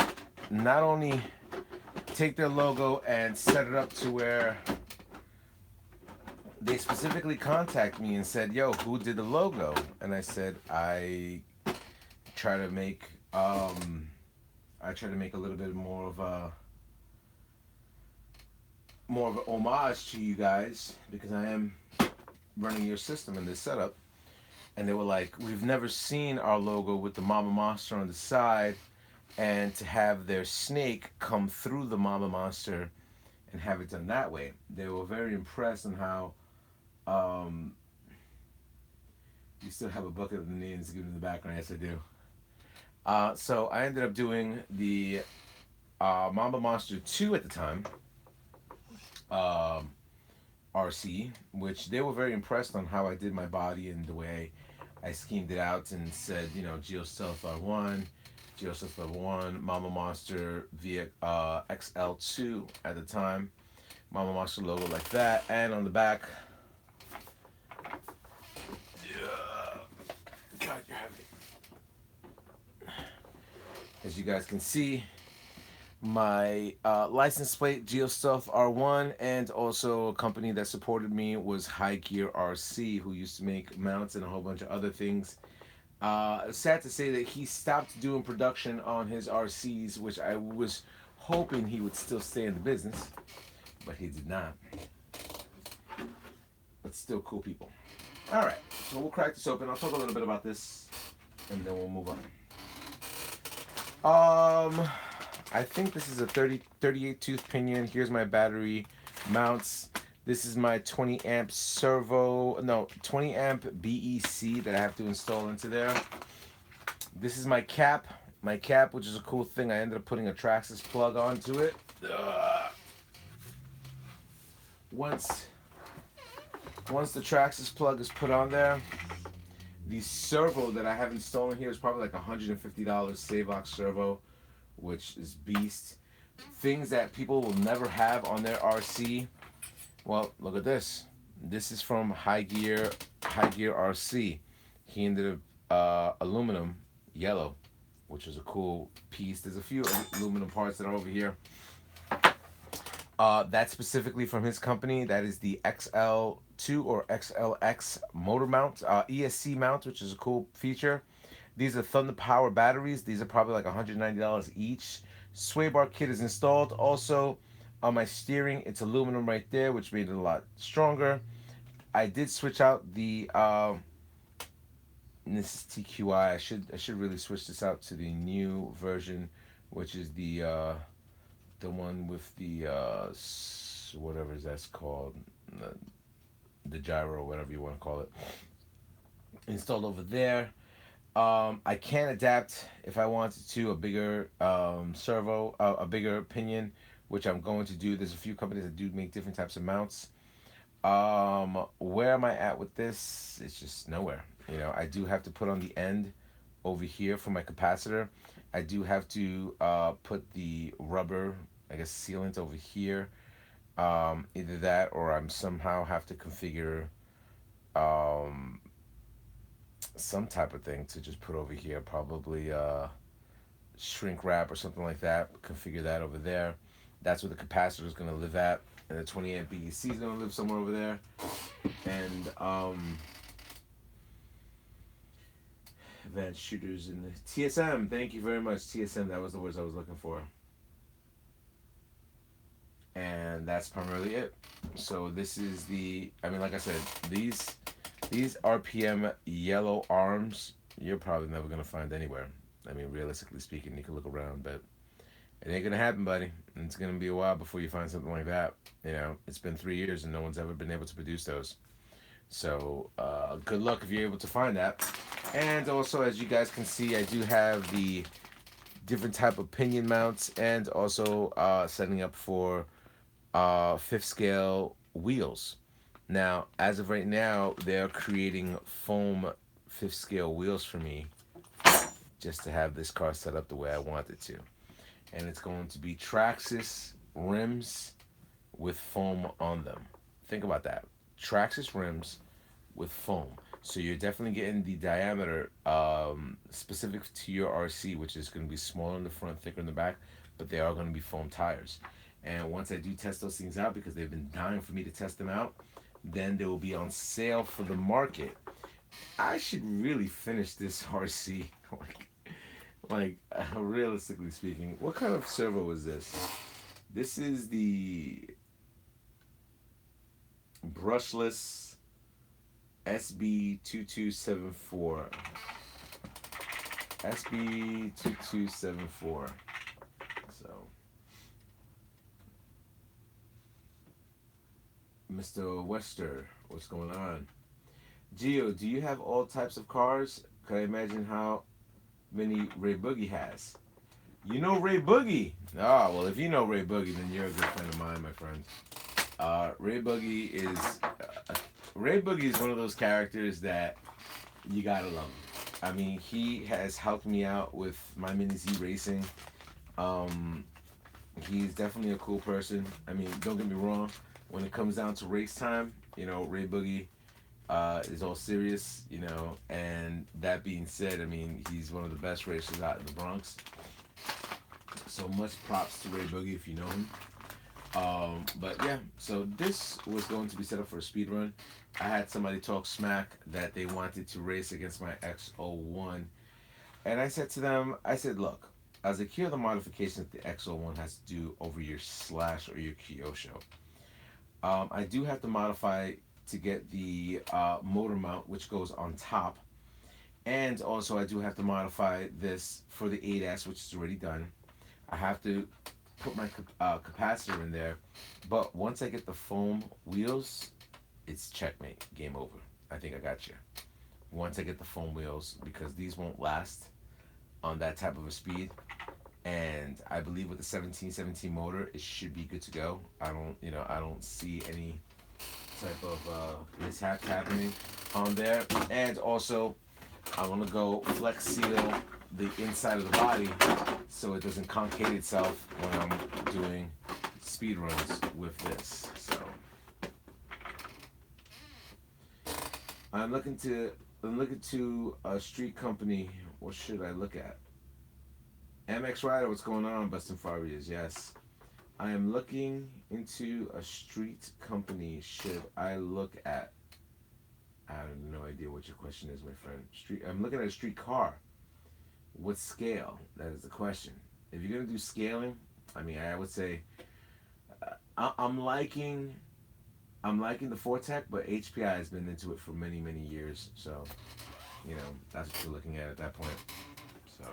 not only take their logo and set it up to where they specifically contacted me and said, "Yo, who did the logo?" And I said, try to make I try to make a little bit more of an homage to you guys because I am running your system in this setup. And they were like, "We've never seen our logo with the Mama Monster on the side, and to have their snake come through the Mama Monster and have it done that way." They were very impressed on how you still have a bucket of the names given in the background. Yes, I do. So I ended up doing the Mamba Monster 2 at the time, RC, which they were very impressed on how I did my body and the way I schemed it out and said, you know, Geostealth R1, Geostealth R1, Mama Monster via XL2 at the time, Mama Monster logo like that, and on the back, God, you're heavy. As you guys can see, my license plate, Geostealth R1, and also a company that supported me was High Gear RC, who used to make mounts and a whole bunch of other things. Sad to say that he stopped doing production on his RCs, which I was hoping he would still stay in the business, but he did not. But still cool people. All right, so we'll crack this open. I'll talk a little bit about this, and then we'll move on. I think this is a 38 tooth pinion. Here's my battery mounts. This is my 20 amp servo, no, 20 amp BEC that I have to install into there. This is my cap. My cap, which is a cool thing. I ended up putting a TRAXXAS plug onto it. Once the TRAXXAS plug is put on there, the servo that I have installed in here is probably like $150 Savox servo, which is beast. Things that people will never have on their RC. Well, look at this. This is from High Gear RC. He ended up aluminum yellow, which is a cool piece. There's a few aluminum parts that are over here. That's specifically from his company. That is the XL2 or XLX motor mount, ESC mount, which is a cool feature. These are Thunder Power batteries. These are probably like $190 each. Sway bar kit is installed. Also, on my steering, it's aluminum right there, which made it a lot stronger. I did switch out the this is TQI. I should really switch this out to the new version, which is the one with the whatever that's called, the gyro, whatever you want to call it, installed over there. I can adapt if I wanted to a bigger servo, a bigger pinion, which I'm going to do. There's a few companies that do make different types of mounts. Where am I at with this? It's just nowhere. You know, I do have to put on the end over here for my capacitor. I do have to put the rubber, I guess, sealant over here. Either that or I'm somehow have to configure um, some type of thing to just put over here. Probably shrink wrap or something like that. Configure that over there. That's where the capacitor is going to live at. And the 20 amp BEC is going to live somewhere over there. And advanced shooters in the TSM. Thank you very much, TSM. That was the words I was looking for. And that's primarily it. So this is the, I mean, like I said, these RPM yellow arms, you're probably never going to find anywhere. I mean, realistically speaking, you can look around, but it ain't going to happen, buddy. And it's going to be a while before you find something like that. You know, it's been 3 years and no one's ever been able to produce those. So good luck if you're able to find that. And also, as you guys can see, I do have the different type of pinion mounts and also setting up for 5th scale wheels. Now, as of right now, they're creating foam 5th scale wheels for me just to have this car set up the way I want it to. And it's going to be TRAXXAS rims with foam on them. Think about that. TRAXXAS rims with foam. So you're definitely getting the diameter specific to your RC, which is going to be smaller in the front, thicker in the back, but they are going to be foam tires. And once I do test those things out, because they've been dying for me to test them out, then they will be on sale for the market. I should really finish this RC. Realistically speaking, what kind of servo is this? This is the brushless SB2274. SB2274. So, Mr. Wester, what's going on? Gio, do you have all types of cars? Can I imagine how many Ray Boogie has? You know Ray Boogie? Ah, well, if you know Ray Boogie, then you're a good friend of mine, my friend. Ray Boogie is one of those characters that you gotta love. I mean, he has helped me out with my Mini Z racing. He's definitely a cool person. I mean, don't get me wrong. When it comes down to race time, you know, Ray Boogie is all serious, you know. And that being said, I mean, he's one of the best racers out in the Bronx. So much props to Ray Boogie if you know him. But yeah, so this was going to be set up for a speed run. I had somebody talk smack that they wanted to race against my X01. And I said to them, I said, look, I was like, here are the modifications that the X01 has to do over your Slash or your Kyosho. I do have to modify to get the motor mount, which goes on top. And also I do have to modify this for the ADAS, which is already done. I have to put my capacitor in there. But once I get the foam wheels, it's checkmate, game over. I think I got you. Once I get the foam wheels, because these won't last on that type of a speed. And I believe with the 1717 motor, it should be good to go. I don't see any type of mishap happening on there. And also, I want to go flex seal the inside of the body so it doesn't concave itself when I'm doing speed runs with this. So I'm looking to a street company. What should I look at? MX Rider, what's going on? Bustin' Farias, yes. I am looking into a street company. Should I look at? I have no idea what your question is, my friend. Street. I'm looking at a street car. What scale? That is the question. If you're gonna do scaling, I mean, I would say I'm liking the Fortec, but HPI has been into it for many many years. So that's what you're looking at that point. So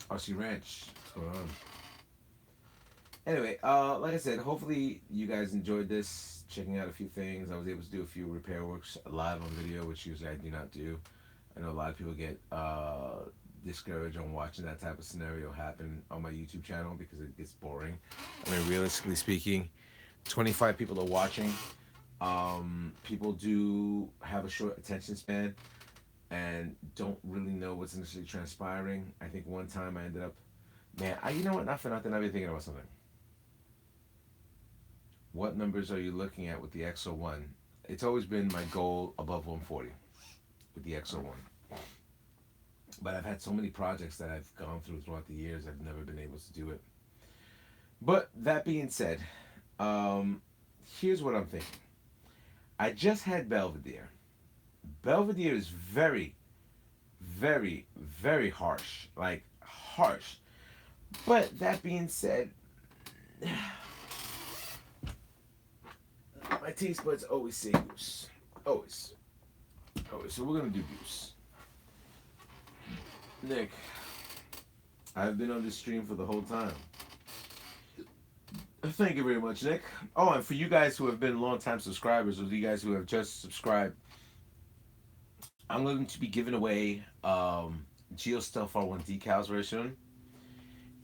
RC Ranch, what's going on? Anyway, like I said, hopefully you guys enjoyed this. Checking out a few things. I was able to do a few repair works live on video, which usually I do not do. I know a lot of people get discouraged on watching that type of scenario happen on my YouTube channel because it gets boring. I mean, realistically speaking, 25 people are watching. People do have a short attention span and don't really know what's initially transpiring. I think one time I ended up, man, you know what? Not for nothing. I've been thinking about something. What numbers are you looking at with the XO1? It's always been my goal above 140 with the XO1. But I've had so many projects that I've gone throughout the years, I've never been able to do it. But that being said, here's what I'm thinking. I just had Belvedere. Belvedere is very, very, very harsh. Like, harsh. But that being said, my taste buds always say goose. Always. Always. So we're going to do goose. Nick, I've been on this stream for the whole time. Thank you very much, Nick. Oh, and for you guys who have been long-time subscribers, or you guys who have just subscribed, I'm going to be giving away Geo Stealth R1 decals very soon.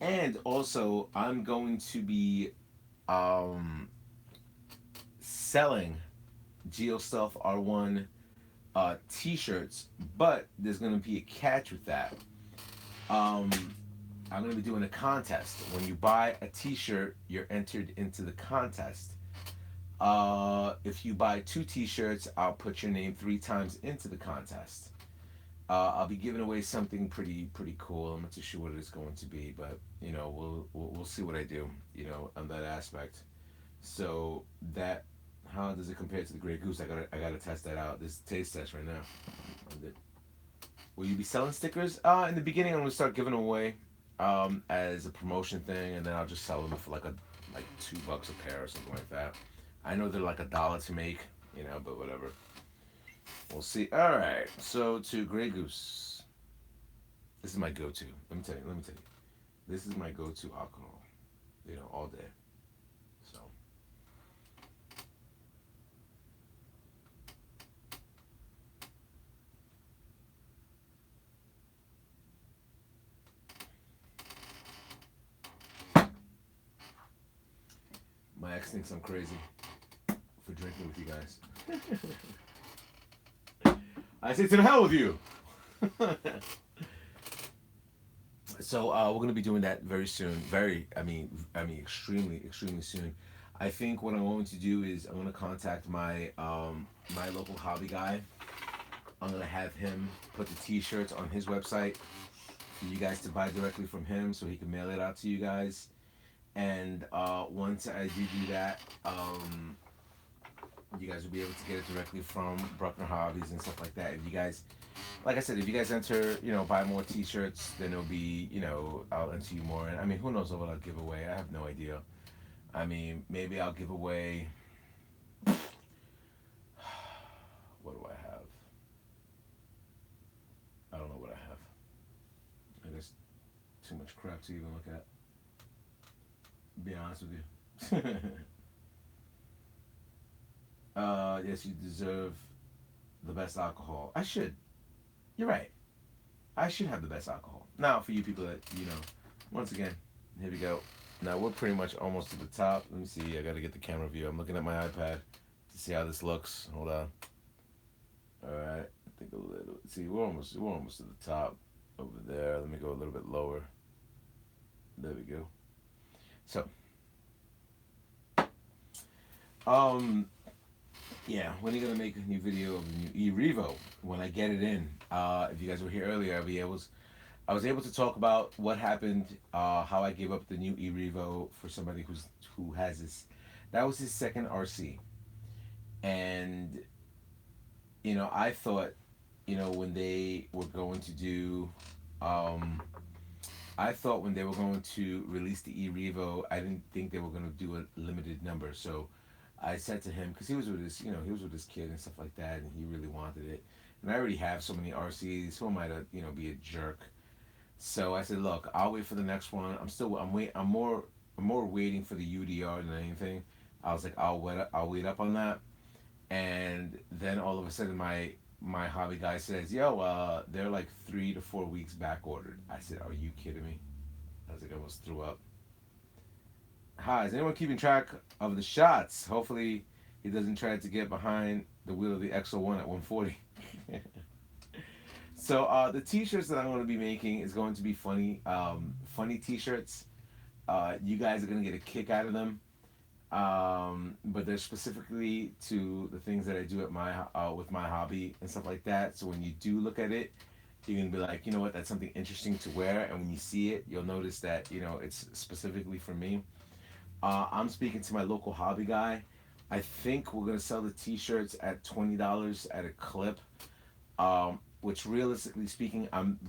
And also, I'm going to be selling Geo Stealth R1 t-shirts, but there's going to be a catch with that. I'm going to be doing a contest. When you buy a t-shirt, you're entered into the contest. If you buy 2 t-shirts, I'll put your name 3 times into the contest. I'll be giving away something pretty cool. I'm not too sure what it's going to be, but we'll see what I do, on that aspect. So that, how does it compare to the Grey Goose? I gotta test that out. This taste test right now. Will you be selling stickers? In the beginning, I'm gonna start giving them away, as a promotion thing, and then I'll just sell them for like $2 a pair or something like that. I know they're like $1 to make, but whatever. We'll see. All right. So to Grey Goose. This is my go-to. Let me tell you. This is my go-to alcohol. All day. So. My ex thinks I'm crazy for drinking with you guys. I say to the hell with you. So we're gonna be doing that very soon. Extremely, extremely soon. I think what I'm going to do is I'm gonna contact my my local hobby guy. I'm gonna have him put the T-shirts on his website for you guys to buy directly from him, so he can mail it out to you guys. And once I do that, you guys will be able to get it directly from Bruckner Hobbies and stuff like that. If you guys, like I said, if you guys enter, buy more T-shirts, then it'll be, I'll enter you more. And who knows what I'll give away? I have no idea. Maybe I'll give away. What do I have? I don't know what I have. I guess too much crap to even look at. Be honest with you. Yes, you deserve the best alcohol. I should. You're right. I should have the best alcohol. Now, for you people that, once again, here we go. Now, we're pretty much almost to the top. Let me see. I got to get the camera view. I'm looking at my iPad to see how this looks. Hold on. All right. I think a little. See, we're almost to the top over there. Let me go a little bit lower. There we go. So, yeah, when are you gonna make a new video of the new e-Revo? When I get it in. If you guys were here earlier, I was able to talk about what happened, how I gave up the new e-Revo for somebody who has this. That was his second RC, and I thought, when they were going to do, I thought when they were going to release the e-Revo, I didn't think they were going to do a limited number. So I said to him, because he was with his kid and stuff like that, and he really wanted it. And I already have so many RCs. Who am I to, be a jerk? So I said, look, I'll wait for the next one. I'm more waiting for the UDR than anything. I was like, I'll wait up on that. And then all of a sudden, my hobby guy says, yo, they're like 3 to 4 weeks back ordered. I said, are you kidding me? I was like, I almost threw up. Hi, is anyone keeping track of the shots? Hopefully he doesn't try to get behind the wheel of the XO1 at 140. So the t-shirts that I'm going to be making is going to be funny t-shirts. You guys are going to get a kick out of them. But they're specifically to the things that I do at with my hobby and stuff like that. So when you do look at it, you're gonna be like, you know what, that's something interesting to wear. And when you see it, you'll notice that it's specifically for me. I'm speaking to my local hobby guy. I think we're gonna sell the t-shirts at $20 at a clip. Which realistically speaking, I'm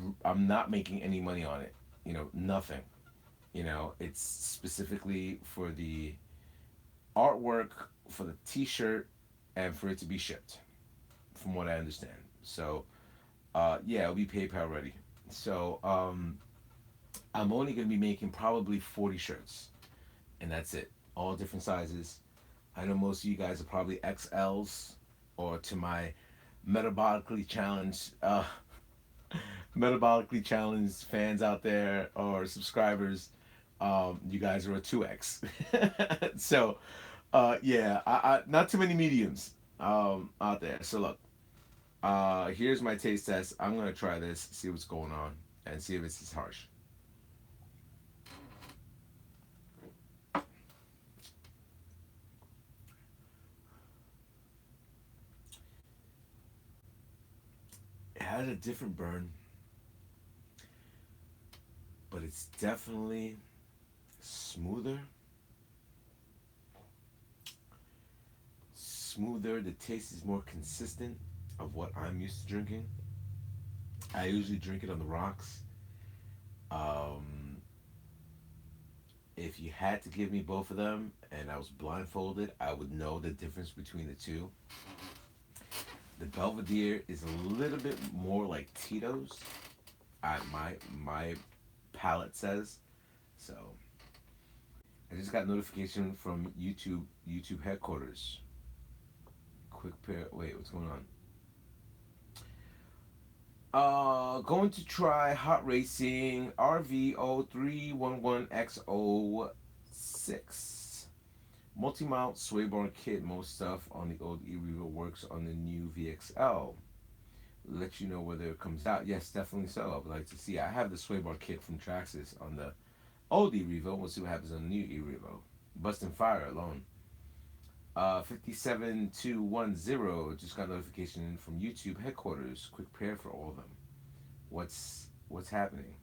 not making any money on it. Nothing. It's specifically for the artwork, for the t-shirt, and for it to be shipped, from what I understand. So yeah, it'll be PayPal ready. So I'm only going to be making probably 40 shirts, and that's it. All different sizes. I know most of you guys are probably XLs, or to my metabolically challenged fans out there, or subscribers, you guys are a 2X. So yeah, I not too many mediums out there. So look, here's my taste test. I'm gonna try this, see what's going on, and see if it's as harsh. It has a different burn, but it's definitely smoother. The taste is more consistent of what I'm used to drinking. I usually drink it on the rocks. Um, if you had to give me both of them and I was blindfolded, I would know the difference between the two. The Belvedere is a little bit more like Tito's, my palate says. So I just got notification from YouTube headquarters. Quick pair. Wait, what's going on? Going to try Hot Racing RV0311X06. Multi-mount sway bar kit. Most stuff on the old e-Revo works on the new VXL. Let you know whether it comes out. Yes, definitely so. I would like to see. I have the sway bar kit from TRAXXAS on the old e-Revo. We'll see what happens on the new e-Revo. Busting fire alone. 57210 just got notification from YouTube headquarters. Quick prayer for all of them. What's happening?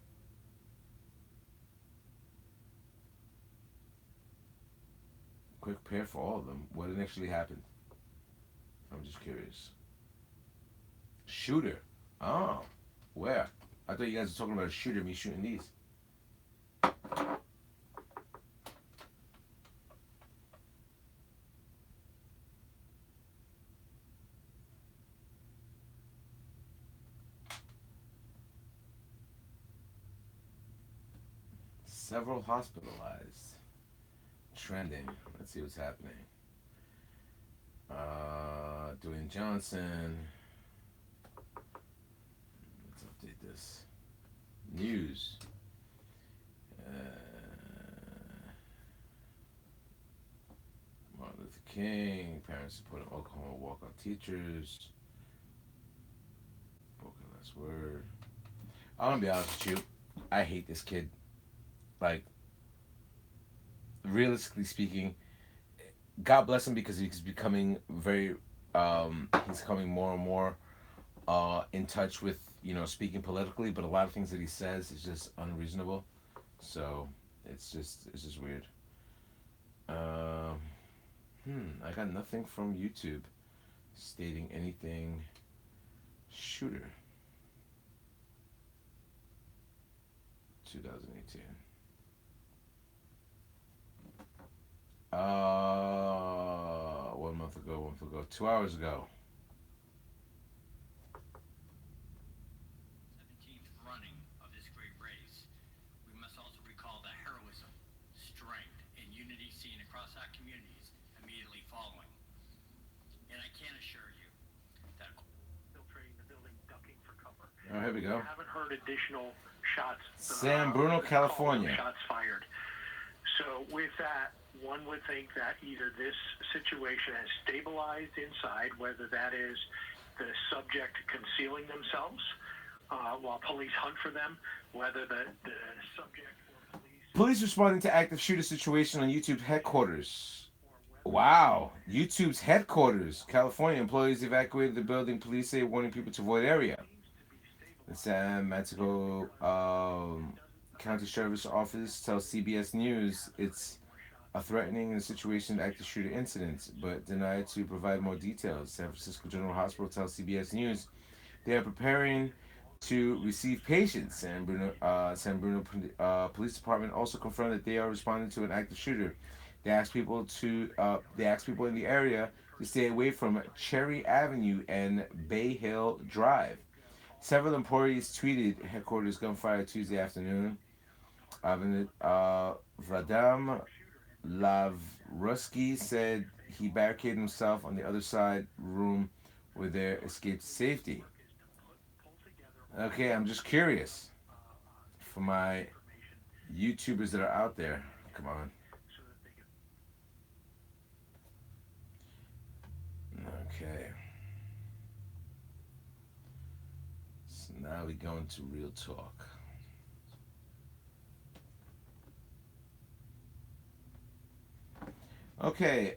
Quick prayer for all of them. What actually happened? I'm just curious. Shooter. Oh, where? I thought you guys were talking about a shooter. Me shooting these. Several hospitalized. Trending. Let's see what's happening. Dwayne Johnson. Let's update this. News. Martin Luther King. Parents supporting Oklahoma walkout teachers. Broken last word. I'm gonna be honest with you. I hate this kid. Like, realistically speaking, God bless him because he's becoming very, he's coming more and more in touch with, speaking politically. But a lot of things that he says is just unreasonable. So it's just weird. Um, I got nothing from YouTube stating anything. Shooter. 2018. 1 month ago, 2 hours ago. 17th running of this great race. We must also recall the heroism, strength, and unity seen across our communities immediately following. And I can assure you that infiltrating the building, ducking for cover. Oh, here we go. I haven't heard additional shots. San Bruno, California. Shots fired. So with that, one would think that either this situation has stabilized inside, whether that is the subject concealing themselves while police hunt for them, whether the subject or Police responding to active shooter situation on YouTube headquarters. Wow. YouTube's headquarters. California employees evacuated the building. Police say warning people to avoid area. The San Mateo County Sheriff's Office tells CBS News it's a threatening situation active shooter incidents, but denied to provide more details. San Francisco General Hospital tells CBS News they are preparing to receive patients. San Bruno Police Department also confirmed that they are responding to an active shooter. They asked people in the area to stay away from Cherry Avenue and Bay Hill Drive. Several employees tweeted headquarters gunfire Tuesday afternoon. Vladimir Lavruski said he barricaded himself on the other side room where they escaped to safety. Okay, I'm just curious for my YouTubers that are out there. Come on. Okay. So now we go into real talk. Okay,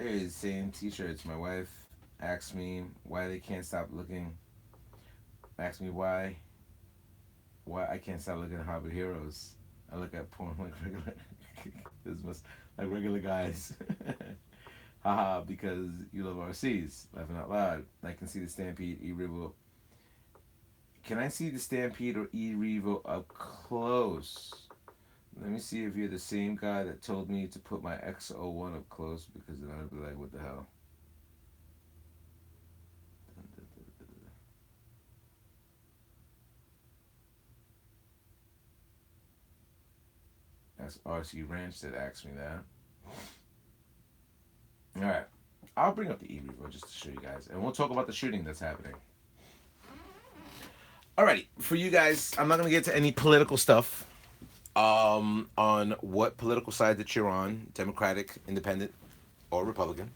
it's saying t-shirts. My wife asked me why they can't stop looking. Asked me why I can't stop looking at Harbor Heroes. I look at porn like regular, this must like regular guys. Haha, because you love RCs. Laughing out loud. I can see the Stampede E-Revo. Can I see the Stampede or E-Revo up close? Let me see if you're the same guy that told me to put my X01 up close, because then I'd be like, what the hell? That's RC Ranch that asked me that. Alright. I'll bring up the E-Revo just to show you guys. And we'll talk about the shooting that's happening. Alrighty. For you guys, I'm not going to get to any political stuff. On what political side that you're on, Democratic, Independent, or Republican.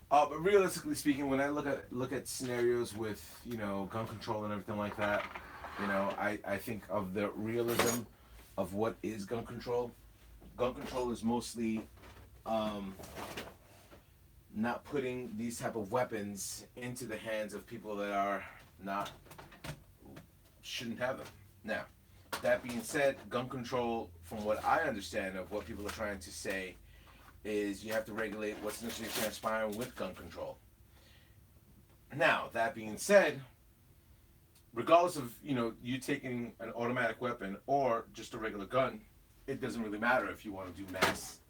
But realistically speaking, when I look at scenarios with, gun control and everything like that, I think of the realism of what is gun control. Gun control is mostly not putting these type of weapons into the hands of people that shouldn't have them. Now, that being said, gun control, from what I understand of what people are trying to say, is you have to regulate what's initially transpiring with gun control. Now, that being said, regardless of, you taking an automatic weapon or just a regular gun, it doesn't really matter if you want to do mass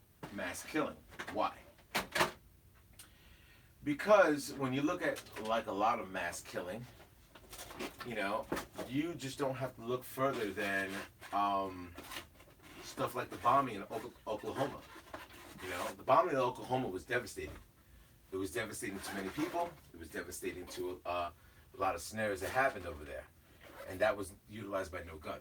killing. Why? Because when you look at like a lot of mass killing, you just don't have to look further than Stuff like the bombing in Oklahoma. You know, the bombing in Oklahoma was devastating. It was devastating to many people. It was devastating to a lot of scenarios that happened over there. And that was utilized by no gun.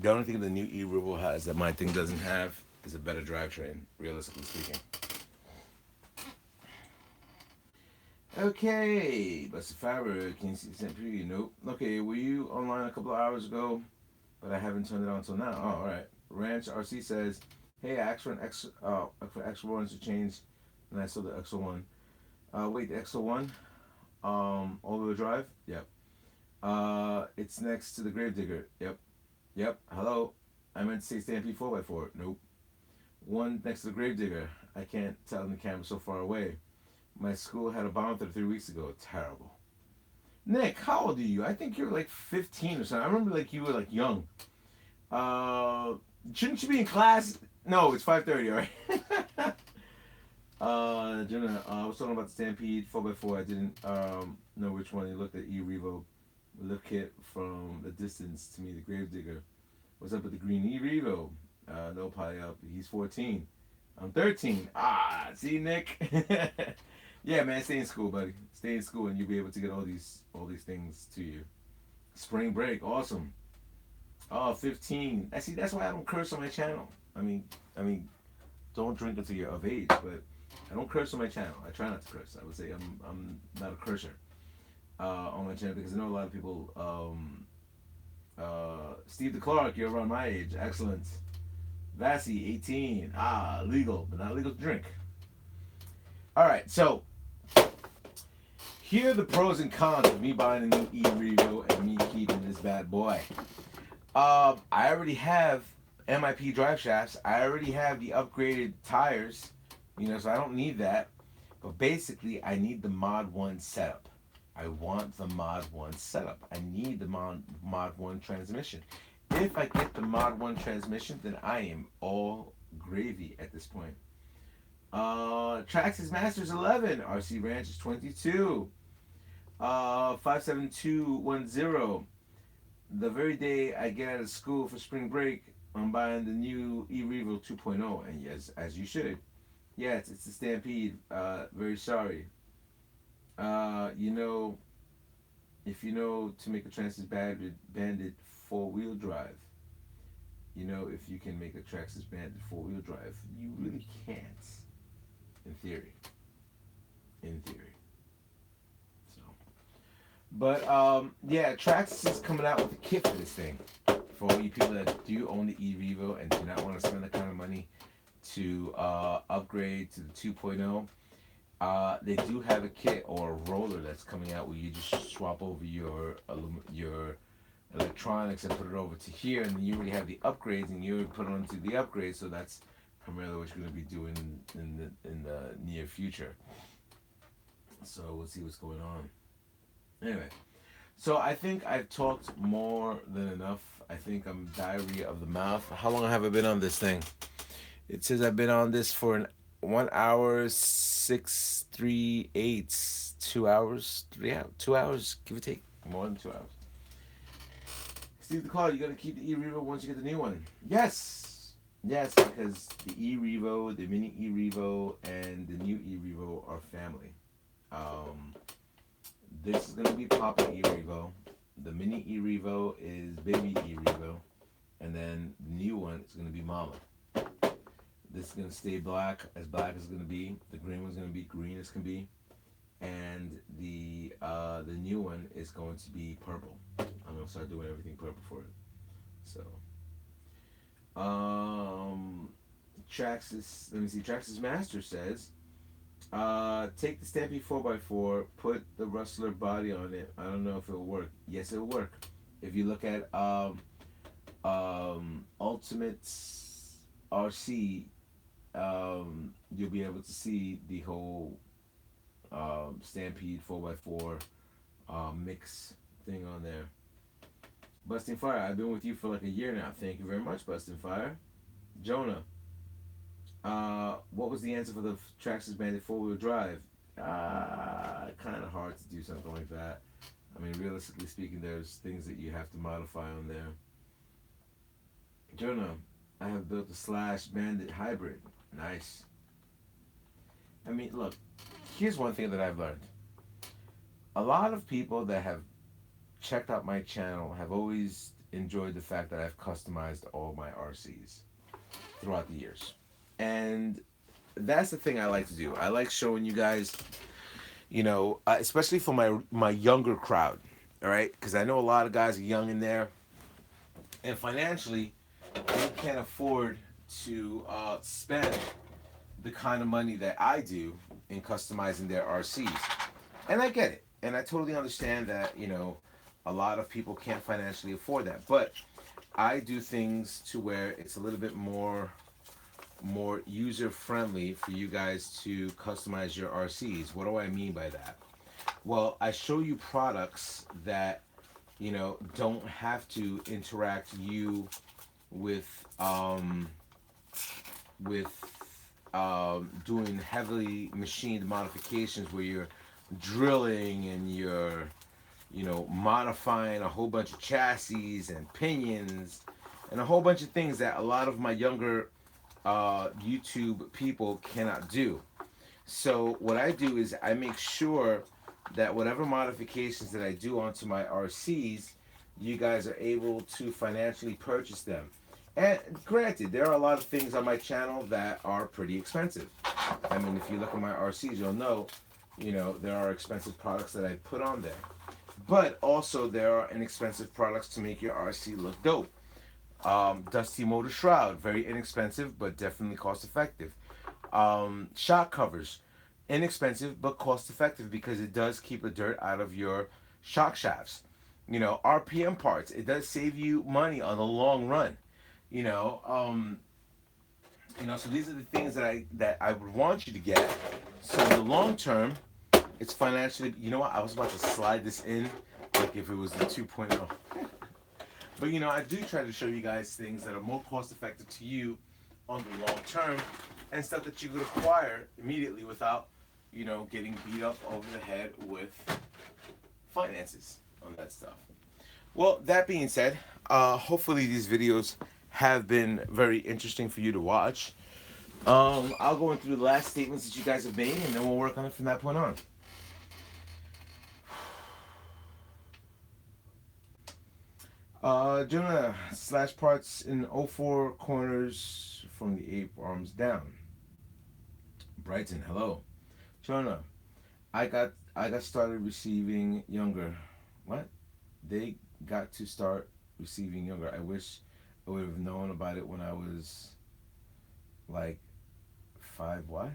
The only thing the new E-Revo has that my thing doesn't have is a better drivetrain, realistically speaking. Okay, Buster Fiber, can you see the same preview? Nope. Okay, were you online a couple of hours ago, but I haven't turned it on until now. Oh, all right. Ranch RC says, hey, I asked for an for extra ones to change, and I saw the extra one. Wait, the extra one, all-wheel drive. Yep. It's next to the Gravedigger. Yep. Yep. Hello. I meant to say Stampede 4x4. Nope. One next to the Gravedigger. I can't tell in the camera so far away. My school had a bomb 3 weeks ago. Terrible. Nick, how old are you? I think you're like 15 or something. I remember like you were like young. Shouldn't you be in class? No, it's 5:30, alright? Jenna, I was talking about the Stampede 4x4. I didn't know which one. You looked at E-Revo. Lift kit from the distance to me, the Gravedigger. What's up with the green E-Revo? No pie up. He's 14. I'm 13. Ah, see, Nick? Yeah, man, stay in school, buddy. Stay in school and you'll be able to get all these things to you. Spring break, awesome. Oh, 15. I see, that's why I don't curse on my channel. I mean, don't drink until you're of age, but I don't curse on my channel. I try not to curse. I would say I'm not a cursor on my channel because I know a lot of people. Steve the Clark, you're around my age. Excellent. Vassy, 18. Ah, legal, but not legal to drink. All right, so here are the pros and cons of me buying a new E-Revo and me keeping this bad boy. I already have MIP drive shafts. I already have the upgraded tires, you know, so I don't need that. But basically, I need the Mod 1 setup. I want the Mod 1 setup. I need the Mod 1 transmission. If I get the Mod 1 transmission, then I am all gravy at this point. TRAXXAS Masters 11. RC Ranch is 22. 57210. The very day I get out of school for spring break, I'm buying the new E-Revo 2.0. And yes, as you should. Yes, it's the Stampede. Very sorry. You know, if you know to make a TRAXXAS Bandit 4-wheel drive, you know if you can make a TRAXXAS Bandit 4-wheel drive, you really can't. In theory. So, but yeah, TRAXXAS is coming out with a kit for this thing. For all you people that do own the E-Revo and do not want to spend that kind of money to upgrade to the 2.0. They do have a kit or a roller that's coming out where you just swap over your electronics and put it over to here, and then you already have the upgrades and you put it onto the upgrades. So that's primarily what you're going to be doing in the near future. So we'll see what's going on. Anyway, so I think I've talked more than enough. I think I'm diarrhea of the mouth. How long have I been on this thing? It says I've been on this for 1 hour 638. 2 hours, 2 hours, give or take, more than 2 hours. Steve the Call, you gotta keep the E-Revo once you get the new one. Yes, because the E-Revo, the mini E-Revo, and the new E-Revo are family. This is gonna be Papa E-Revo. The mini E-Revo is baby E-Revo, and then the new one is gonna be Mama. This is gonna stay black as it's gonna be. The green one's gonna be green as can be, and the new one is going to be purple. I'm gonna start doing everything purple for it. So, TRAXXAS. Let me see. TRAXXAS Master says, take the Stampede 4x4, put the Rustler body on it. I don't know if it'll work. Yes, it'll work. If you look at Ultimate RC, you'll be able to see the whole Stampede 4x4 mix thing on there. Busting Fire, I've been with you for like a year now. Thank you very much, Busting Fire. Jonah, what was the answer for the Traxxas Bandit four-wheel drive? Kind of hard to do something like that. I mean, realistically speaking, there's things that you have to modify on there. Jonah, I have built a Slash Bandit hybrid. Nice. I mean, look, here's one thing that I've learned. A lot of people that have checked out my channel have always enjoyed the fact that I've customized all my RCs throughout the years. And that's the thing I like to do. I like showing you guys, especially for my younger crowd, all right? Because I know a lot of guys are young in there, and financially, they can't afford to spend the kind of money that I do in customizing their RCs. And I get it. And I totally understand that, a lot of people can't financially afford that. But I do things to where it's a little bit more user friendly for you guys to customize your RCs. What do I mean by that? Well, I show you products that don't have to interact you with doing heavily machined modifications where you're drilling and you're modifying a whole bunch of chassis and pinions and a whole bunch of things that a lot of my younger YouTube people cannot do. So what I do is I make sure that whatever modifications that I do onto my RCs, you guys are able to financially purchase them. And granted, there are a lot of things on my channel that are pretty expensive. I mean, if you look at my RCs, you'll know, there are expensive products that I put on there. But also there are inexpensive products to make your RC look dope. Dusty Motor Shroud, very inexpensive, but definitely cost effective. Shock covers, inexpensive, but cost effective because it does keep the dirt out of your shock shafts. RPM parts, it does save you money on the long run. So these are the things that I would want you to get. So in the long term, it's financially. You know what? I was about to slide this in, like if it was the 2.0. But I do try to show you guys things that are more cost effective to you on the long term, and stuff that you could acquire immediately without, getting beat up over the head with finances on that stuff. Well, that being said, hopefully these videos have been very interesting for you to watch. I'll go into the last statements that you guys have made, and then we'll work on it from that point on. Jonah, slash parts in 04 corners from the ape arms down. Brighton, hello. Jonah, I got started receiving younger. What? They got to start receiving younger. I wish I would have known about it when I was like 5. What?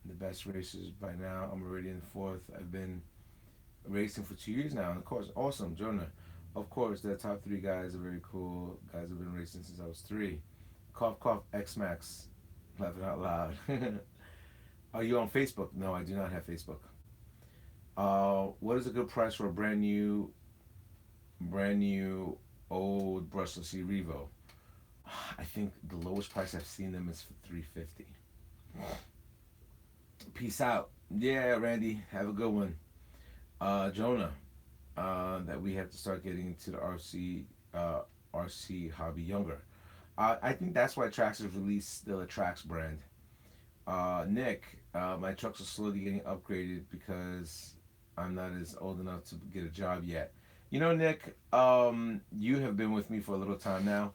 The best racers by now. I'm already in 4th. I've been racing for 2 years now. And of course, awesome, Jonah. Of course, the top 3 guys are very cool. Guys have been racing since I was 3. Cough, cough, X Max. Laughing out loud. Are you on Facebook? No, I do not have Facebook. What is a good price for a brand new old brushless C Revo? I think the lowest price I've seen them is for $350. Peace out. Yeah, Randy, have a good one. Jonah, that we have to start getting into the RC hobby younger. I think that's why TRAXXAS released the TRAXXAS brand. Nick, my trucks are slowly getting upgraded because I'm not as old enough to get a job yet. Nick, you have been with me for a little time now.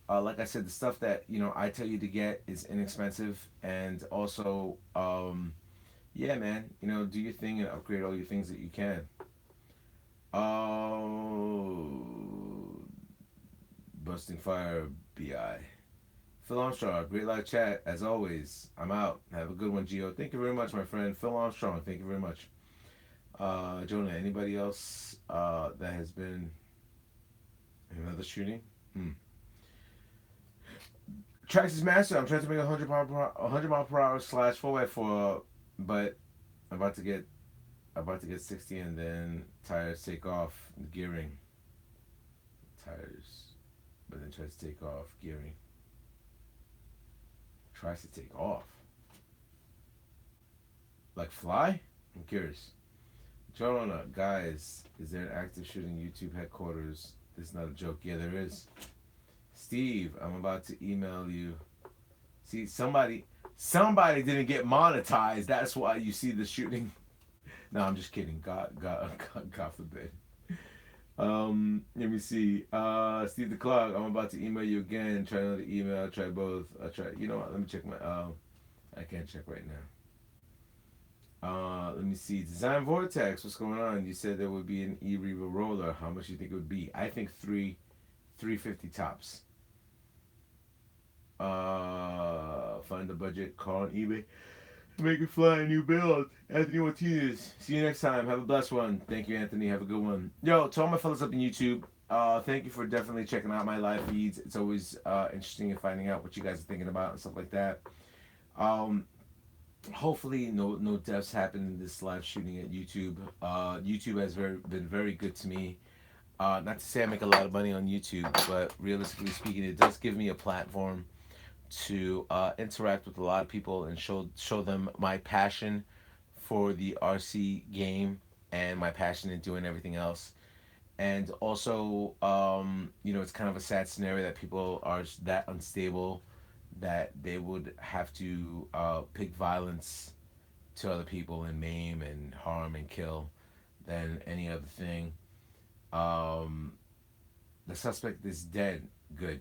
Like I said, the stuff that I tell you to get is inexpensive, and also, yeah, man, do your thing and upgrade all your things that you can. Busting Fire, BI. Phil Armstrong, great live chat as always. I'm out. Have a good one, Gio. Thank you very much, my friend. Phil Armstrong, thank you very much. Jonah, anybody else that has been in another shooting? TRAXXAS Master, I'm trying to make 100 mile per hour slash 4x4, but I'm about to get 60 and then tires take off gearing. Tires, but then tries to take off gearing. tries to take off. Like fly? I'm curious. Jonah, guys, is there an active shooting YouTube headquarters? This is not a joke. Yeah, there is. Steve, I'm about to email you. See, somebody didn't get monetized. That's why you see the shooting. No, I'm just kidding. God forbid. Let me see. Steve the Clock, I'm about to email you again. Try another email. Try both. Try. You know what? Let me check my. I can't check right now. Let me see. Design Vortex, what's going on? You said there would be an E-Reaver roller. How much do you think it would be? I think 350 tops. Find the budget. Call on eBay. Make it fly a new build. Anthony Martinez. See you next time. Have a blessed one. Thank you, Anthony. Have a good one. Yo, to all my fellas up on YouTube, thank you for definitely checking out my live feeds. It's always interesting in finding out what you guys are thinking about and stuff like that. Hopefully no deaths happen in this live shooting at YouTube. YouTube has been very good to me. Not to say I make a lot of money on YouTube, but realistically speaking, it does give me a platform to interact with a lot of people and show them my passion for the RC game and my passion in doing everything else. And also, it's kind of a sad scenario that people are that unstable that they would have to pick violence to other people and maim and harm and kill than any other thing. The suspect is dead. Good.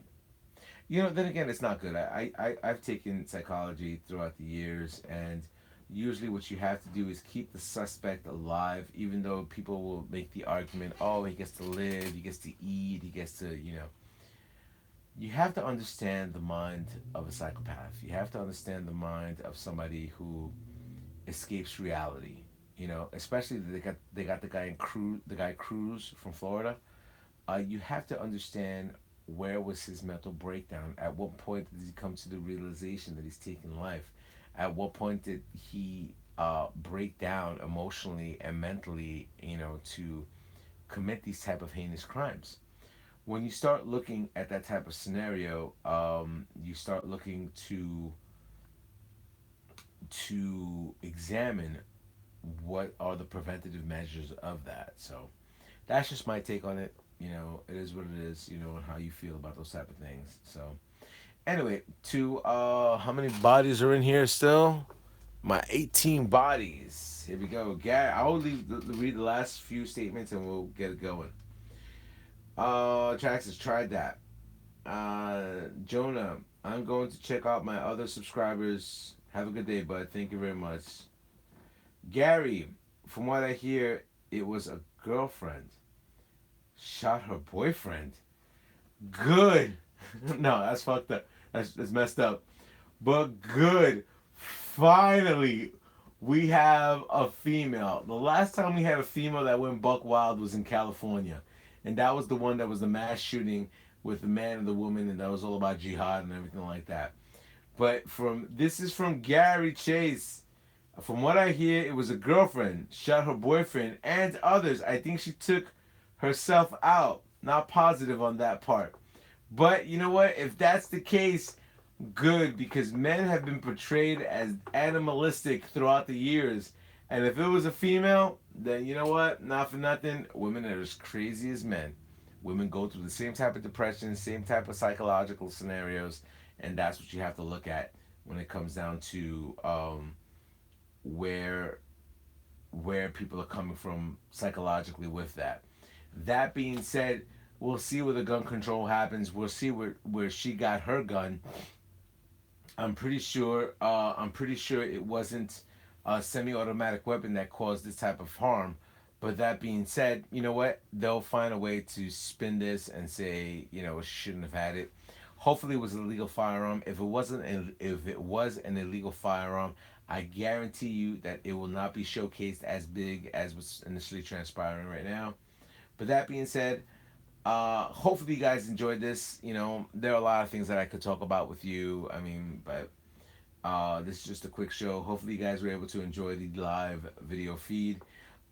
Then again, it's not good. I've taken psychology throughout the years, and usually what you have to do is keep the suspect alive, even though people will make the argument, oh, he gets to live, he gets to eat, he gets to, You have to understand the mind of a psychopath. You have to understand the mind of somebody who escapes reality. Especially they got the guy Cruz from Florida. You have to understand where was his mental breakdown. At what point did he come to the realization that he's taking life? At what point did he break down emotionally and mentally, to commit these type of heinous crimes? When you start looking at that type of scenario, you start looking to examine what are the preventative measures of that. So that's just my take on it. It is what it is, and how you feel about those type of things. So anyway, how many bodies are in here still? My 18 bodies. Here we go. I'll read the last few statements and we'll get it going. TRAXXAS, tried that. Jonah, I'm going to check out my other subscribers. Have a good day, bud. Thank you very much. Gary, from what I hear, it was a girlfriend shot her boyfriend. Good. No, that's fucked up. That's messed up. But good. Finally, we have a female. The last time we had a female that went buck wild was in California. And that was the one that was the mass shooting with the man and the woman, and that was all about jihad and everything like that. But this is from Gary Chase. From what I hear, it was a girlfriend shot her boyfriend and others. I think she took herself out. Not positive on that part. But you know what? If that's the case, good, because men have been portrayed as animalistic throughout the years. And if it was a female, then you know what? Not for nothing, women are as crazy as men. Women go through the same type of depression, same type of psychological scenarios, and that's what you have to look at when it comes down to where people are coming from psychologically with that. That being said, we'll see where the gun control happens. We'll see where she got her gun. I'm pretty sure it wasn't a semi-automatic weapon that caused this type of harm. But that being said, you know what? They'll find a way to spin this and say, she shouldn't have had it. Hopefully, it was an illegal firearm. If it was an illegal firearm, I guarantee you that it will not be showcased as big as what's initially transpiring right now. But that being said, hopefully you guys enjoyed this. There are a lot of things that I could talk about with you. But this is just a quick show. Hopefully you guys were able to enjoy the live video feed.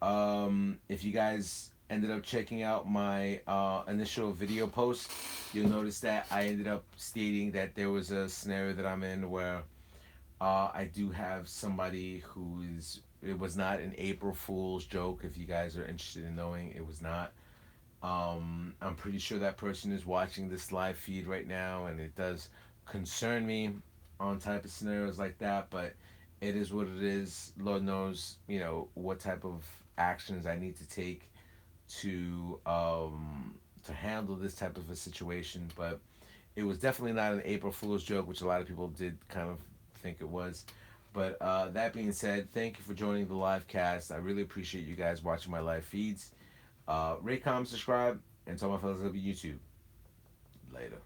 If you guys ended up checking out my initial video post, you'll notice that I ended up stating that there was a scenario that I'm in where I do have somebody who is. It was not an April Fool's joke. If you guys are interested in knowing, it was not. I'm pretty sure that person is watching this live feed right now, and it does concern me on type of scenarios like that. But it is what it is. Lord knows, what type of actions I need to take to handle this type of a situation. But it was definitely not an April Fool's joke, which a lot of people did kind of think it was. But that being said, thank you for joining the live cast. I really appreciate you guys watching my live feeds. Rate, comment, subscribe, and tell my fellas over YouTube. Later.